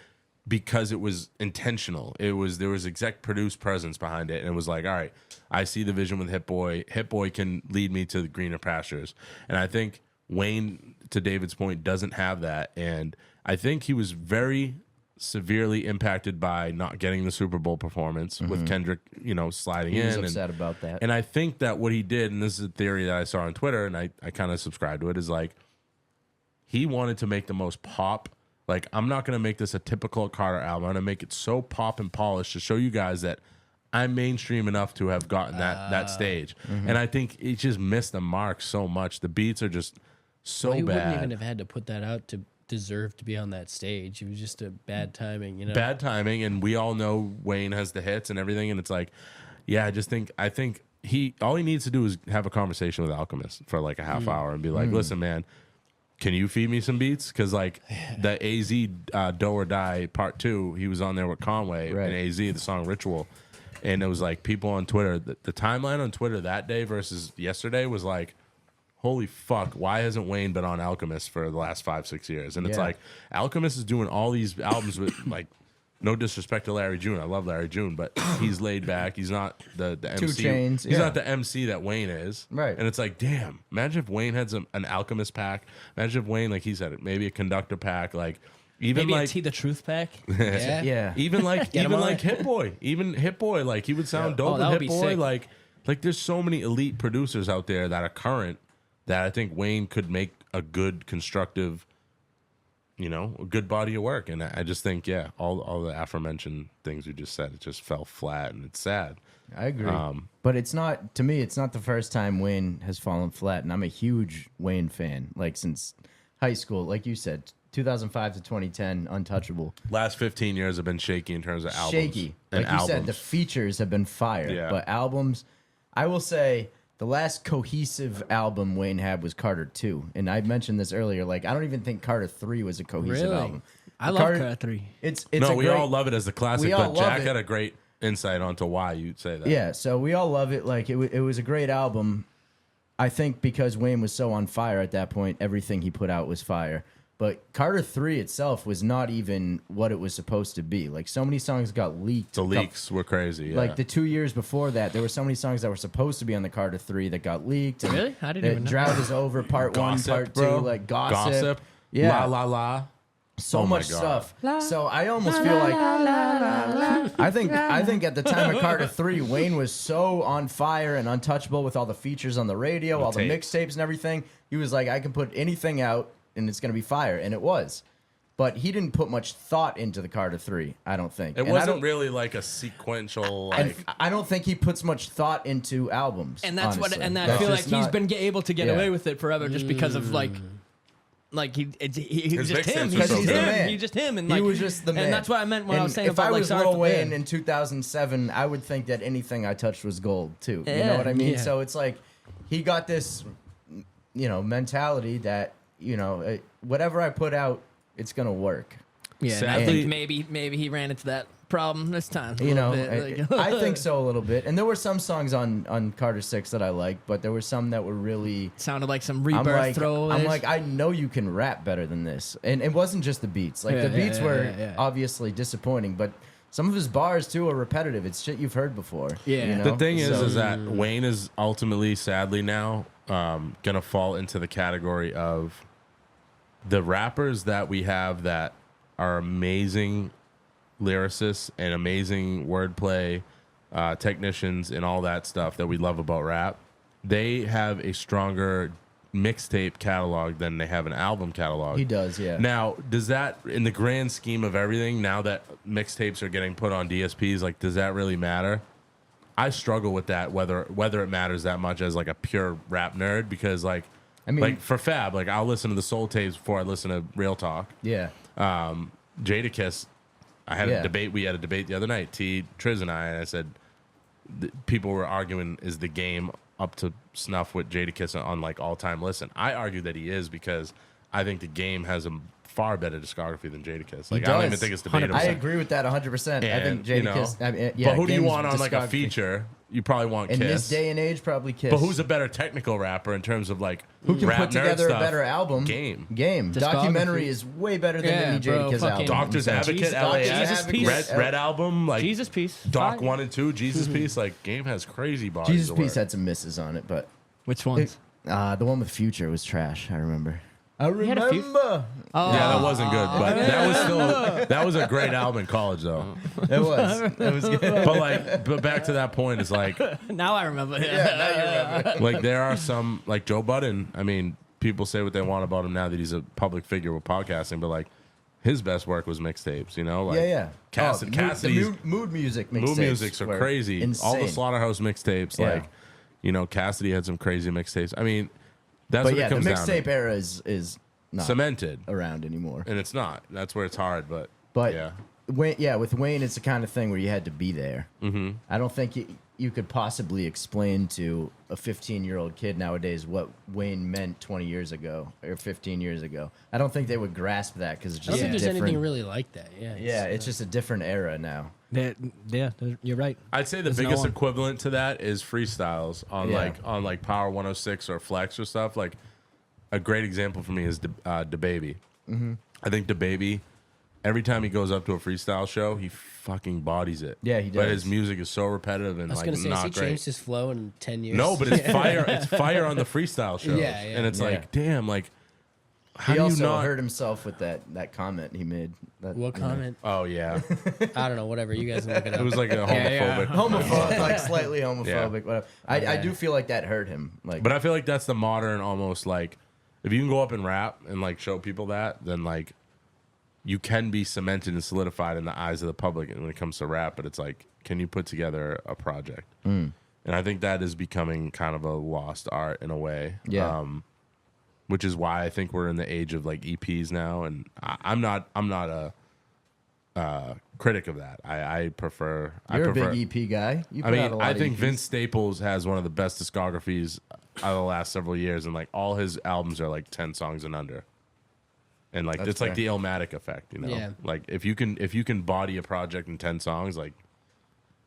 because it was intentional, there was exec produced presence behind it, and it was like, all right, I see the vision with Hit Boy. Hit Boy can lead me to the greener pastures. And I think Wayne, to David's point, doesn't have that, and I think he was very severely impacted by not getting the Super Bowl performance with Kendrick, sliding in. He was upset about that. And I think that what he did, and this is a theory that I saw on Twitter, and I kind of subscribe to it, is like he wanted to make the most pop. Like, I'm not going to make this a typical Carter album. I'm going to make it so pop and polished to show you guys that I'm mainstream enough to have gotten that stage. And I think it just missed the mark so much. The beats are just so he bad. Wouldn't even have had to put that out to deserve to be on that stage. It was just a bad timing, Bad timing, and we all know Wayne has the hits and everything, and it's like, I think all he needs to do is have a conversation with Alchemist for like a half hour and be like, listen, man, can you feed me some beats? Because like the AZ Do or Die Part 2, he was on there with Conway and AZ, the song Ritual, and it was like people on Twitter, the timeline on Twitter that day versus yesterday was like, holy fuck, why hasn't Wayne been on Alchemist for the last 5-6 years? And it's like, Alchemist is doing all these albums with, like, no disrespect to Larry June. I love Larry June, but he's laid back. He's not the MC. 2 Chainz. He's not the MC that Wayne is. Right. And it's like, damn, imagine if Wayne had an Alchemist pack. Imagine if Wayne, like he said, maybe a Conductor pack. Like, even maybe like a T the Truth pack. Yeah. Even like Hit Boy. Even Hit Boy, like he would sound dope with Hit Boy. Sick. Like there's so many elite producers out there that are current that I think Wayne could make a good, constructive, a good body of work. And I just think, all the aforementioned things we just said, it just fell flat, and it's sad. I agree. But it's not, to me, it's not the first time Wayne has fallen flat. And I'm a huge Wayne fan, like since high school. Like you said, 2005 to 2010, untouchable. Last 15 years have been shaky in terms of albums. Shaky. Like you said, the features have been fire. Yeah. But albums, I will say, the last cohesive album Wayne had was Carter 2. And I mentioned this earlier. Like, I don't even think Carter 3 was a cohesive album. I love Carter 3. We all love it as the classic, but Jack had a great insight onto why you'd say that. Yeah, so we all love it. Like, it was a great album. I think because Wayne was so on fire at that point, everything he put out was fire. But Carter 3 itself was not even what it was supposed to be. Like, so many songs got leaked. The leaks were crazy, Like, the 2 years before that, there were so many songs that were supposed to be on the Carter 3 that got leaked. Really? I didn't even know. Drought is Over, Part 1, Part 2, bro. like Gossip. Yeah. La La La. So much stuff. So I almost feel like I think at the time of Carter 3, Wayne was so on fire and untouchable with all the features on the radio, all the mixtapes and everything. He was like, I can put anything out and it's going to be fire, and it was. But he didn't put much thought into the Carter 3, I don't think. It wasn't really like a sequential, like... And I don't think he puts much thought into albums, and that's honestly. I feel like he's been able to get away with it forever just because of like he was just him. He's just him, and like, he was just the man. And that's what I meant when I was saying if about I was like Lil Wayne in 2007, I would think that anything I touched was gold too. You know what I mean? Yeah. So it's like he got this, mentality that whatever I put out, it's gonna work. Yeah, and I think maybe he ran into that problem this time. I think so a little bit. And there were some songs on Carter 6 that I liked, but there were some that were really sounded like some Rebirth throwaways. I'm like, I know you can rap better than this. And it wasn't just the beats. Like the beats were obviously disappointing, but some of his bars too are repetitive. It's shit you've heard before. Yeah. The thing is that Wayne is ultimately, sadly now, gonna fall into the category of the rappers that we have that are amazing lyricists and amazing wordplay technicians and all that stuff that we love about rap. They have a stronger mixtape catalog than they have an album catalog. He does, yeah. Now, does that, in the grand scheme of everything, now that mixtapes are getting put on DSPs, like, does that really matter? I struggle with that, whether it matters that much as like a pure rap nerd, because like for Fab, like I'll listen to the Soul tapes before I listen to Real Talk. Yeah. Jadakiss, I had a debate. We had a debate the other night, Triz and I said people were arguing, is the game up to snuff with Jadakiss on like all-time listen? I argue that he is because I think the game has a far better discography than Jadakiss. Like I don't even think it's debatable. I agree with that 100%. I think Jadakiss. But who do you want on like a feature? You probably want Kiss. In this day and age, probably Kiss. But who's a better technical rapper in terms of like who can rap put together a better album? Game. Documentary is way better than any Jadakiss album. Doctor's Advocate, LAX, Red Album, like Jesus Piece, Doc 1 and 2, Jesus Piece. Like Game has crazy bodies. Jesus Piece had some misses on it, but which ones? The one with Future was trash. I remember. I remember. Yeah, that wasn't good, but that was a great album in college though. It was good. But back to that point is like now I remember. Now you remember. Like there are some like Joe Budden. I mean, people say what they want about him now that he's a public figure with podcasting, but like his best work was mixtapes. You know, like Cassidy's the mood music mixtapes. Mood musics are crazy. Insane. All the Slaughterhouse mixtapes, like Cassidy had some crazy mixtapes. I mean. That's what it comes down to. The mixtape era is not cemented around anymore, and it's not. That's where it's hard. But yeah, with Wayne, it's the kind of thing where you had to be there. Mm-hmm. I don't think you could possibly explain to a 15-year-old kid nowadays what Wayne meant 20 years ago or 15 years ago. I don't think they would grasp that because it's just I don't think there's anything really like that. Yeah, it's just a different era now. Yeah, you're right. I'd say the biggest equivalent to that is freestyles on like Power 106 or Flex or stuff. Like a great example for me is DaBaby. Mm-hmm. I think DaBaby, every time he goes up to a freestyle show, he fucking bodies it. Yeah, he does. But his music is so repetitive and I was like say, not has he great. changed his flow in 10 years? No, but it's fire. It's fire on the freestyle shows. Yeah. And it's like, damn, like. How he do also you not hurt himself with that comment he made. What comment? Oh yeah, I don't know. Whatever, you guys can look it up. it was like a homophobic, like slightly homophobic. Whatever. I do feel like that hurt him. Like, but I feel like that's the modern, almost like if you can go up and rap and like show people that, then like you can be cemented and solidified in the eyes of the public. And when it comes to rap, but it's like, can you put together a project? And I think that is becoming kind of a lost art in a way. Yeah. Which is why I think we're in the age of like EPs now, and I'm not a critic of that. I prefer. You're a big EP guy. I think Vince Staples has one of the best discographies of the last several years, and like all his albums are like 10 songs and under. And like it's like the Illmatic effect, you know. Yeah. Like if you can body a project in 10 songs, like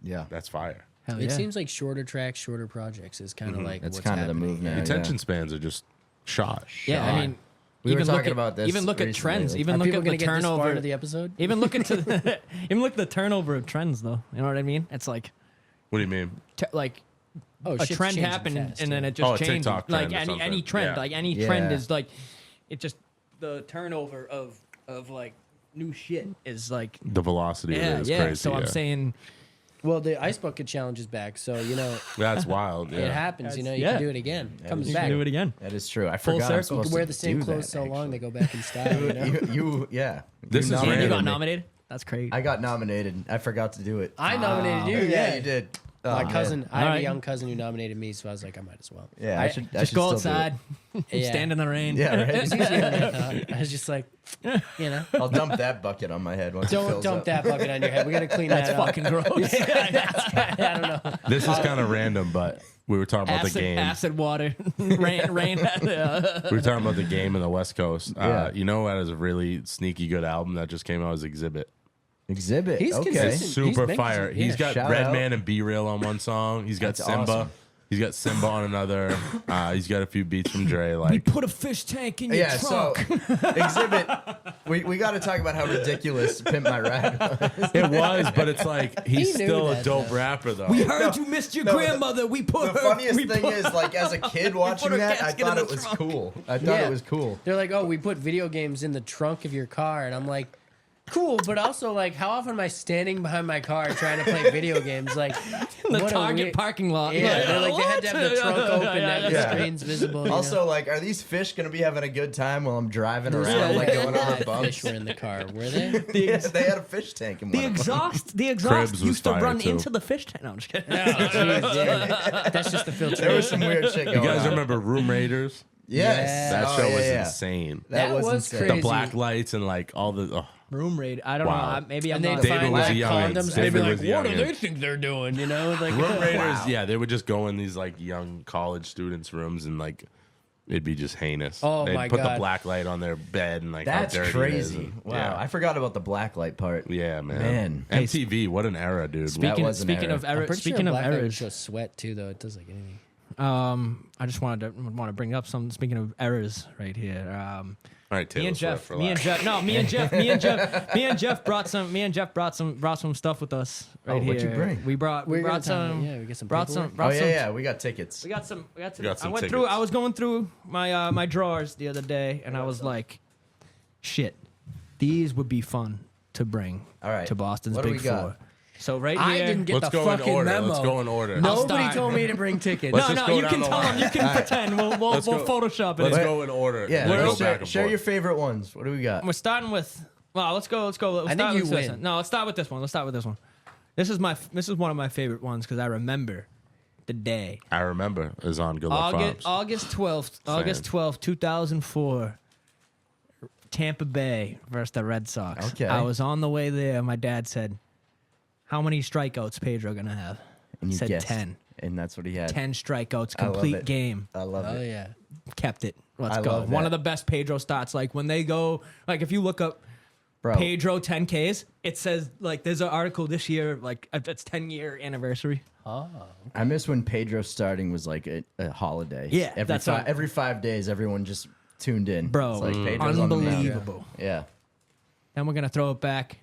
that's fire. It seems like shorter tracks, shorter projects is kind of like that's what's kind of the happening. move now. Attention spans are just shot. Yeah, I mean, we were even talking about this. Even look at recently, trends. like, Even look at the Get this far turnover into the episode. Even look at the turnover of trends, though. You know what I mean? It's like, What do you mean? like Oh, a shit's trend changing happened fast, and then yeah. it just Oh, a changed. TikTok Like trend or any something. trend, Yeah. like any trend is like, it just the turnover of like new shit is like The velocity of it is yeah. crazy. So I'm saying. Well, the Ice Bucket Challenge is back, so you know that's wild. Yeah. it happens. You know, you Yeah. can do it again. It comes You back. can do it again. That is true. I Full forgot. circle. I'm supposed You can wear to the same do clothes that, so long actually. they go back in style. You know? Yeah. This is And random. you got me. nominated. That's crazy. I got nominated. I forgot to do it. I nominated you. Yeah, you did. My Oh, cousin, man. I have Alright. a young cousin who nominated me, so I was like, I might as well. Yeah, I should Just go still do it. outside, stand in the rain. Yeah, right. It was easier than I thought. I was just like, you know, I'll dump that bucket on my head once it don't fills dump up. that bucket on your head. We got to clean That's that up. fucking gross. I don't know. This is kind of random, but we were talking about the game. Acid water, rain. We were talking about the game in the West Coast. Yeah. You know what is a really sneaky good album that just came out is Exhibit. Exhibit. He's okay. consistent. Super He's fire. making- He's got shout Redman and B-Real on one song. He's got That's Simba. awesome. He's got Simba on another. He's got a few beats from Dre. Like Put a fish tank in your Yeah, trunk. so Exhibit. We got to talk about how ridiculous Pimp My Ride was. it was, but it's like he's He knew still a that, dope though. rapper though. We heard you missed your grandmother. We put The her. funniest we thing put- is, like, as a kid watching her that, I casket in thought the it was trunk. cool. I thought Yeah. it was cool. They're like, oh, we put video games in the trunk of your car, and I'm like, cool, but also like, how often am I standing behind my car trying to play video games? Like in the what a Target weird- parking lot. Yeah, they're like, they had to have the What? trunk open, that the Yeah. screen's visible. you Also, know? like, are these fish gonna be having a good time while I'm driving Yeah, around, like going over fish bumps? were in the car, were they? Yeah, they had a fish tank in The one of them. exhaust Cribs was used to fire, run too. into the fish tank. No, I'm just kidding. Oh, geez, yeah. That's just the filtration. There was some weird shit you going guys on. remember Room Raiders? Yes. That Oh, show yeah, was yeah. insane. That was was insane. The crazy. black lights and like all the. Oh, Room raid. I don't Wow. know. Maybe I'm And they'd not. David find was black young. condoms. David They'd be like, was what do young. they think they're doing? You know, like Room raiders, yeah, they would just go in these like young college students' rooms and like it'd be just heinous. Oh, They'd my put the God. black light on their bed and like That's how dirty it is. crazy. And- Wow. yeah. I forgot about the black light part. Yeah, man. Man. MTV, what an era, dude. Speaking, was an speaking error. of I'm errors, pretty speaking sure of black light would errors, show sweat too, though. It does like anything. I just want to bring up some. Speaking of errors, right here. All right, Taylor Me and Swift, Jeff, me and relax. Jeff, no, me and Jeff brought some stuff with us right Oh, here. what'd you bring? We brought We're gonna brought some. yeah, we got some brought paperwork. some. Brought Oh, some. yeah. We got tickets. We got some. got I some went tickets. through. I was going through my my drawers the other day, and I was like, "Shit, these would be fun to bring All right. to Boston's What do Big we got? Four." So right I here, didn't get Let's the go in fucking order. memo. Let's go in order. Nobody start. told me to bring tickets. Let's no, just no, go you down can the tell line. them. You can pretend. We'll Let's go. Photoshop it. Let's go in order. Yeah. and then go share back and share forth. your favorite ones. What do we got? We're starting with. Well, let's go. Let's go. Let's I start think with you this win. one. No, let's start with this one. Let's start with this one. This is one of my favorite ones because I remember the day. I remember is on Good Luck Farms. August 12th, 2004. Tampa Bay versus the Red Sox. Okay. I was on the way there. My dad said, "How many strikeouts Pedro gonna have?" And you said guessed. 10. And that's what he had. 10 strikeouts, I love complete it. game. I love Oh it. yeah. Kept it. Let's I go. love One that. of the best Pedro stats. Like when they go, like if you look up Bro. Pedro 10Ks, it says like there's an article this year, like it's 10-year anniversary. I miss when Pedro starting was like a holiday. Yeah, Every that's what- every 5 days, everyone just tuned in. Bro, It's like Pedro's on the mound. unbelievable. Yeah. Then we're gonna throw it back.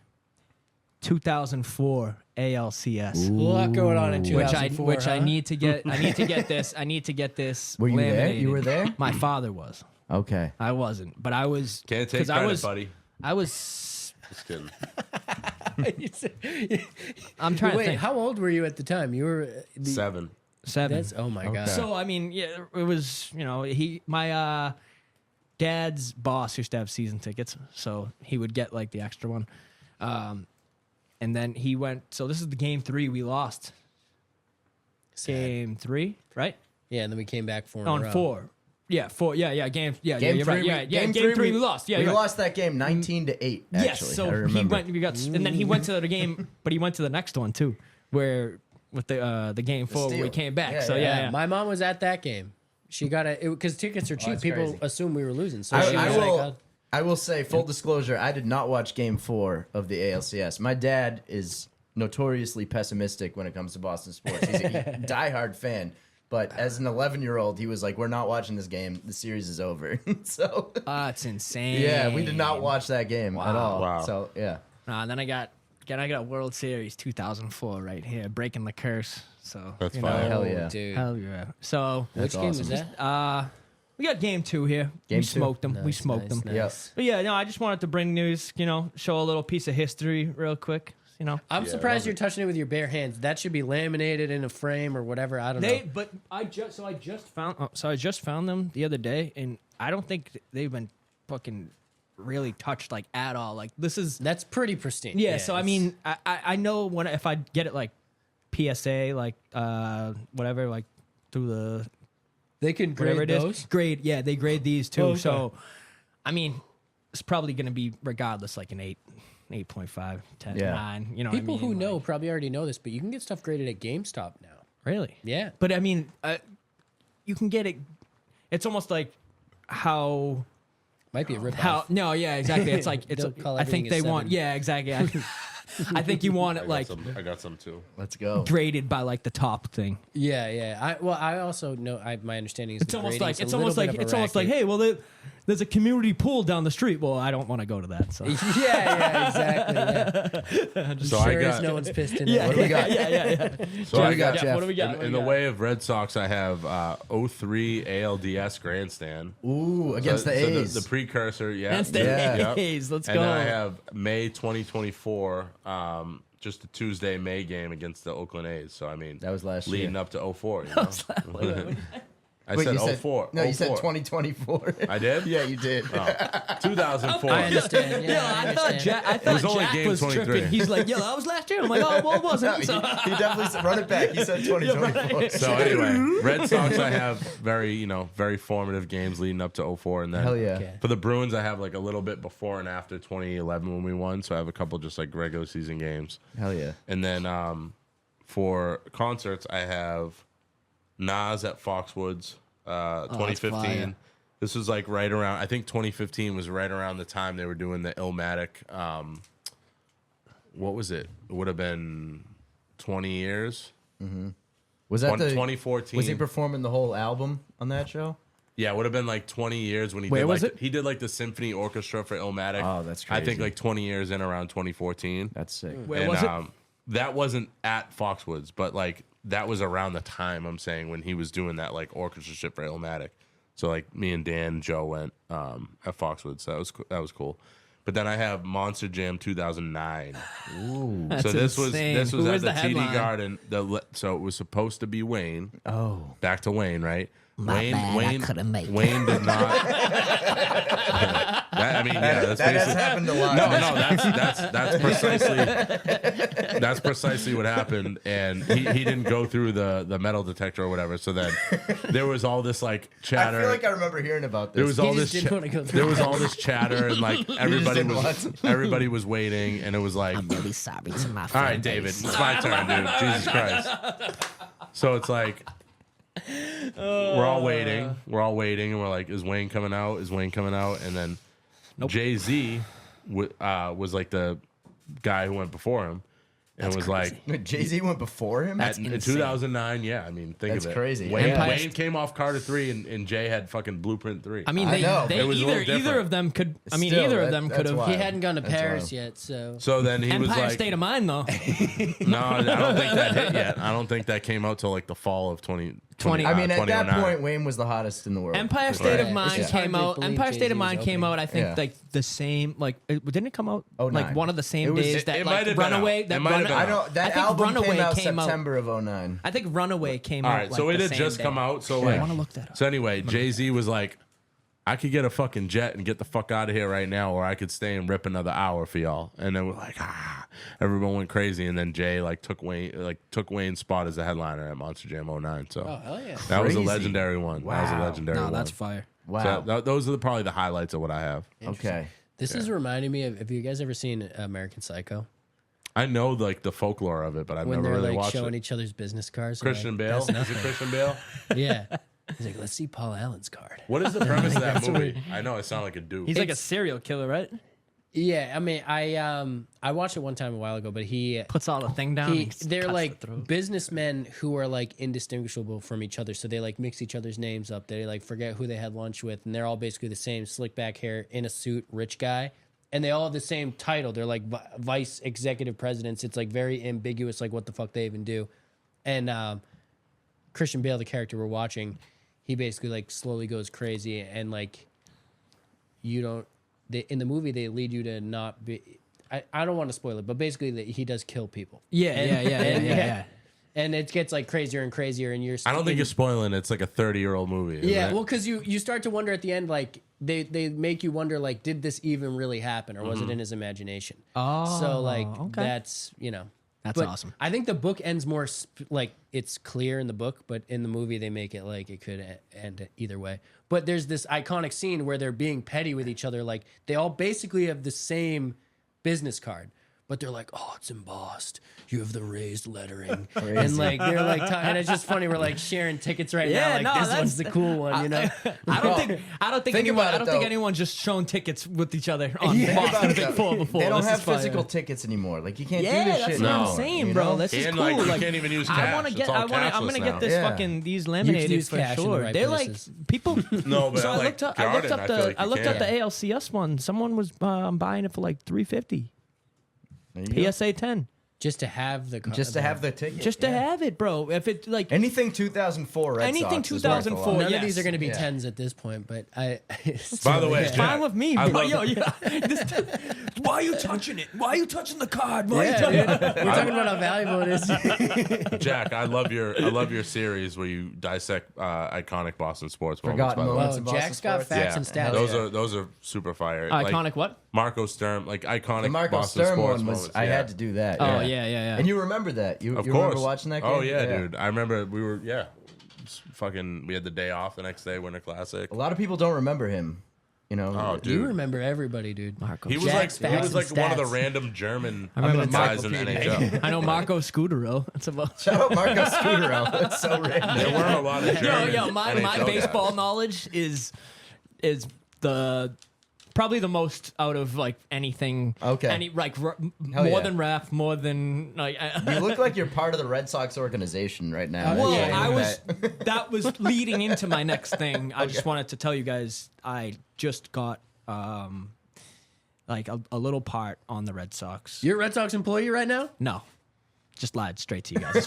2004 ALCS. A lot going on in 2004. Which I huh? need to get. I need to get this. I need to get this. Were you there? laminated. You were there? My father was. Okay. I wasn't, but I was. Can't take 'cause credit, buddy. I was. Just kidding. I'm trying to Wait, think. how old were you at the time? You were 7. 7. That's oh my god. So I mean, yeah, it was. My dad's boss used to have season tickets, so he would get like the extra one. And then he went. So this is the game 3 we lost. Sad. Game 3, right? Yeah, and then we came back 4 in a On row. 4. Yeah, 4. Yeah. Game. Yeah, Game you're three, right. we- Yeah, game Game 3 three, we lost. Yeah, we you're right. lost that game 19-8. Actually, Yes. I So he remember. went. We got, and then he went to the game, but he went to the next one too, where with the game 4 where we steal. came back. Yeah, So yeah. yeah. My mom was at that game. She got it because tickets are cheap. that's People crazy. assume we were losing. So I, she I was will. like, I will say, full disclosure, I did not watch Game 4 of the ALCS. My dad is notoriously pessimistic when it comes to Boston sports. He's a diehard fan, but as an 11-year-old, he was like, "We're not watching this game. The series is over." So, It's insane. yeah, we did not watch that game at all. Wow. So, yeah. And then I got World Series 2004 right here, breaking the curse. So That's you fine. Hell oh, yeah. dude. Hell yeah. So Which game was awesome. that? we got game 2 here. Game we two. smoked them. we Nice, smoked nice, them. nice. But yeah, no, I just wanted to bring news. Show a little piece of history real quick. I'm Yeah, surprised love you're it. touching it with your bare hands. That should be laminated in a frame or whatever. I don't know. But I just found them the other day, and I don't think they've been fucking really touched like at all. Like this is That's pretty pristine. yeah. So I it's- mean, I know if I get it like PSA like whatever like through the they can whatever grade it is those. grade yeah they grade these too. Oh, okay. So I mean, it's probably gonna be regardless like an 8. 8.5, 10, Yeah. 9. You know, People what I mean? who know Like, probably already know this, but you can get stuff graded at GameStop now. really. Yeah. But I mean, you can get it. It's almost like how Might be a rip no, yeah, exactly. It's like Don't call I think everything they a want 7. yeah, exactly. I think you want it like I got some too. Let's go. graded by like the top thing. Yeah, yeah. I also know. My understanding is It's the almost grading's like a little bit of a racket. hey, well there's a community pool down the street. Well, I don't want to go to that. So yeah, exactly. Yeah. So Sure I as got no one's pissed in yeah, it. do we got? yeah. So I got Jeff? What do we got? in the way of Red Sox, I have 03 ALDS grandstand. Ooh, against So- the so A's. the precursor, yeah. Against the Yeah. A's. Let's And go. then I have May 2024, just a Tuesday May game against the Oakland A's. So I mean, That was last leading year. up to 04. You know? I Wait, said you 04. No, you said 04. 2024. I did? Yeah, you did. 2004. I understand. Yeah, I thought Jack, was only game was 23. tripping. He's like, yo, that was last year. I'm like, oh, well, it wasn't. he So. definitely said, run it back. He said 2024. So anyway, Red Sox, I have very formative games leading up to 04. And then Hell yeah. Okay. for the Bruins, I have like a little bit before and after 2011 when we won. So I have a couple just like regular season games. Hell yeah. And then for concerts, I have Nas at Foxwoods, 2015. fire. This was like right around, I think 2015 was right around the time they were doing the Illmatic. What was it? It would have been 20 years. Was that 2014. Was he performing the whole album on that show? Yeah, it would have been like 20 years when he Where did was like it? he did like the symphony orchestra for Illmatic. Oh, that's I think crazy. like 20 years in around 2014. That's sick. Where And was it? that wasn't at Foxwoods, but like that was around the time I'm saying when he was doing that like orchestra shit for Illmatic. So like me and Dan and Joe went at Foxwoods. So that was cool. But then I have Monster Jam 2009. Ooh. That's So this was insane. at Who the was the TD headline? Garden. So it was supposed to be Wayne. Oh. Back to Wayne, right? My bad, I couldn't make it. Wayne did not. That's That has basically. happened a lot. That's precisely what happened, and he didn't go through the metal detector or whatever. So then there was all this like I chatter. feel like I remember hearing about this. There was all just this. didn't wanna go through There was all this chatter, and like everybody didn't everybody was waiting, and it was like, I'm really sorry to my all fan right, David, base. it's my turn, dude. Jesus Christ. So it's like we're all waiting, and we're like, is Wayne coming out? Is Wayne coming out? And then Jay-Z was like the guy who went before him, and was like. Wait, Jay-Z went before him? In 2009, yeah. I mean, think That's of it. crazy. Wayne came off Carter 3, and Jay had fucking Blueprint 3. I mean, I know. they It was a little either different. of them could. I mean, Still, either of that- them that's could have. wild. He hadn't gone to That's Paris wild. yet, so So then he was Empire like, State of Mind, though. no, I don't think that hit yet. I don't think that came out till like the fall of 2020. I mean, at that 2009. point, Wayne was the hottest in the world. Empire State of Right. Mind It's just hard came to out. believe Empire State Jay-Z of was Mind came opening. out. I think Yeah. like the same. Like, didn't it come out like 09. one of the same It was- days that it might like have been Runaway? out. That It might have Run- been I out. know that I think album Runaway came out came out- September of 09. I think Runaway came All out. right, like, so it the had same just day. come out. So I like, want to look that up. so anyway, Jay-Z was like, I could get a fucking jet and get the fuck out of here right now, or I could stay and rip another hour for y'all. And then we're like, everyone went crazy. And then Jay took Wayne's spot as the headliner at Monster Jam 09. So hell yeah. that was a Crazy. legendary one. That was a Wow. legendary No, one. that's fire. Wow. So those are probably the highlights of what I have. Okay. This is reminding me of. Have you guys ever seen American Psycho? I know like the folklore of it, but I've When never they're really like watched showing it. each other's business cards. and, Christian like, Bale? that's Is nothing. it Christian Bale? Yeah. He's like, let's see Paul Allen's card. What is the premise of that movie? I know I sound like a dude. He's like a serial killer, right? Yeah, I mean, I watched it one time a while ago, but he Puts all the thing down. and they're cuts like the throat. businessmen who are like indistinguishable from each other. So they like mix each other's names up. They like forget who they had lunch with, and they're all basically the same slick back hair in a suit, rich guy, and they all have the same title. They're like vice executive presidents. It's like very ambiguous, like what the fuck they even do. And Christian Bale, the character we're watching, he basically like slowly goes crazy, and like you don't. In the movie, they lead you to not be. I don't want to spoil it, but basically, he does kill people. Yeah. And it gets like crazier and crazier, and you're. I don't think you're spoiling. It's like a 30-year-old movie. isn't Yeah, it? well, because you start to wonder at the end, like they make you wonder, like, did this even really happen, or was it in his imagination? Oh, So like okay. that's That's but awesome. I think the book ends more like it's clear in the book, but in the movie they make it like it could end either way. But there's this iconic scene where they're being petty with each other. Like they all basically have the same business card, but they're like, "Oh, it's embossed. You have the raised lettering," and like they're like, and it's just funny. We're like sharing tickets right Yeah, now. Like no, this that's- one's the cool one, you know. I don't think Think anyone. about it, I don't think though. anyone's just shown tickets with each other on Think about Boston it, Big though. Four before. They don't This have is fire. physical tickets anymore. Like you can't do Yeah, this that's shit what anymore. I'm saying, you bro. know? This is And, cool. like, you can't even use I cash. want to It's get. all I'm cashless gonna now. get this Yeah. fucking these laminated use for cash in the sure. right They're places. like people. No, but So I like looked up. Garden, I I feel like I you looked up can. the ALCS one. Someone was buying it for like $350. There you go. PSA 10. Just to have the Just to have the ticket. Just to have it, bro. If it like anything 2004 Red Anything Sox is worth a 2004, lot. None yes. of these are going to be Yeah. 10s at this point, but By the way, it's Jack, fine with me. I But love- why are you touching it? Why are you touching the card? Why are you yeah, touching dude, we're talking about how valuable it is. Jack, I love your series where you dissect iconic Boston sports moments. Forgotten By the way. moments. Well, in Boston Jack's got sports? facts and stats. Those are super fire. Iconic Like, what? Marco Sturm, like iconic The Marco Boston Sturm sports one was. moments. I yeah. had to do that. Oh yeah. And you remember that? You Of you course. remember watching that game? Oh yeah, dude. I remember we were we had the day off the next day, Winter Classic. A lot of people don't remember him. You know. Oh, dude. You remember everybody, dude. Marco. He was Jack's like facts one of the and stats. random German remember guys in the NHL. I know Marco Scudero. That's about. Shout out Marco Scudero. That's so random. There weren't a lot of German My NHL baseball guys. knowledge is the probably the most out of like anything. Okay. Any like Hell more yeah. than rap, more than like. You look like you're part of the Red Sox organization right now. Well, That's I saying was. that. That was leading into my next thing. I just wanted to tell you guys. I just got like a little part on the Red Sox. You're a Red Sox employee right now? No, just lied straight to you guys.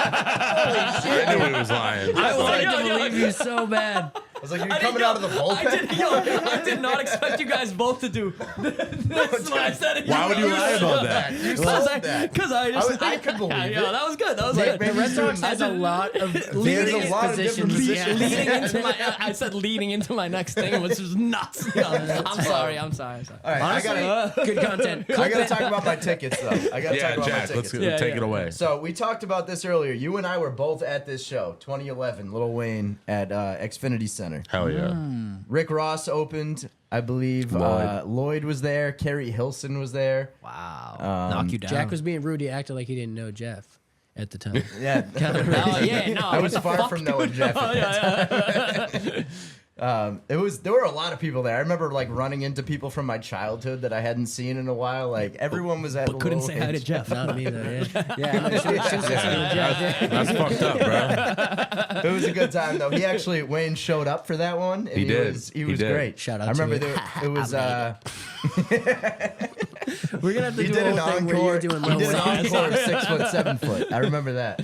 I knew he was lying. I wanted yo, to yo, believe you so bad. I was like, you're coming out of the bullpen. I did not expect you guys both to do this when I said it. Why would you lie about that? You sold that. Because I just I could believe it. Yeah, that was good. That was Maybe good. he's The Red Sox doing- has a lot of There's leading a lot of different positions. positions. Leading into my, I said leading into my next thing, which was nuts. I'm sorry. All right, Honestly, good content. I gotta talk about my tickets though. I gotta talk Yeah, about Jack, my let's tickets. take it away. So we talked about this earlier. You and I were both at this show, 2011, Lil Wayne at Xfinity Center. Hell yeah. Rick Ross opened, I believe. Lloyd was there. Kerry Hilson was there. Wow. Knock you down. Jack was being rude. He acted like he didn't know Jeff at the time. Yeah, Oh, yeah, no. I was what the far fuck? from knowing Jeff. Oh, yeah. There were a lot of people there. I remember like running into people from my childhood that I hadn't seen in a while. Like everyone was at. But couldn't Lil say hi to Wayne's. Jeff. Not me, though. Yeah, I know. Should've said something to Jeff. That's fucked up, bro. It was a good time though. He actually Wayne showed up for that one. And He did. He was He did. great. Shout out I to remember you. it was. We're gonna have to He do did a an whole thing where encore. you're doing He Lil did an Wayne. encore of 6 foot, 7 foot. I remember that.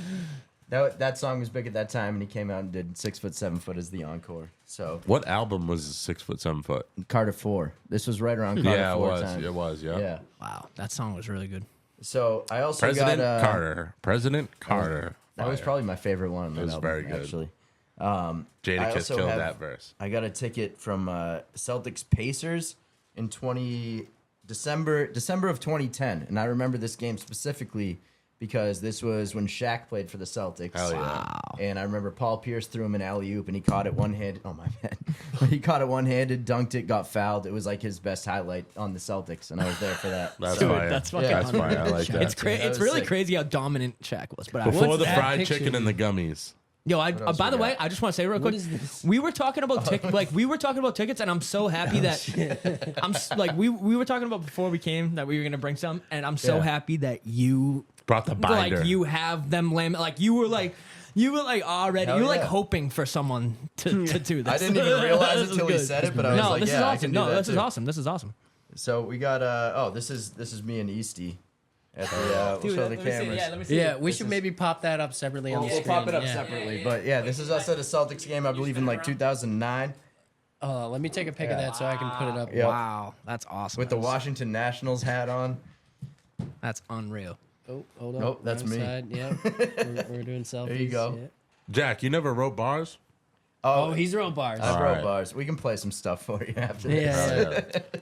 That song was big at that time, and he came out and did 6 foot, 7 foot as the encore. So What album was 6 foot, 7 foot? Carter 4. This was right around Carter Yeah, it 4 was. time. It was. Yeah. Yeah. Wow, that song was really good. So I also President got Carter. President Carter. That was Fire. probably my favorite one. On that was album, very good. Actually, Jadakiss I also killed have- that verse. I got a ticket from Celtics Pacers in December of 2010, and I remember this game specifically because this was when Shaq played for the Celtics. Hell yeah. And I remember Paul Pierce threw him an alley oop, and he caught it one-handed. Oh my bad. He caught it one-handed, dunked it, got fouled. It was like his best highlight on the Celtics, and I was there for that. That's Dude, fire. that's fucking That's fire. I like that. It's That It's was really sick. crazy how dominant Shaq was. But Before What's the that fried picture? chicken and the gummies. Yo, else by we the way, got? I just want to say real quick, is this? we were talking about we were talking about tickets, and I'm so happy that we were talking about before we came that we were gonna bring some, and I'm so Yeah. happy that you Brought the binder. like you have them like you were already Hell you were like yeah. hoping for someone to do this. I didn't even realize This it is till he good. said it, but I was No, like, this is yeah, I awesome. can do No, that this is too. awesome. This is awesome. So we got this is me and Easty at the we'll show the cameras. let me see. Yeah, we should maybe pop that up separately on the We'll screen. pop it up yeah. separately, but yeah, this is us at a Celtics game, I believe in like 2009 Let me take a pic of that so I can put it up. Yeah. Wow, that's awesome. with the Washington Nationals hat on. That's unreal. Oh, hold on. Nope, that's Wrong me. Side. Yeah, we're doing selfies. There you go. Yeah. Jack, you never wrote bars? Oh, he's throwing bars. I All wrote right. bars. We can play some stuff for you after Yeah, this. yeah.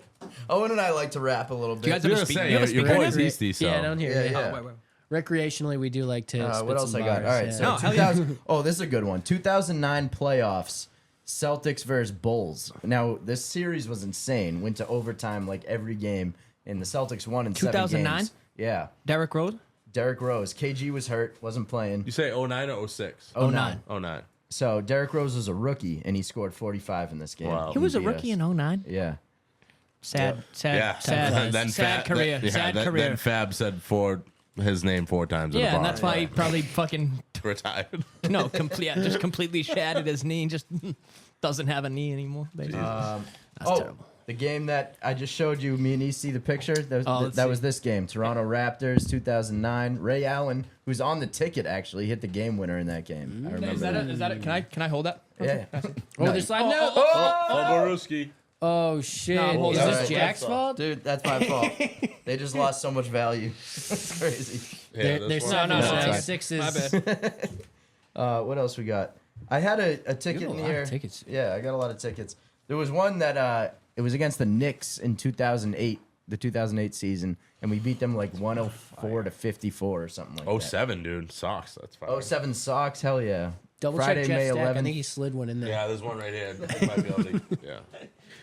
Owen and I like to rap a little bit. you guys You have were a speaker? saying, You have a your speaker? boy's Easty, so. Yeah, down here. Yeah, Yeah, yeah. Oh, wait. Recreationally, we do like to. spit What else some I got? bars, All right, yeah. so No, hell yeah. 2000. Oh, this is a good one. 2009 playoffs. Celtics versus Bulls. Now this series was insane. Went to overtime like every game, and the Celtics won in 7 2009? games. Yeah. Derrick Rose? Derrick Rose. KG was hurt, wasn't playing. You say 09 or 06? 09. 09. So Derrick Rose was a rookie, and he scored 45 in this game. Wow. He was a beat rookie us. in 09. Yeah. Sad Yeah. sad Fab, career. Sad career. Then Fab said his name 4 times in a Yeah, bar. and that's why he probably fucking Retired. just completely shattered his knee and just doesn't have a knee anymore. Basically. That's terrible. The game that I just showed you, me and E see the picture. That let's was this game, Toronto Raptors, 2009. Ray Allen, who's on the ticket, actually hit the game winner in that game. I remember. Is that it? Can I hold that? Yeah. Oh, they're sliding out. Boruski. Oh shit! No, Is hold this on. Jack's fault? Dude, that's my fault. They just lost so much value. It's crazy. They're No, sorry. sixes. My bad. What else we got? I had a ticket You have a in the lot of air. tickets. Yeah, I got a lot of tickets. There was one that it was against the Knicks in 2008, the 2008 season, and we beat them like 104 to 54 or something like that. 07, dude. Socks. That's fine. 07 Sox, hell yeah. Double Friday, check Jeff's May stack. 11th. I think he slid one in there. Yeah, there's one right here. I might be able to, yeah.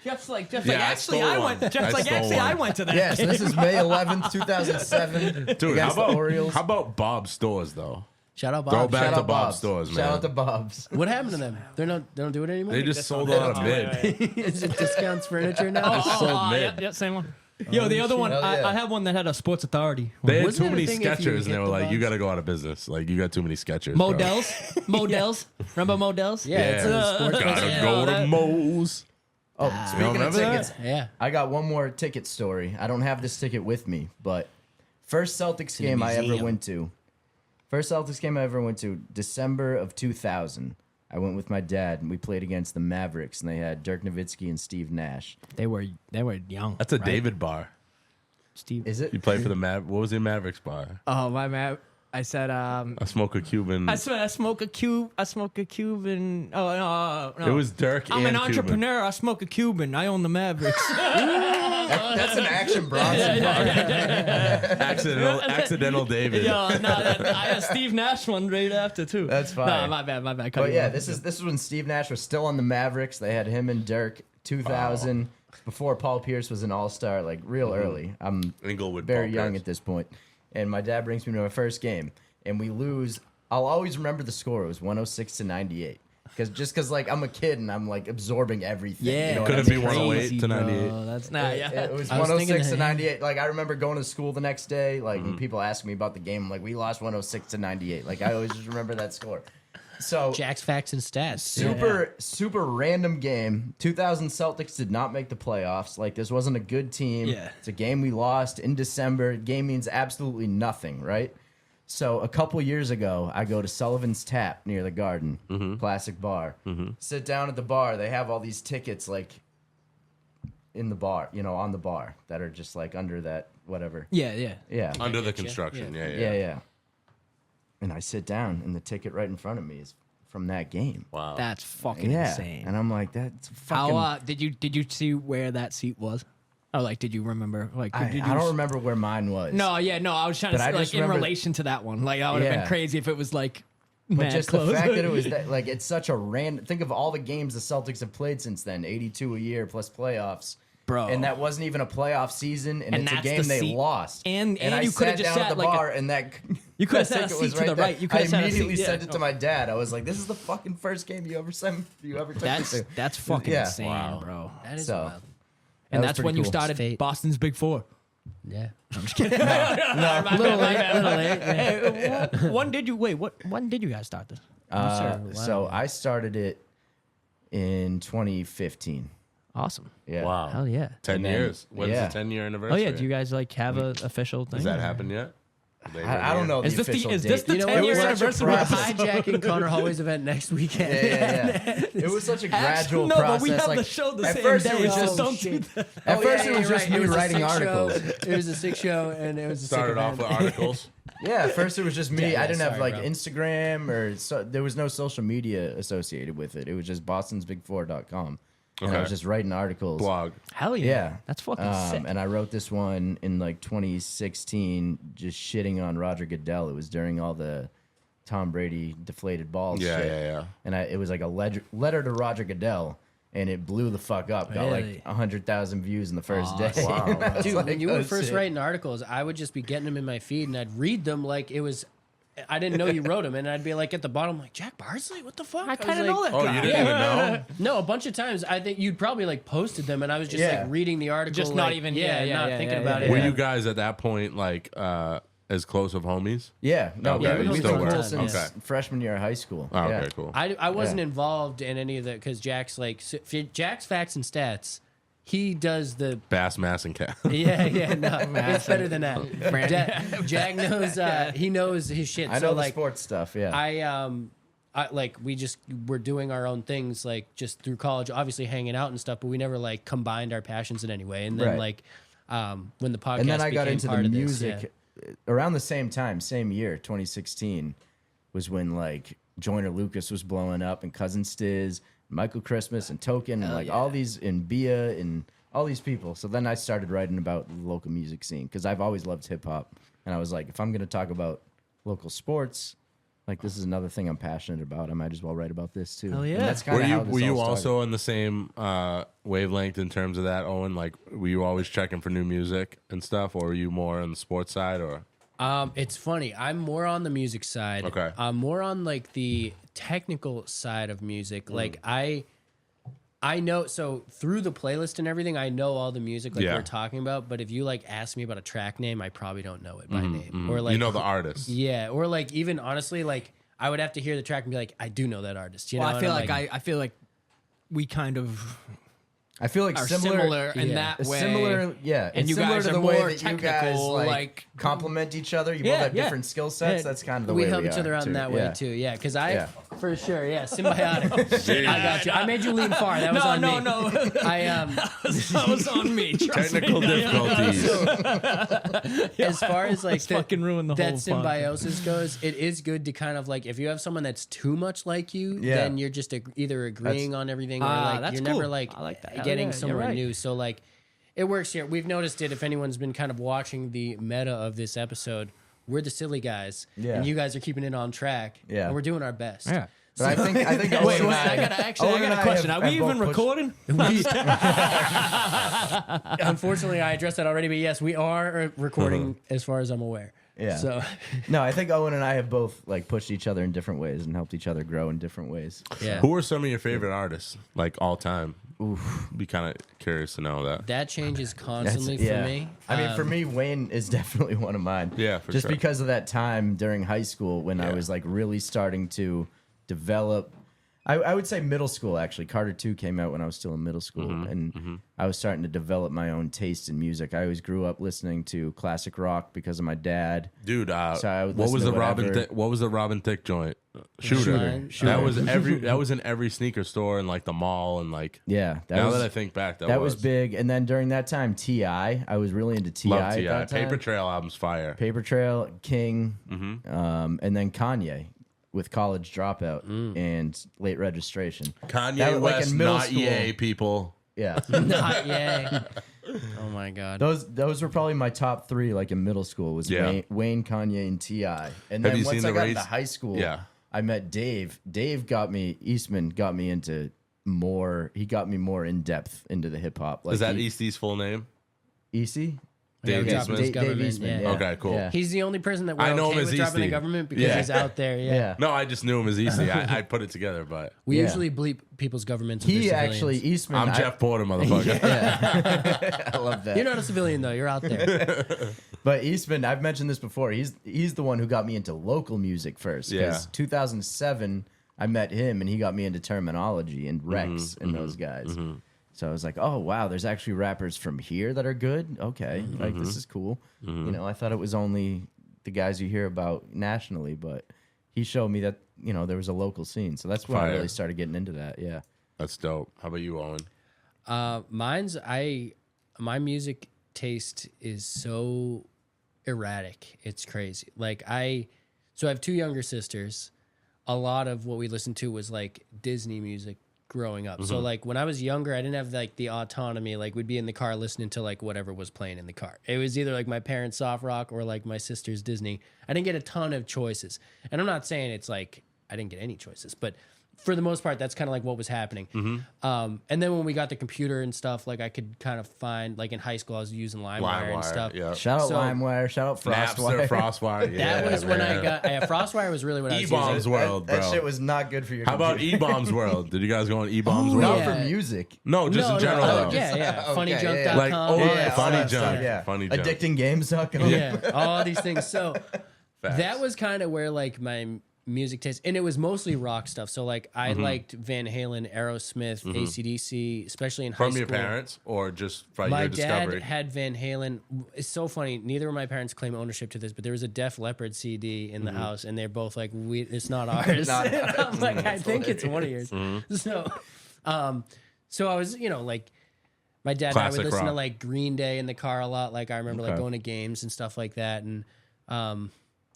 Jeff's like, Yeah, I actually, stole I one. went. Jeff's I like, stole actually, one. I went to that. Yes, this is May 11th, 2007 Dude, how against the about, Orioles. how about Bob's Stores, though? Shout out Throw Bob. back Shout to out Bob's Stores, man. Shout out to Bob's. What happened to them? They don't do it anymore. They just sold out of mid. Is it discounts furniture now? sold mid. Yeah, same one. Yo, the other one, Hell yeah. I had one that had a Sports Authority. They had Wasn't too it a many thing if you sketchers, and they hit were the like, "You box? got to go out of business. Like, you got too many sketchers." bro." Models, Models. Remember Models? Yeah, it's a sports Gotta festival. go to Moe's. Oh, You speaking of remember that? tickets, Yeah. I got one more ticket story. I don't have this ticket with me, but first Celtics game I ever museum. went to. First Celtics game I ever went to, December of 2000. I went with my dad, and we played against the Mavericks, and they had Dirk Nowitzki and Steve Nash. They were young. That's a right? David bar. Steve. Is it? You played for the What was the Mavericks bar? Oh my man. I said I smoke a Cuban. I smoke a Cuban. Oh no. It was Dirk I'm and an entrepreneur. I smoke a Cuban. I own the Mavericks. That's an Action Bronson bar. Cuban. Accidental David. Yo, I had Steve Nash one right after too. That's fine. Nah, my bad. Cut But you yeah, off. this is when Steve Nash was still on the Mavericks. They had him and Dirk, 2000, before Paul Pierce was an All-Star, like real early. I'm Inglewood. very Paul young Pierce. at this point. And my dad brings me to my first game, and we lose. I'll always remember the score. It was 106 to 98. Because like I'm a kid and I'm like absorbing everything. Yeah, you know what Could I it be mean? 108 to 98? That's not. Yeah. It was I was 106 to thinking- 98. Like I remember going to school the next day. Like and people ask me about the game. I'm like, we lost 106 to 98. Like I always just remember that score. So Jack's facts and stats. super random game. 2000 Celtics did not make the playoffs. Like this wasn't a good team. Yeah. It's a game we lost in December. Game means absolutely nothing, right? So a couple years ago, I go to Sullivan's Tap near the Garden, classic bar. Sit down at the bar. They have all these tickets like in the bar, on the bar that are just like under that whatever. Yeah. Yeah. Under the construction. Yeah. Yeah. And I sit down, and the ticket right in front of me is from that game. Wow. That's fucking Yeah, insane. and I'm like, that's fucking. How did you see where that seat was? Or like, did you remember? Like, I did you don't remember where mine was. No, yeah, no. I was trying to But I say, like just in remember- relation to that one. Like, that would have Yeah. been crazy if it was like but mad just close. the fact that it was that, like, it's such a random. Think of all the games the Celtics have played since then, 82 a year plus playoffs. Bro. And that wasn't even a playoff season, and, And it's a that's game the they seat. lost. And I you coulda sat just down at sat the like a- bar, and that You coulda that sat a ticket seat was to the there. right. You I coulda sat a immediately seat- sent yeah. it to my dad. I was like, "This is the fucking first game you ever took that's me to." that's fucking Yeah. insane, Wow. bro. That is So- wild. That And was that's pretty when you cool. started Fate. Boston's Big Four. Yeah. A little late. Yeah. When did you guys start this? So I started it in 2015. Awesome. Yeah. Wow. Hell yeah. 10 And then- years. When's yeah. the 10-year Oh anniversary? yeah. Do you guys like have an official thing? Has that happened yet? I don't know Is the this the official is date. this the You know, 10-year it was such a anniversary? We're process. hijacking Connor Holloway's event next weekend. Yeah. It was such a gradual no, process. but we have like, the show the at same first day. it was so just don't do that. At first, it was you're just right. me It was a writing sick articles. show. It was a sick show, and it was a Started sick off with event. articles. Yeah, at first it was just me. Yeah, I didn't have sorry, like bro. Instagram or there was no social media associated with it. It was just bostonsbig4.com. And I Okay. was just writing articles. Blog. Hell yeah. Yeah. That's fucking sick. And I wrote this one in like 2016, just shitting on Roger Goodell. It was during all the Tom Brady deflated balls Yeah, shit. yeah. And it was like a letter to Roger Goodell, and it blew the fuck up. Got Really? like 100,000 views in the first day. Wow. I was Dude, like, when you oh, were first shit. writing articles, I would just be getting them in my feed, and I'd read them like it was. I didn't know you wrote them, and I'd be like at the bottom, like Jack Barsley, what the fuck? I was kind of like, know that Oh, guy. you didn't even know? No, a bunch of times. I think you'd probably like posted them, and I was just Yeah. like reading the article, Just not like, even- not yeah, thinking yeah, about yeah. it. Were you guys at that point like as close of homies? Yeah, no, Okay, we've you been still cool were. since Okay. freshman year of high school. Oh, yeah. okay, cool. I wasn't Yeah. involved in any of that because Jack's like Jack's facts and stats he does the Bass, Mass, and Cat. yeah no it's better than that. Jag knows he knows his shit. I know so the like sports stuff. Yeah. I like we're doing our own things like just through college, obviously hanging out and stuff, but we never like combined our passions in any way. And then Right. like when the podcast And then I got became into part the of music around the same time, same year, 2016, was when like Joyner Lucas was blowing up, and Cousin Stiz, Michael Christmas, and Token, and like all these, and Bia, and all these people. So then I started writing about the local music scene because I've always loved hip hop, and I was like, if I'm gonna talk about local sports, like this is another thing I'm passionate about, I might as well write about this too. Hell yeah. And that's kinda how this Were you all started. also on the same wavelength in terms of that, Owen? Like, were you always checking for new music and stuff, or were you more on the sports side, or? It's funny. I'm more on the music side. Okay. I'm more on like the technical side of music. Like I know, so through the playlist and everything, I know all the music like Yeah. we're talking about. But if you like ask me about a track name, I probably don't know it by name. Or like You know the artist. yeah, or like even honestly, like I would have to hear the track and be like, I do know that artist. You know, Well, I And feel I'm like I feel like we kind of I feel like are similar similar in yeah. that way. Similar, yeah. And It's you similar guys to are the way more that you guys technical, like complement each other. You both Yeah, have yeah. different skill sets. Yeah. That's kind of the we way help we each other are, out in that way too. Yeah, because Yeah. for sure, yeah, symbiotic. I got you. I made you lean far. That was on me. No. I That was on me. Trust Technical me. difficulties. as far as like fucking ruined the that whole symbiosis goes, it is good to kind of like if you have someone that's too much like you, Yeah. then you're just either agreeing on everything or like that's you're cool. never like I like that. Hell getting yeah, you're somewhere right. new. So like it works here. We've noticed it. If anyone's been kind of watching the meta of this episode, we're the silly guys, Yeah. and you guys are keeping it on track. Yeah. and we're doing our best. Yeah. But I think Owen Wait, and I got Owen and a question. have- Are we have both even pushed- recording? Unfortunately, I addressed that already, but yes, we are recording as far as I'm aware. Yeah. So No, I think Owen and I have both like pushed each other in different ways and helped each other grow in different ways. yeah. Who are some of your favorite artists, like all time? Be kind of curious to know that. That changes That's- constantly for yeah. me. I mean, for me, Wayne is definitely one of mine. Yeah, for just sure. because of that time during high school when I Yeah. was like really starting to develop. I would say middle school actually. Carter 2 came out when I was still in middle school, and I was starting to develop my own taste in music. I always grew up listening to classic rock because of my dad. Dude, So I would what was listen the to Robin? whatever- What was the Robin Thicke joint? Shooter. Shooter. That was every. That was in every sneaker store and like the mall and like. Yeah, Now that I think back, that was big. And then during that time, T.I. I was really into T.I. Love at Ti. that time. Paper Trail album's fire. Paper Trail, King, and then Kanye with College Dropout and Late Registration. Kanye That was, like, West, in middle not school. EA people. Yeah, Not yay. Oh my god. those were probably my top three. Like in middle school was Yeah. Wayne, Kanye, and T.I. And Have then you once seen I the got into race? high school, Yeah. I met Dave. Eastman got me into more. He got me more in depth into the hip hop. Like Is that Eastie's full name? Easy? Dave Yeah, Eastman? Dave- Dave government, Eastman. yeah. Yeah. Okay, cool. Yeah. He's the only person that we're I know okay him as with dropping the Eastie. government because Yeah. he's out there. Yeah. Yeah. No, I just knew him as Eastie. I put it together, but We Yeah. usually bleep people's governments. with He their actually civilians. Eastman. I'm Jeff Porter, motherfucker. I love that. You're not a civilian though. You're out there. But Eastman, I've mentioned this before. He's the one who got me into local music first. Because Yeah. 2007, I met him and he got me into Terminology and Rex and those guys. So I was like, oh wow, there's actually rappers from here that are good. Okay, like this is cool. You know, I thought it was only the guys you hear about nationally, but he showed me that there was a local scene. So that's when I Fire. really started getting into that. Yeah. That's dope. How about you, Owen? My music taste is so erratic. It's crazy. Like I have two younger sisters. A lot of what we listened to was like Disney music growing up. So like when I was younger, I didn't have like the autonomy. Like we'd be in the car listening to like whatever was playing in the car. It was either like my parents' soft rock or like my sister's Disney. I didn't get a ton of choices. And I'm not saying it's like I didn't get any choices, but for the most part, that's kind of like what was happening. And then when we got the computer and stuff, like I could kind of find, like in high school, I was using LimeWire and stuff. Yeah. Shout out So- LimeWire. Shout out Napster, Frostwire. Frostwire. Yeah, That was when I man. got FrostWire was really what I was E-Bombs using. World, bro. That shit was not good for your How about computer. E-Bombs World? Did you guys go on E-Bombs Oh, World? Not Yeah. for music. No, just in general. no, though. yeah, yeah. Okay, Funnyjunk.com. yeah. Like, oh, yeah, all Funny that Junk. stuff, yeah. Funny Junk. Addictinggames.com. yeah, all these things. So Facts. that was kind of where like music taste, and it was mostly rock stuff. So like I liked Van Halen, Aerosmith, AC/DC, especially in high From school. your parents or just from My your dad discovery? had Van Halen. It's so funny. Neither of my parents claim ownership to this, but there was a Def Leppard CD in the house, and they're both like, "It's not ours." I'm like, "I think it's one of yours." So I was, like, my dad and I Classic would listen to rock. like Green Day in the car a lot. Like I remember like going to games and stuff like that, and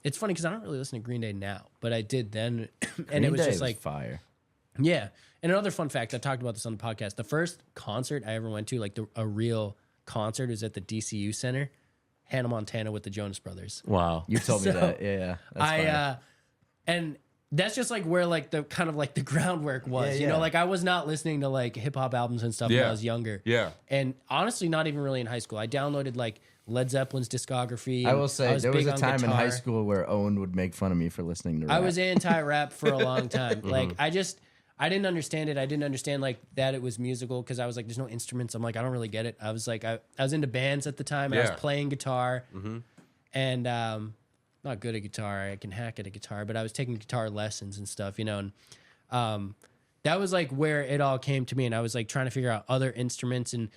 it's funny because I don't really listen to Green Day now, but I did then, and it was just like fire. yeah. And another fun fact, I talked about this on the podcast. The first concert I ever went to, like a real concert, was at the DCU Center, Hannah Montana with the Jonas Brothers. Wow. You told me that. Yeah. That's fire. And that's just like where like the kind of like the groundwork was, Yeah, you know, yeah. like I was not listening to like hip hop albums and stuff when Yeah. I was younger. Yeah. And honestly, not even really in high school. I downloaded like Led Zeppelin's discography. I and will say there was big a on time in high guitar. school where Owen would make fun of me for listening to rap. I was anti-rap for a long time. Like I didn't understand it. I didn't understand like that it was musical because I was like, there's no instruments. I'm like, I don't really get it. I was like, I was into bands at the time. And I Yeah. was playing guitar, and not good at guitar. I can hack at a guitar, but I was taking guitar lessons and stuff, and that was like where it all came to me. And I was like trying to figure out other instruments and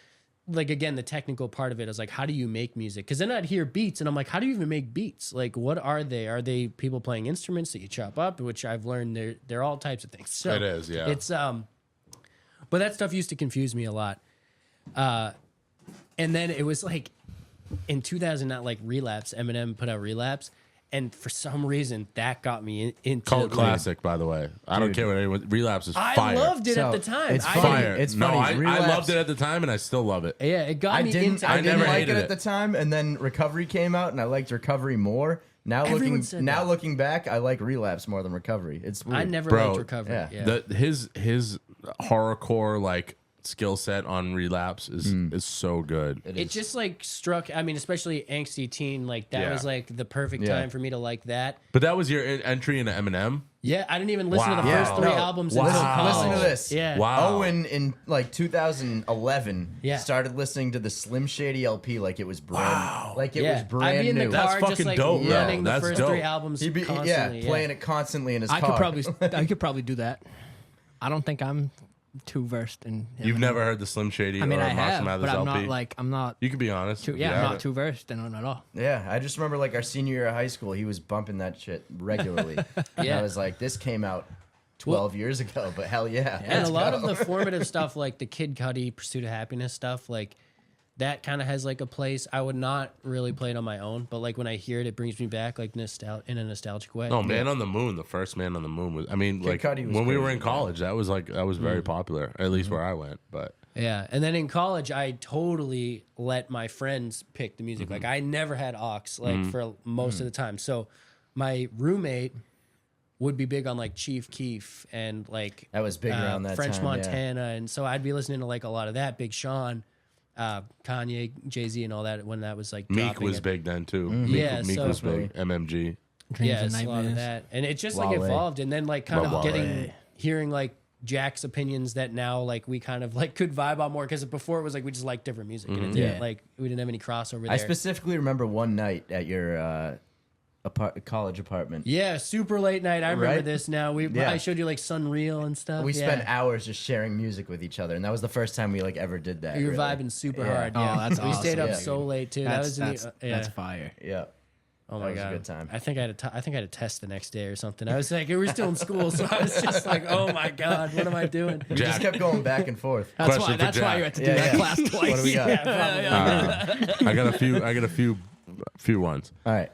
like again the technical part of it. I was like, how do you make music? Because then I'd hear beats, and I'm like, how do you even make beats? Like, what are they? Are they people playing instruments that you chop up? Which I've learned they're all types of things. So It is, yeah. It's but that stuff used to confuse me a lot. And then it was like in 2009, like Relapse, Eminem put out Relapse. And for some reason, that got me into Cult like, classic, by the way. I don't care what anyone. Relapse is I fire. loved it at So, the time. it's I funny. Fire. It's no, funny. I Relapse- loved it at the time, and I still love it. Yeah, it got I me didn't. into. I didn't never like hated it at it. the time, and then Recovery came out, and I liked Recovery more. Now Everyone said that. looking back, I like Relapse more than Recovery. It's weird. I never Bro, liked Recovery. yeah. Yeah. His horrorcore like skill set on Relapse is so good. It just like struck. I mean, especially angsty teen. Like that Yeah. was like the perfect Yeah. time for me to like that. But that was your entry into Eminem. Yeah, I didn't even listen to the Wow. first three No. albums Wow. until Listen, college. listen to this. Yeah. Wow. Owen in like 2011 Yeah. started listening to the Slim Shady LP like it was brand was I'd brand be in the new. That's car just fucking like dope, bro. running the That's first dope. three albums He'd be constantly. playing it constantly in his I car. could probably do that. I don't think I'm too versed in. You've never heard the Slim Shady I mean, or I have, Marshall but Mathers I'm LP? not like I'm not. You can be honest. Too, You yeah, I'm have not it. too versed in it at all. Yeah, I just remember like our senior year of high school, he was bumping that shit regularly. And Yeah. I was like, this came out 12 years ago, but hell yeah. And let's a lot go. of the formative stuff, like the Kid Cudi Pursuit of Happiness stuff, like that kind of has like a place. I would not really play it on my own, but like when I hear it, it brings me back like in a nostalgic way. No, Man on the Moon, the first Man on the Moon was. I mean, like Cudi was when we were crazy, in college, that was very popular. At least where I went, but. Yeah, and then in college, I totally let my friends pick the music. Like I never had aux like for most of the time. So my roommate would be big on like Chief Keef and like That was big around that French time, yeah. Montana, and so I'd be listening to like a lot of that. Big Sean, Kanye, Jay-Z, and all that when that was like Meek dropping was it. big then too. Yeah, Meek so- was big. MMG. Dreams Yeah, and it's a lot of nightmares. that, and it just like Wale. evolved, and then like kind of Wale. getting hearing like Jack's opinions that now like we kind of like could vibe on more because before it was like we just liked different music and it didn't Yeah. like we didn't have any crossover there. I specifically remember one night at your college apartment. Yeah, super late night. I remember Right? this now. Yeah. I showed you like Sunreal and stuff. We yeah. spent hours just sharing music with each other, and that was the first time we like ever did that. You were really. vibing super Yeah. hard. Oh, Yeah. that's we stayed awesome, up dude. so late too. That was in the, yeah. That's fire. Yeah. Oh That my was a god, good time. I think I had a test the next day or something. I was like, we were still in school, so I was just like, oh my god, what am I doing? We just kept going back and forth. That's Question why. for That's why Jack. you had to do Yeah, that yeah. class twice. What do we got? Yeah, probably. I got a few ones. All right.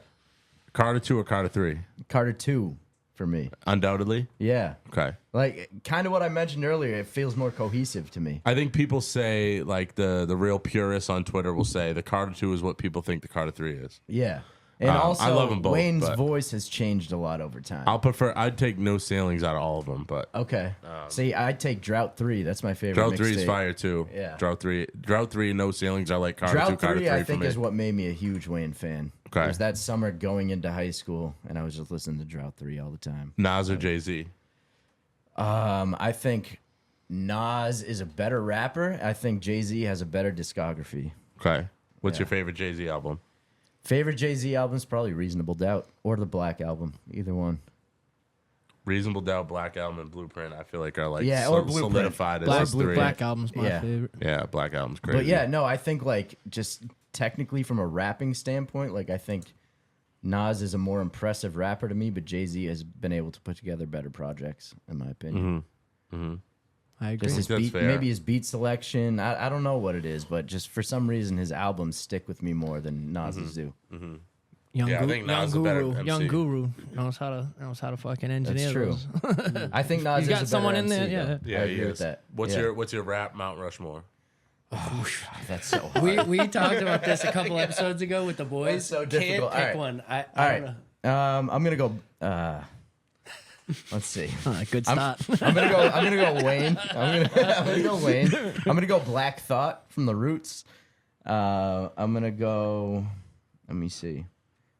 Carter 2 or Carter 3? Carter 2 for me. Undoubtedly. Yeah. Okay. Like kind of what I mentioned earlier, it feels more cohesive to me. I think people say like the real purists on Twitter will say the Carter 2 is what people think the Carter 3 is. Yeah. And I also, love 'em both, Wayne's but- voice has changed a lot over time. I'd take No Sailings out of all of them, but Okay. See, I'd take Drought 3. That's my favorite. Drought 3 is mixtape. fire too. Yeah. Drought 3 and No Sailings I like Carter 2, Drought Carter 3, 3 I for think, me. is what made me a huge Wayne fan. Okay. It was that summer going into high school, and I was just listening to Drought 3 all the time. Nas or Jay-Z? I think Nas is a better rapper. I think Jay-Z has a better discography. Okay. What's Yeah. your favorite Jay-Z album? Favorite Jay-Z album is probably Reasonable Doubt or the Black Album. Either one. Reasonable Doubt, Black Album, and Blueprint. I feel like are like or Blueprint. solidified as Black, those three. Black Album's my Yeah. favorite. Yeah, Black Album's crazy. But yeah, no, I think like just technically from a rapping standpoint, like I think Nas is a more impressive rapper to me, but Jay-Z has been able to put together better projects, in my opinion. I agree. Just his That's beat, fair. maybe his beat selection. I don't know what it is, but just for some reason his albums stick with me more than Nas's do. Young, Yeah, I think Nas is a better MC. Young Guru knows how to fucking engineer That's true. those. I think Nas You got is a someone better in there, MC, yeah. though. Yeah, I he agree with is. that. What's Yeah. your rap Mount Rushmore? That's so hard. We talked about this a couple episodes ago with the boys. That's so Can't difficult. pick All right. one. I All don't right. know. I'm gonna go. Let's see. Good start. I'm gonna go Wayne. I'm gonna go Wayne. I'm gonna go Black Thought from the Roots. I'm gonna go. Let me see.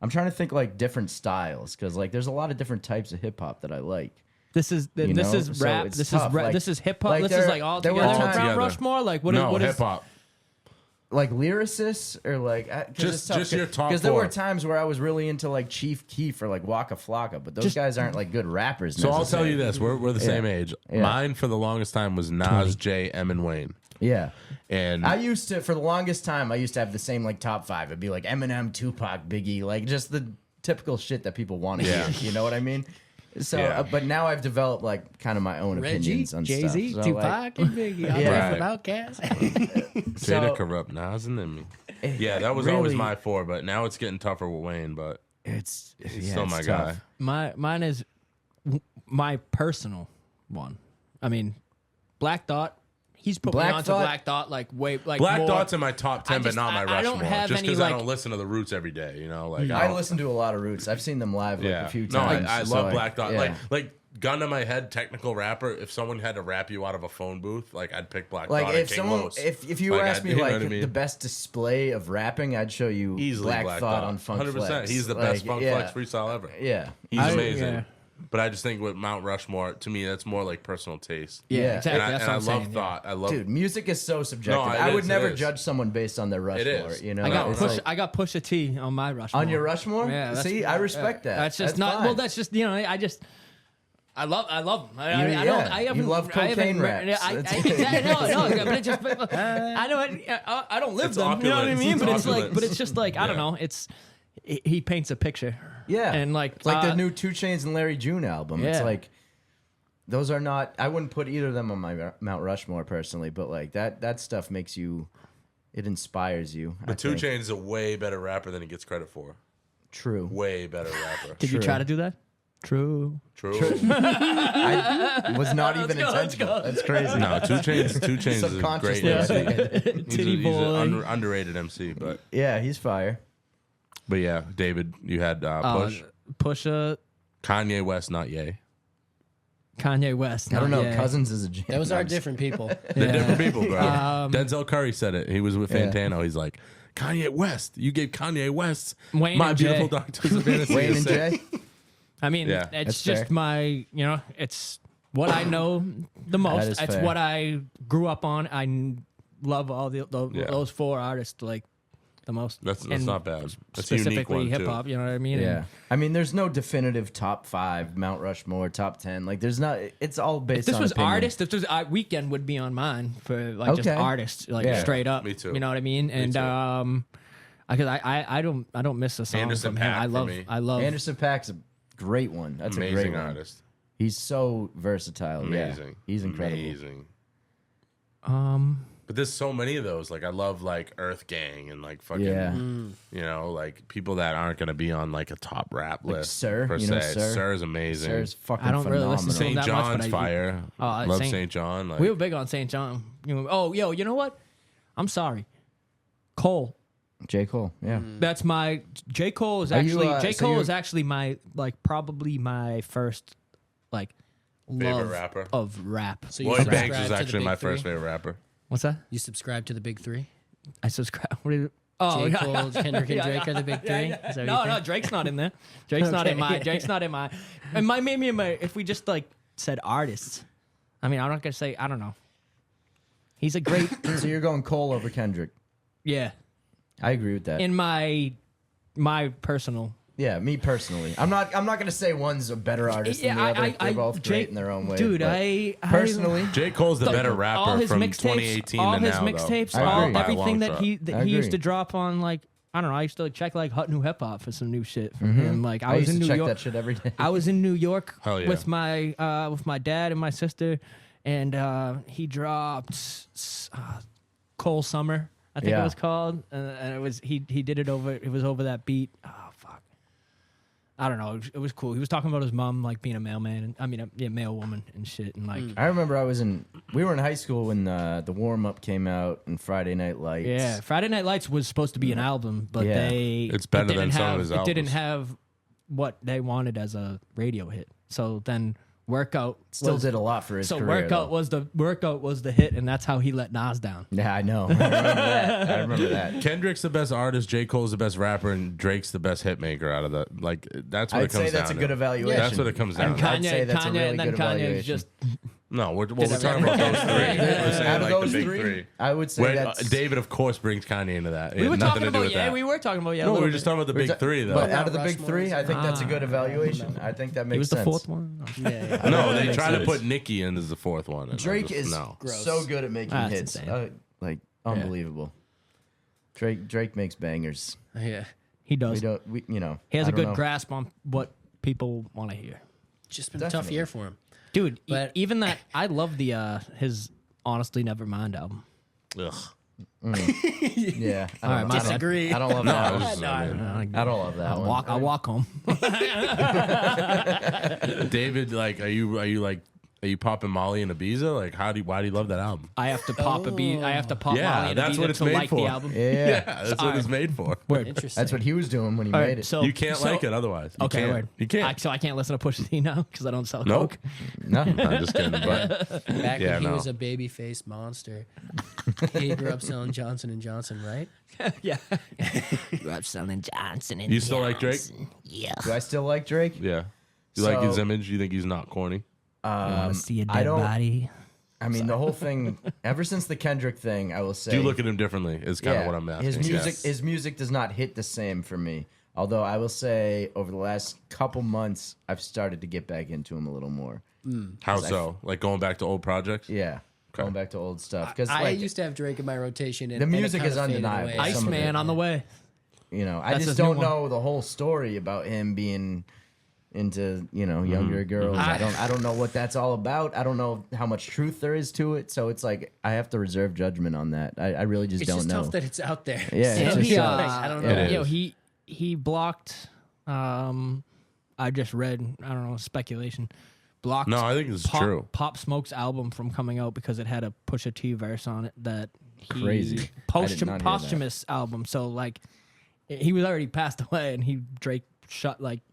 I'm trying to think like different styles because like there's a lot of different types of hip hop that I like. This is You this know? is So rap. it's This tough. is rap. Like- This is hip hop. like This there- is like all there were together. times- Mount Rushmore. Like what is No, what is hip hop. Like lyricists or like Just your top because there were four. times where I was really into like Chief Keef or like Waka Flocka, but those Just- guys aren't like good rappers. So I'll tell you necessarily. this: we're the same age. Yeah. Mine for the longest time was Nas, J, M, and Wayne. Yeah. And I used to, for the longest time, I used to have the same like top five. It'd be like Eminem, Tupac, Biggie, like just the typical shit that people want to Yeah. hear. You know what I mean? So, Yeah. but now I've developed like kind of my own Reggie, opinions on Jay Z, stuff. So, Tupac, like, and Biggie. I'm Yeah. without Cass. Jada so- Corrupt, Nas, and then me. Yeah, that was always really- my four, but now it's getting tougher with Wayne. But it's he's yeah, still it's my tough. guy. mine is my personal one. I mean, Black Thought. He's put Black me onto Thought- Black Thought like way like Black more. Thought's in my top 10, I but just- not my I don't Rushmore. have Just any, because I like- don't listen to the Roots every day, you know. Like I don't- listen to a lot of Roots. I've seen them live like Yeah, a few no, times. I so, love Black Thought. yeah. Like gun to my head, technical rapper. If someone had to rap you out of a phone booth, like I'd pick Black Like Thought. if and King someone, Los. if you Like, asked me you know like what I mean? the best display of rapping, I'd show you Easily Black Thought on Funk 100%. Flex. He's the Like, best Funk yeah, Flex freestyle ever. Yeah, He's I- amazing. yeah. But I just think with Mount Rushmore, to me, that's more like personal taste. Yeah, Yeah. exactly. And I, That's and what I I'm love saying. Thought. I love. dude, music is so subjective. No, it I would is, never it is. judge someone based on their Rushmore. is. You know, I got It's push. like- I got Pusha T on my Rushmore. on your Rushmore. Yeah, that's- See, I respect that. That's just not. fine. Well, that's just I just. I love him. I You- don't. yeah, I you haven't. love I haven't cocaine re- raps. I, That's- exactly. No, but it just. I don't. I don't live It's them. You know what I opulence. mean? It's But it's like. opulence. But it's just like I don't Yeah. know. It's. He paints a picture. Yeah, And like it's like the new 2 Chainz and Larry June album. It's Yeah. like those are not. I wouldn't put either of them on my Mount Rushmore personally, but like that stuff makes you. It inspires you. But 2 Chainz is a way better rapper than he gets credit for. True. Way better rapper. Did you True. try to do that? True. True. I was not even go, let's intentional. go. That's crazy. No, 2 Chainz is a great Subconsciously, I MC. did. He's, Titty he's an boy. underrated MC, but He's fire. yeah, David, you had Push, Pusha. Kanye West, not Ye. Kanye West. I don't know. Yeah. Cousins is a jam. Those No, are I'm just- different people. They're different people, bro. Um, Denzel Curry said it. He was with Yeah. Fantano. He's like, Kanye West. You gave Kanye West Wayne My and Beautiful Jay. Doctors of Fantasy. Wayne to and say. Jay. I mean, Yeah. it's That's just fair. my, it's what I know the That most. is It's fair. what I grew up on. Love all Yeah. those 4 artists like the most. That's And not bad. That's a unique specifically one, hip too. hop. You know what I mean? Yeah. And I mean, there's no definitive top 5, Mount Rushmore, top 10. Like, there's not. It's all based if this on was opinion. artists, if this was Weekend would be on mine for like just Okay. artists, like Yeah. straight up. Me too. You know what I mean? And too. because I don't miss a song Anderson from him. .Paak I for love me. Anderson .Paak's a great one. That's a Amazing great one. artist. He's so versatile. Amazing. Yeah. He's incredible. Amazing. Um, But there's so many of those. Like I love like Earth Gang and like fucking Yeah. you know, like people that aren't gonna be on like a top rap list. Sir, per you know se. Sir? Sir's amazing. Sir's fucking I don't really phenomenal. listen to him St. that much, John's but I- fire. Love Saint- St. John. Like, we were big on St. John. You know what? I'm sorry, Cole. J. Cole. Yeah. That's my J. Cole is Are you, actually J. so Cole you're- is actually my like probably my first like love rapper? of rap. So you Lloyd subscribe Banks to is the actually big my three? first favorite rapper. What's that? You subscribe to the big 3? I subscribe. What is it? Oh, J. yeah, Cole, yeah. Kendrick, and Yeah, Drake yeah. are the big 3? Yeah, Is yeah. that what you No, think? Drake's not in there. Drake's not in Okay. my. Drake's not in my. And maybe in my. If we just like said artists, I mean, I'm not gonna say. I don't know. He's a great. So you're going Cole over Kendrick. Yeah. I agree with that. In my personal Yeah, me personally. I'm not gonna say one's a better artist than the other. They're both great in their own way. Dude, but personally, J. Cole's the better all rapper his from mixtapes, 2018 all to his now, mixtapes, though. I agree. By a everything long that shot. he used to drop on, like, I don't know. I used to check like Hut New Hip Hop for some new shit from him. Like I was used in to New check York. that shit every day. I was in New York Hell yeah. with my dad and my sister, and he dropped Cold Summer, I think it Yeah. was called, and it was he did it over. It was over that beat. Oh fuck, I don't know. It was cool. He was talking about his mom like being a mailman, and mail woman and shit, and like I remember we were in high school when the warm up came out and Friday Night Lights. yeah, Friday Night Lights was supposed to be an album, but Yeah. It's better it didn't than some of have- his It didn't albums. have what they wanted as a radio hit. So then Workout Still was, did a lot for his so career. Workout was the hit, and that's how he let Nas down. Yeah, I know. I remember that. Kendrick's the best artist, J. Cole's the best rapper, and Drake's the best hit maker out of the like. That's what I'd it comes say that's a down good to. evaluation. That's what it comes down And to. I'd say Kanye, that's a really and then good Kanye's evaluation. just No, we're talking about those three. We're saying Out of like those the big three, three. I would say Where, that's David, of course, brings Kanye into that. It we had were nothing talking to do about. with Yeah, that. we were talking about. Yeah, No, a we were little just bit. talking about the big three, though. But Mount out of the big Rushmore three, is- I think that's a good evaluation. I think that makes He was sense. the fourth one. Yeah. No, they makes tried to sense. put Nicki in as the fourth one. and I Drake just- is no. Gross. so good at making That's hits. insane. Like unbelievable. Drake makes bangers. Yeah. He We does. don't. He has I a don't good know. grasp on what people want to hear. Just been a tough Definitely. year for him. Dude, But- even that, I love the his Honestly Nevermind album. Ugh. Yeah. I All right, don't, my I don't- Disagree. I don't love No, that I one. was- I mean, I don't love that one. I'll walk home. David, like, are you popping Molly and Ibiza? Like, why do you love that album? I have to pop a beat. I have to pop Yeah, Molly and that's Ibiza what it's to made like for. the album. Yeah. That's what it's made for. Word. Interesting. That's what he was doing when he All made right, it. so You can't like it otherwise. You Okay, can't. word. You can't. So I can't listen to Pusha T now because I don't sell Nope. coke. No. I'm just kidding. But Back Yeah, when he no. was a baby-faced monster. He grew up selling Johnson & Johnson, right? Yeah. Grew up selling Johnson and You still like Drake? Johnson. Yeah. Do I still like Drake? yeah, you like his So- image. You think he's not corny? Want to see a I dead don't- body? I mean, the whole thing. Ever since the Kendrick thing, I will say. Do you look at him differently? Is kind of what I'm asking. His music does not hit the same for me. Although I will say, over the last couple months, I've started to get back into him a little more. How so? Like going back to old projects? Yeah, going back to old stuff because I like used to have Drake in my rotation. And the and it music kinda is faded undeniable. away. Some of it. Iceman on the way. I That's just his new don't one. know the whole story about him being into younger girls. I don't know what that's all about. I don't know how much truth there is to it. So it's like I have to reserve judgment on that. I really just It's don't just know. tough that it's out there. Yeah, it's So just he, sucks. I don't know. It Yo, is. he blocked. I just read. I don't know, speculation. Blocked. No, I think it's true. Pop Smoke's album from coming out because it had a Pusha T verse on it that he Crazy. I did not hear that. posthumous album. So like, he was already passed away, and Drake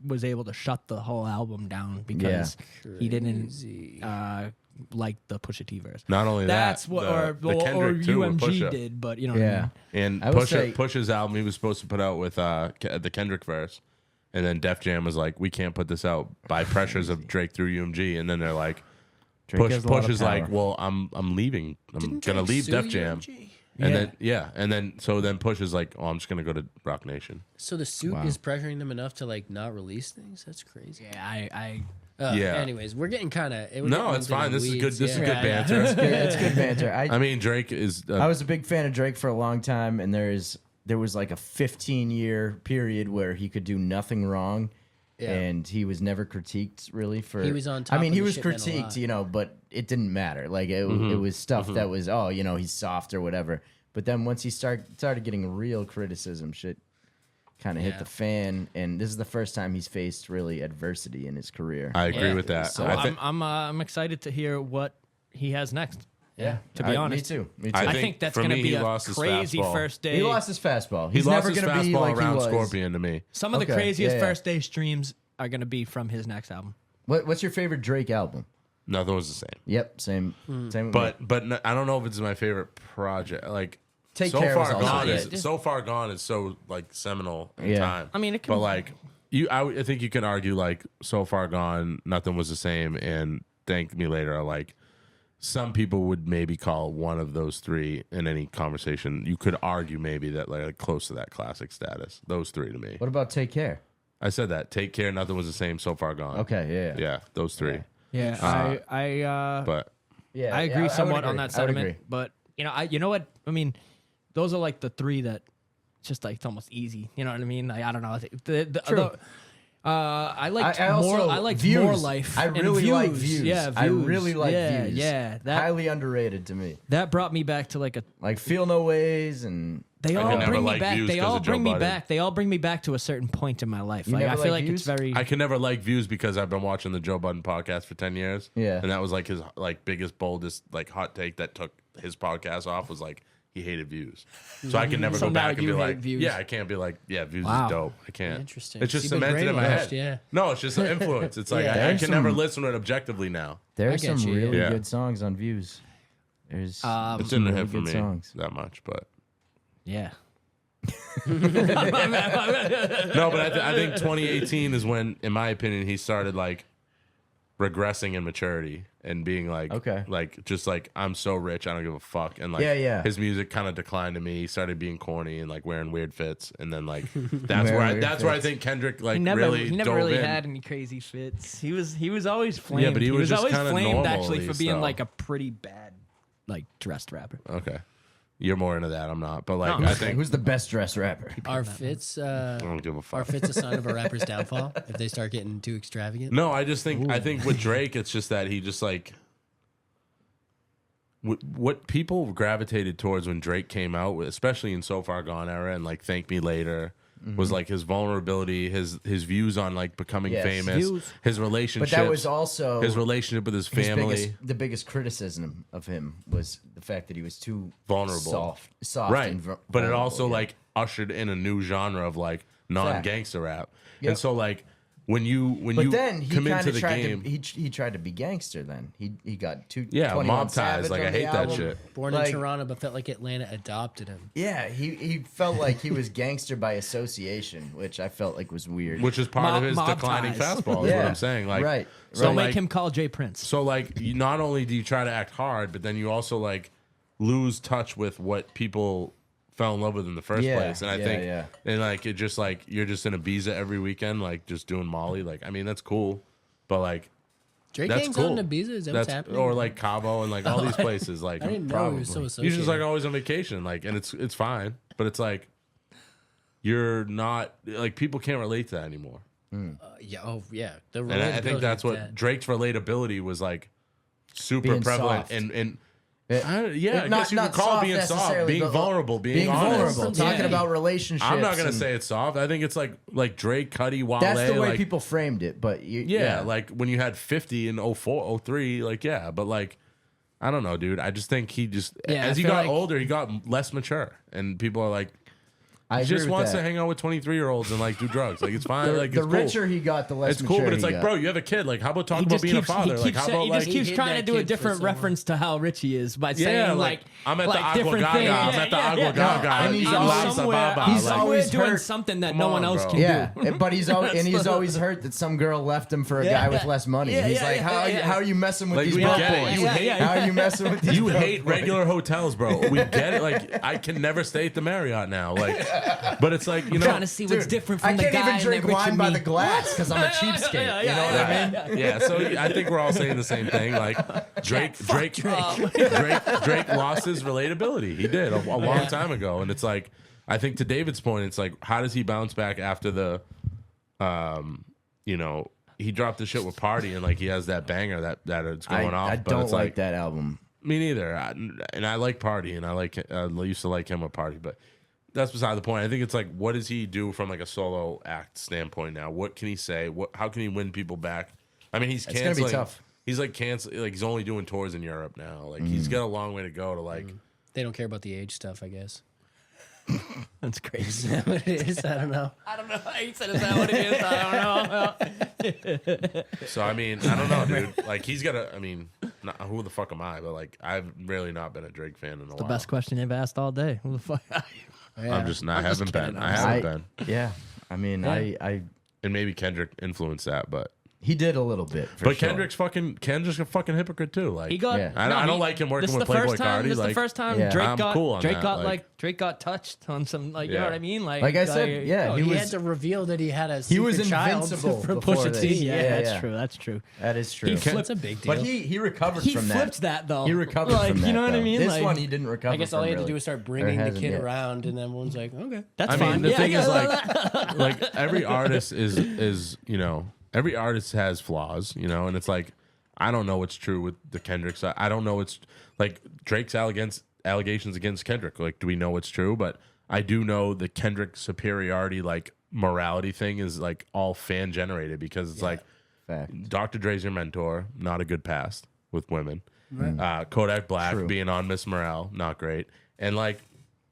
was able to shut the whole album down because he didn't like the Pusha T verse. Not only That's that, what the or Kendrick too with UMG Pusha. did, but you know what I Yeah. mean? And I will say- Pusha's album he was supposed to put out with the Kendrick verse, and then Def Jam was like, we can't put this out by pressures of Drake through UMG, and then they're like, Drake has a lot Push of is like, power. well, I'm leaving. I'm Didn't gonna Drake leave sue Def Jam, UMG? and then Push is like, oh, I'm just gonna go to Rock Nation. So the suit is pressuring them enough to like not release things. That's crazy. Yeah, Yeah. Anyways, we're getting kind of. No, it's fine. This is good. This is good Yeah, yeah. banter. It's good banter. I mean, Drake is. I was a big fan of Drake for a long time, and there was like a 15-year period where he could do nothing wrong, Yeah. and he was never critiqued really for. He was on top I mean, of he the was shit, man, a lot. critiqued, but it didn't matter. Like it was stuff that was he's soft or whatever. But then once he started getting real criticism, shit kind of hit Yeah. the fan, and this is the first time he's faced really adversity in his career. I agree Yeah. with that. So I think. I'm excited to hear what he has next. yeah, to be honest. me too. Me too. I I think think that's for going to me, be he a lost his crazy fastball. first day. He lost his fastball. He He's lost never his going to be fastball like he around was. Scorpion to me. Some of the Okay, craziest yeah, yeah. first day streams are going to be from his next album. What's your favorite Drake album? Nothing was the same. Yep, same. Same. with me. But I don't know if it's my favorite project. Like Take so Care was far also gone good. is so far gone is so like seminal in Yeah. time. I mean, it can- but like I think you can argue like so far gone, nothing was the same, and Thank Me Later are like some people would maybe call one of those three in any conversation. You could argue maybe that like close to that classic status. Those three to me. What about Take Care? I said that. Take Care, Nothing Was the Same, So Far Gone. Okay, yeah. Yeah, those three. Yeah, But Yeah, I agree would somewhat on agree. that I would sentiment. agree. But you know what? I mean, those are like the three that it's just like it's almost easy. You know what I mean? Like, I don't know. True. I liked I more. also- I liked Views. more life. I and really like Views. Yeah, Views. I really like yeah, Views. Yeah, that Highly underrated to me. that brought me back to like a. Like Feel No Ways and They I all can never bring me like back. Views They 'cause all of Joe bring me Budden. back. They all bring me back to a certain point in my life. You Like I never feel like like it's Views? very. I can never like Views because I've been watching the Joe Budden podcast for 10 years. Yeah. And that was like his like biggest, boldest like hot take that took his podcast off was like he hated Views. So I can never So go now back and you be hate like, Views. yeah, I can't be like, yeah, Views Wow. is dope. I can't. Interesting. It's just You've been cemented in my head. brainwashed, yeah. No, it's just an influence. It's like Yeah. I There's can never some- listen to it objectively now. there I are get some you, really yeah. good songs on Views. There's It's in some the really hit for good me songs. that much, but yeah. no, but I think 2018 is when, in my opinion, he started like regressing in maturity and being like, Okay. like just like I'm so rich, I don't give a fuck, and like Yeah. his music kind of declined to me. He started being corny and like wearing weird fits, and then like that's Wearing where weird that's where I fits. think Kendrick like He never really dove really in. had any crazy fits. He was always flamed. Yeah, but he was just always kinda flamed actually normally, for being so. like a pretty bad like dressed rapper. Okay, you're more into that. I'm not, but like No, I think Who's the best dressed rapper? Are fits I don't give a fuck. are fits a sign of a rapper's downfall if they start getting too extravagant? No, I just think I think with Drake, it's just that he just like what people gravitated towards when Drake came out, especially in So Far Gone era and like Thank Me Later, was like his vulnerability, his views on like becoming Yes. famous, Views. his But relationships, that was also his relationship with his family. the biggest criticism of him was the fact that he was too Vulnerable. soft, Right, and but it vulnerable, also yeah. like ushered in a new genre of like non-gangster rap, Yep. and so like when you But then he come kind into of the tried game, to he tried to be gangster. Then he got too 21 mob ties. Savage Like on I the hate that album. shit. Born Like- in Toronto, but felt like Atlanta adopted him. Yeah, he felt like he was gangster by association, which I felt like was weird. Which is part of Mob- his mob declining ties. fastball. Is Yeah, what I'm saying. Like, right. So Don't like, make him call Jay Prince. So like, you, not only do you try to act hard, but then you also like lose touch with what people fell in love with in the first Yeah, place. And I yeah, think, yeah. and like, it just like you're just in Ibiza every weekend, like just doing Molly. Like, I mean, that's cool, but like. Drake That's hangs cool. out in Ibiza. Is that what's happening? or like Cabo and like all these places. Like I didn't know he was so associated. he's just like always on vacation. Like, and it's fine, but it's like you're not like people can't relate to that anymore. yeah. Oh yeah. The And I think relatability that's of what that. Drake's relatability was like super Being prevalent soft. and It- I guess not you could call it being soft, necessarily, being but, vulnerable, being honest. vulnerable, talking Yeah. about relationships. I'm not gonna and- say it's soft. I think it's like Drake, Cudi, Wale. that's the way like, people framed it. But yeah, like when you had 50 in 04, 03, like yeah, but like I don't know, dude. I just think he just Yeah, as I he feel got like- older, he got less mature, and people are like. I He agree just with wants that. to hang out with 23-year-olds and like do drugs. Like it's fine. Like The it's richer cool. he got, the less It's cool, mature but it's he like, got. bro, you have a kid. Like, how about talking He about just being keeps, a father? he Like, keeps, how saying- about he like, just keeps hid trying that to do a kid for different so long. reference to how rich he is by saying yeah, like I'm at the Agua different Gaga. things. I'm at the Yeah, Agua yeah. Gaga. And he's eating always- Lhasa somewhere, Baba. he's Like, always doing hurt. something that Come no one on, else bro. can Yeah, do. but he's always, and he's the- always hurt that some girl left him for a Yeah, guy with yeah. less money. Yeah, He's yeah, like, yeah, how are you messing with Like, these we broke get it. boys? You hate- How are you messing with these You broke hate boys? regular hotels, bro. We get it. Like, I can never stay at the Marriott now. Like, but it's like, you know. Trying to see what's Dude, different from I the can't guy even and drink that Richard wine by me. the glass because I'm a cheapskate. You know what I mean? Yeah, so I think we're all saying the same thing. Like Drake lost his relatability. He did a long time ago, and it's like I think to David's point, it's like how does he bounce back after the, you know, he dropped the shit with Party and like he has that banger that it's going off. I but don't it's like that album. Me neither. And I like Party, and I used to like him with Party, but that's beside the point. I think it's like, what does he do from like a solo act standpoint now? What can he say? How can he win people back? I mean, he's It's gonna be canceling. tough. He's like canceling. Like he's only doing tours in Europe now. Like he's got a long way to go to like. They don't care about the age stuff, I guess. That's Is crazy. that what it is? I don't know. I don't know. He said, "Is that what it is?" I don't know. So I mean, I don't know, dude. Like he's got to. I mean, who the fuck am I? But like, I've really not been a Drake fan in a while. The best question you've asked all day. Who the fuck? I'm just not. I haven't been. I I- haven't been. Yeah, I mean, I And maybe Kendrick influenced that, but He did a little bit, but Kendrick's a fucking hypocrite too. Like He got. Yeah. I don't like him working with Playboy Cardi. This is Like, the first time Yeah. Drake I'm got cool on Drake that, got like- Drake got touched on some you know Yeah. what I mean? Like I said, yeah, He he had was to reveal that he had a he was secret child invincible from before Pusha this. T. Yeah, that's yeah. true. That's true. That is true. That's a big deal. But he recovered He from flipped that though. He recovered like, from that. You know what I though. mean? This Like, one he didn't recover. I guess all he had to really. do was start Or bringing the hasn't kid yet. around, and everyone's like, okay. That's I fine. mean, the Yeah, thing is yeah. like every artist is every artist has flaws, and it's like I don't know what's true with the Kendrick side. I don't know what's like Drake's allegations against Kendrick. Like, do we know what's true? But I do know the Kendrick superiority, like morality thing, is like all fan generated because it's like Fact. Dr. Dre's your mentor, not a good past with women. Kodak Black True. being on Miss Morale, not great. And like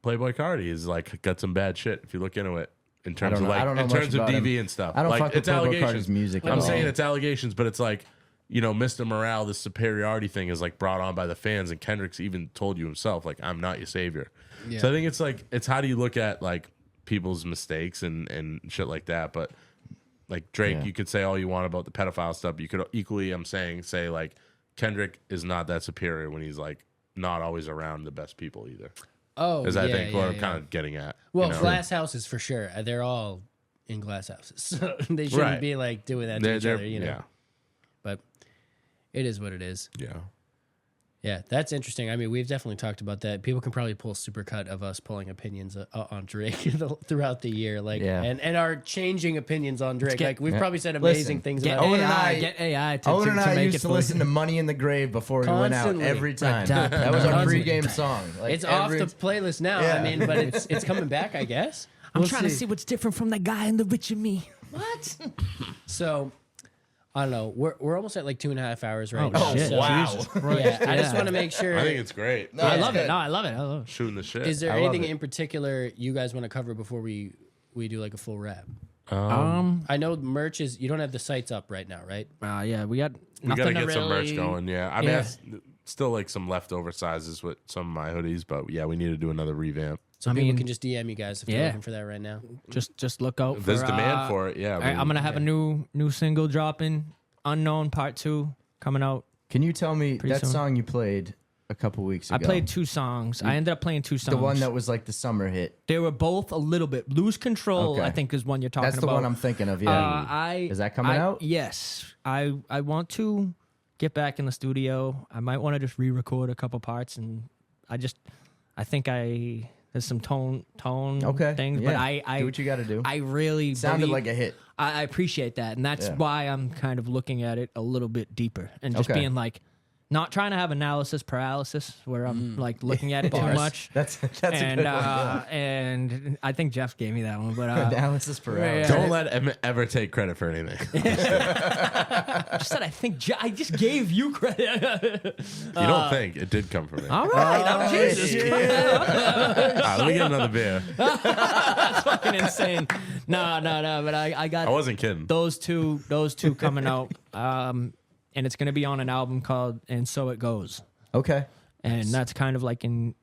Playboy Cardi is like got some bad shit if you look into it in terms of I don't know in much terms of about DV him. and stuff. I don't like fuck with it's Playboy allegations. Cardi's music at I'm all. saying it's allegations, but it's like Mr. Morale, this superiority thing is like brought on by the fans, and Kendrick's even told you himself, like, I'm not your savior. So I think it's like it's how do you look at like people's mistakes and shit like that. But like Drake, you could say all you want about the pedophile stuff. You could equally, say like Kendrick is not that superior when he's like not always around the best people either. Oh, Is I think what I'm yeah. kind of getting at. Well, you know? glass houses for sure. They're all in glass houses, so they shouldn't Right. be like doing that to each other, Yeah. But it is what it is. Yeah. Yeah, that's interesting. I mean, we've definitely talked about that. People can probably pull a supercut of us pulling opinions on Drake throughout the year, like, Yeah. and our changing opinions on Drake. get- like, we've probably said amazing Listen, things Get about Owen him. and I- get AI to, Owen and I make used it to for listen you. to Money in the Grave before he went out Constantly. every time. Like, That was our constantly. pregame song. Like, It's off the playlist now. Yeah. I mean, but it's coming back, I guess. I'm We'll trying to see what's different from the guy in the Rich and Me. What? So, I don't know. We're almost at like 2.5 hours right Oh, now. shit. So, wow. yeah, I just Yeah. want to make sure. I think it's great. No, I it's love good. it. No, I love it. I love it. Shooting the shit. Is there I love anything it. in particular you guys want to cover before we do like a full wrap? I I know merch is you don't have the sites up right now, right? yeah, we got we nothing gotta to get some merch really- going. Yeah. I mean, Yeah. that's still like some leftover sizes with some of my hoodies, but yeah, we need to do another revamp. So I people mean, can just DM you guys if they're yeah. looking for that right now. Just look out. If there's for, demand for it, yeah. all right, I'm gonna have a new single dropping, Unknown Part 2 coming out. Can you tell me Pretty that soon. song you played a couple weeks ago? I played 2 songs. I ended up playing 2 songs. the one that was like the summer hit. they were both a little bit. Lose Control, Okay. I think, is one you're talking That's the about. one I'm thinking of. Yeah. Is that coming out? Yes. I want to get back in the studio. I might want to just re-record a couple parts, and I think there's some tone Okay. things, yeah. but I do what you got to do. I really Sounded believe- like a hit. I appreciate that, and that's Yeah. why I'm kind of looking at it a little bit deeper and just Okay. being like, not trying to have analysis paralysis where I'm like looking at it too Bars. much. That's a good one. Yeah. And I think Jeff gave me that one, but Analysis paralysis. yeah. Don't let him ever take credit for anything. I just said I think I just gave you credit. You don't think it did come from me. All right, oh, Jesus, Let me get another beer. fucking insane. No, but I got I wasn't kidding. those two coming out, and it's gonna be on an album called "And So It Goes," Okay. and that's kind of like in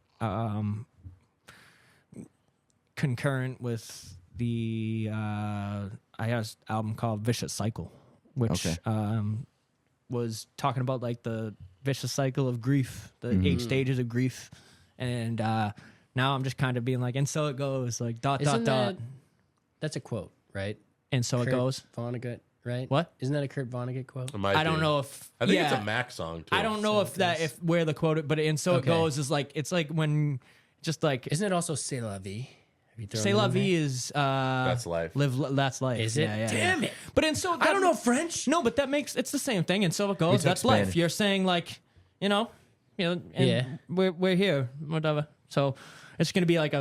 concurrent with the I have an album called "Vicious Cycle," which Okay. was talking about like the vicious cycle of grief, the 8 stages of grief, and now I'm just kind of being like, and so it goes, like dot Isn't dot, that's a quote, right? and so it Kurt goes. Vonnegut, right? What? Isn't that a Kurt Vonnegut quote? It might I don't be. know if I think yeah, it's a Mac song too. I don't know if where the quote, but and so Okay. it goes is like it's like when just like Isn't it also C'est la vie? Have you thrown say it la in there? vie is That's life. that's life. Is it? Yeah, yeah, Damn yeah. it. But and so I don't know French. No, but that makes it's the same thing. And so it goes. took That's life. Spanish. You're saying like, and Yeah. we're here, whatever. So it's gonna be like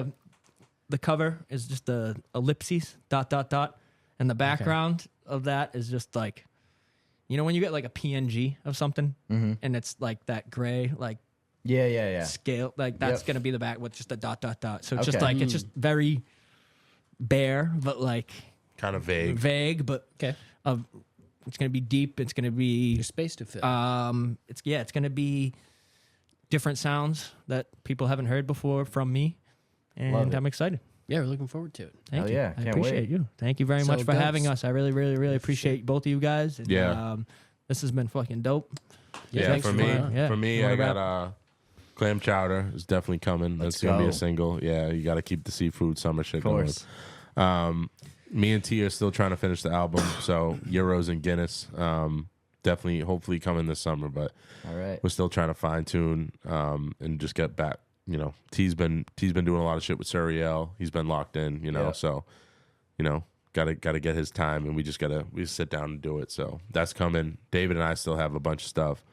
the cover is just the ellipses, dot dot dot, and the background of that is just like, when you get like a PNG of something, and it's like that gray like Yeah. scale, like that's Yep. gonna be the back with just a dot dot dot. So it's just Okay. like it's just very bare, but like Kind of vague. vague, but Okay. it's gonna be deep. It's gonna be Your space to fit. it's gonna be different sounds that people haven't heard before from me, Love and it. I'm excited. Yeah, we're looking forward to it. Thank Hell you. yeah, I can't appreciate wait. you. Thank you very So much for having Ghost. us. I really, really, really appreciate both of you guys. And, Yeah. This has been fucking dope. Yeah, thanks for for me, coming on. Yeah. for me, You I wanna got clam chowder is definitely coming. Let's That's gonna be go. a single. Yeah, you got to keep the seafood summer shit Of course. going. Me and T are still trying to finish the album, so Euros and Guinness definitely, hopefully coming this summer. But All right. we're still trying to fine tune and just get back. You know, T's been doing a lot of shit with Suriel. He's been locked in. You know, Yeah. so gotta get his time, and we just sit down and do it. So that's coming. David and I still have a bunch of stuff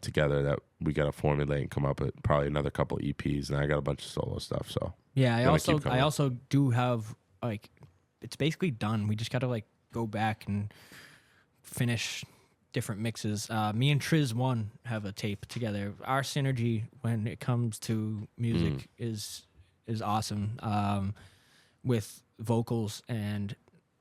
together that we gotta formulate and come up with probably another couple EPs, and I got a bunch of solo stuff. So Yeah, Gonna keep I coming. also do have like it's basically done. We just gotta like go back and finish different mixes. Me and Triz One have a tape together. Our synergy when it comes to music is awesome. With vocals and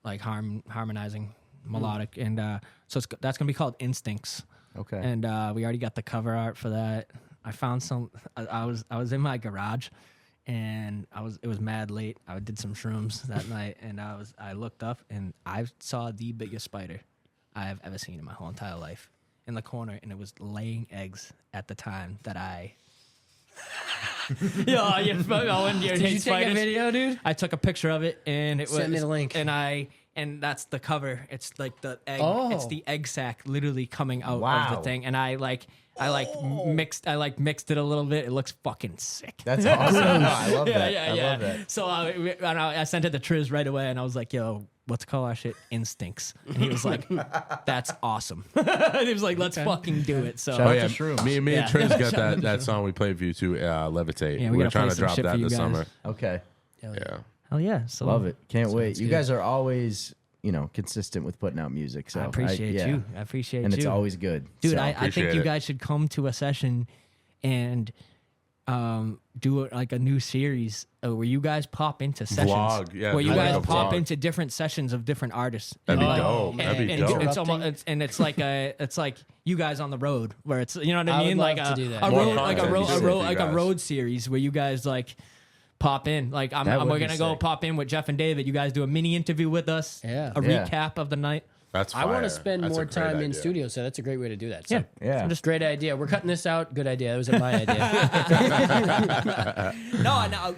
like harmonizing melodic, and so that's gonna be called Instincts. Okay. And we already got the cover art for that. I found some. I was in my garage, and it was mad late. I did some shrooms that night, and I looked up and I saw the biggest spider I have ever seen in my whole entire life in the corner, and it was laying eggs at the time that I. Yeah, you Did you take a video, dude? I took a picture of it, and it was Send me the link. and that's the cover. It's like the egg. Oh. It's the egg sac literally coming out of Wow. the thing, and I mixed it a little bit. It looks fucking sick. That's awesome. No, I love that. Yeah, I yeah. love that. So I sent it to Triz right away, and I was like, "Yo, let's call our shit Instincts." And he was like, "That's awesome." He was like, "Let's fucking do it." So Shout out to Shrooms. me and Yeah. Triz got that song we played for you too, Levitate. Yeah, we we're gotta trying play to some drop shit that for you this guys. summer. Okay. Yeah. hell yeah. So Love it. Can't wait. You good. guys are always, consistent with putting out music. So I appreciate yeah. you. I appreciate And you. it's always good. Dude, So, I think appreciate you it. guys should come to a session and do like a new series where you guys pop into sessions. Vlog, yeah, where you do like guys a pop vlog. into different sessions of different artists. That'd be And, dope. That'd be and dope. It's almost, it's like it's like you guys on the road where it's you know what I I would mean, love like to do that. a More road like a content road you should do, like a guys. road series where you guys like pop in. Like That would we're be gonna go sick. pop in with Jeff and David. You guys do a mini interview with us. Yeah. A Yeah. recap of the night. That's I want fire. to spend That's a more great time in idea. studio, so that's a great way to do that. So, Yeah. Yeah. Just great idea. We're cutting this out. Good idea. That was my idea. No,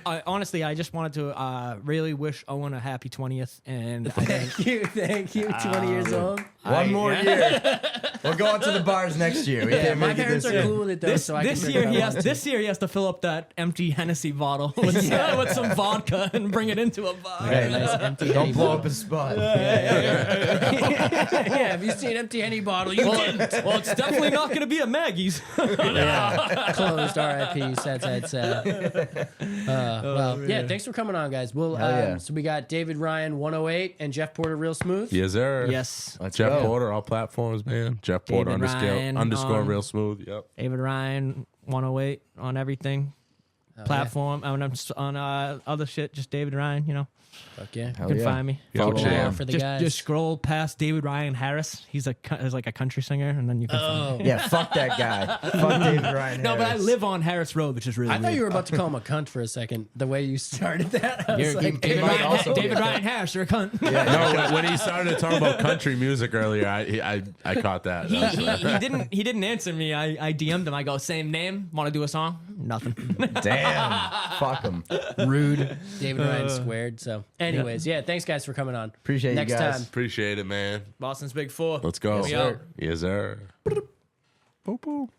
I honestly, I just wanted to really wish Owen a happy 20th, and I think Thank you. 20 years old. One more year. We'll go out to the bars next year. We Yeah, can't my make it parents this are year. cool with it though, this, so I can this drink year what I he has want. this year he has to fill up that empty Hennessy bottle with, with some vodka and bring it into a bar. Hey, Nice empty don't Henny blow bottle. up his spot. Yeah, have you seen empty Henny bottle? You didn't. Well, it's definitely not going to be a Maggie's. Yeah. Closed. R.I.P. Sad. Well, yeah. Thanks for coming on, guys. We'll. Hell yeah. So we got David Ryan 108 and Jeff Porter Real Smooth. Yes, sir. Yes, Let's Jeff go. Porter, all platforms, man. Jeff Porter David Ryan underscore on- real smooth. Yep. David Ryan 108 on everything. Platform and I'm just on other shit, just David Ryan. You know, Fuck yeah. Hell you can yeah. find me. Yeah, Follow what you along. on? For the Just, guys. just scroll past David Ryan Harris. He's like a country singer, and then you can. Find Oh. Yeah, fuck that guy. Fuck David Ryan. No, but I Harris. live on Harris Road, which is really. I thought weird. you were about to call him a cunt for a second. The way you started that, I was You're- like, David, might Ryan, also be David a Ryan Harris, you're a cunt. No, when he started talking about country music earlier, I caught that. He didn't answer me. I DM'd him. I go, same name. Want to do a song? Nothing. Damn. Fuck him. rude. David Ryan squared. So, anyways, yeah. Thanks guys for coming on. Appreciate you Next guys. time. Appreciate it, man. Boston's Big Four. Let's go. Yes, sir. Yes, sir. Boop, boop.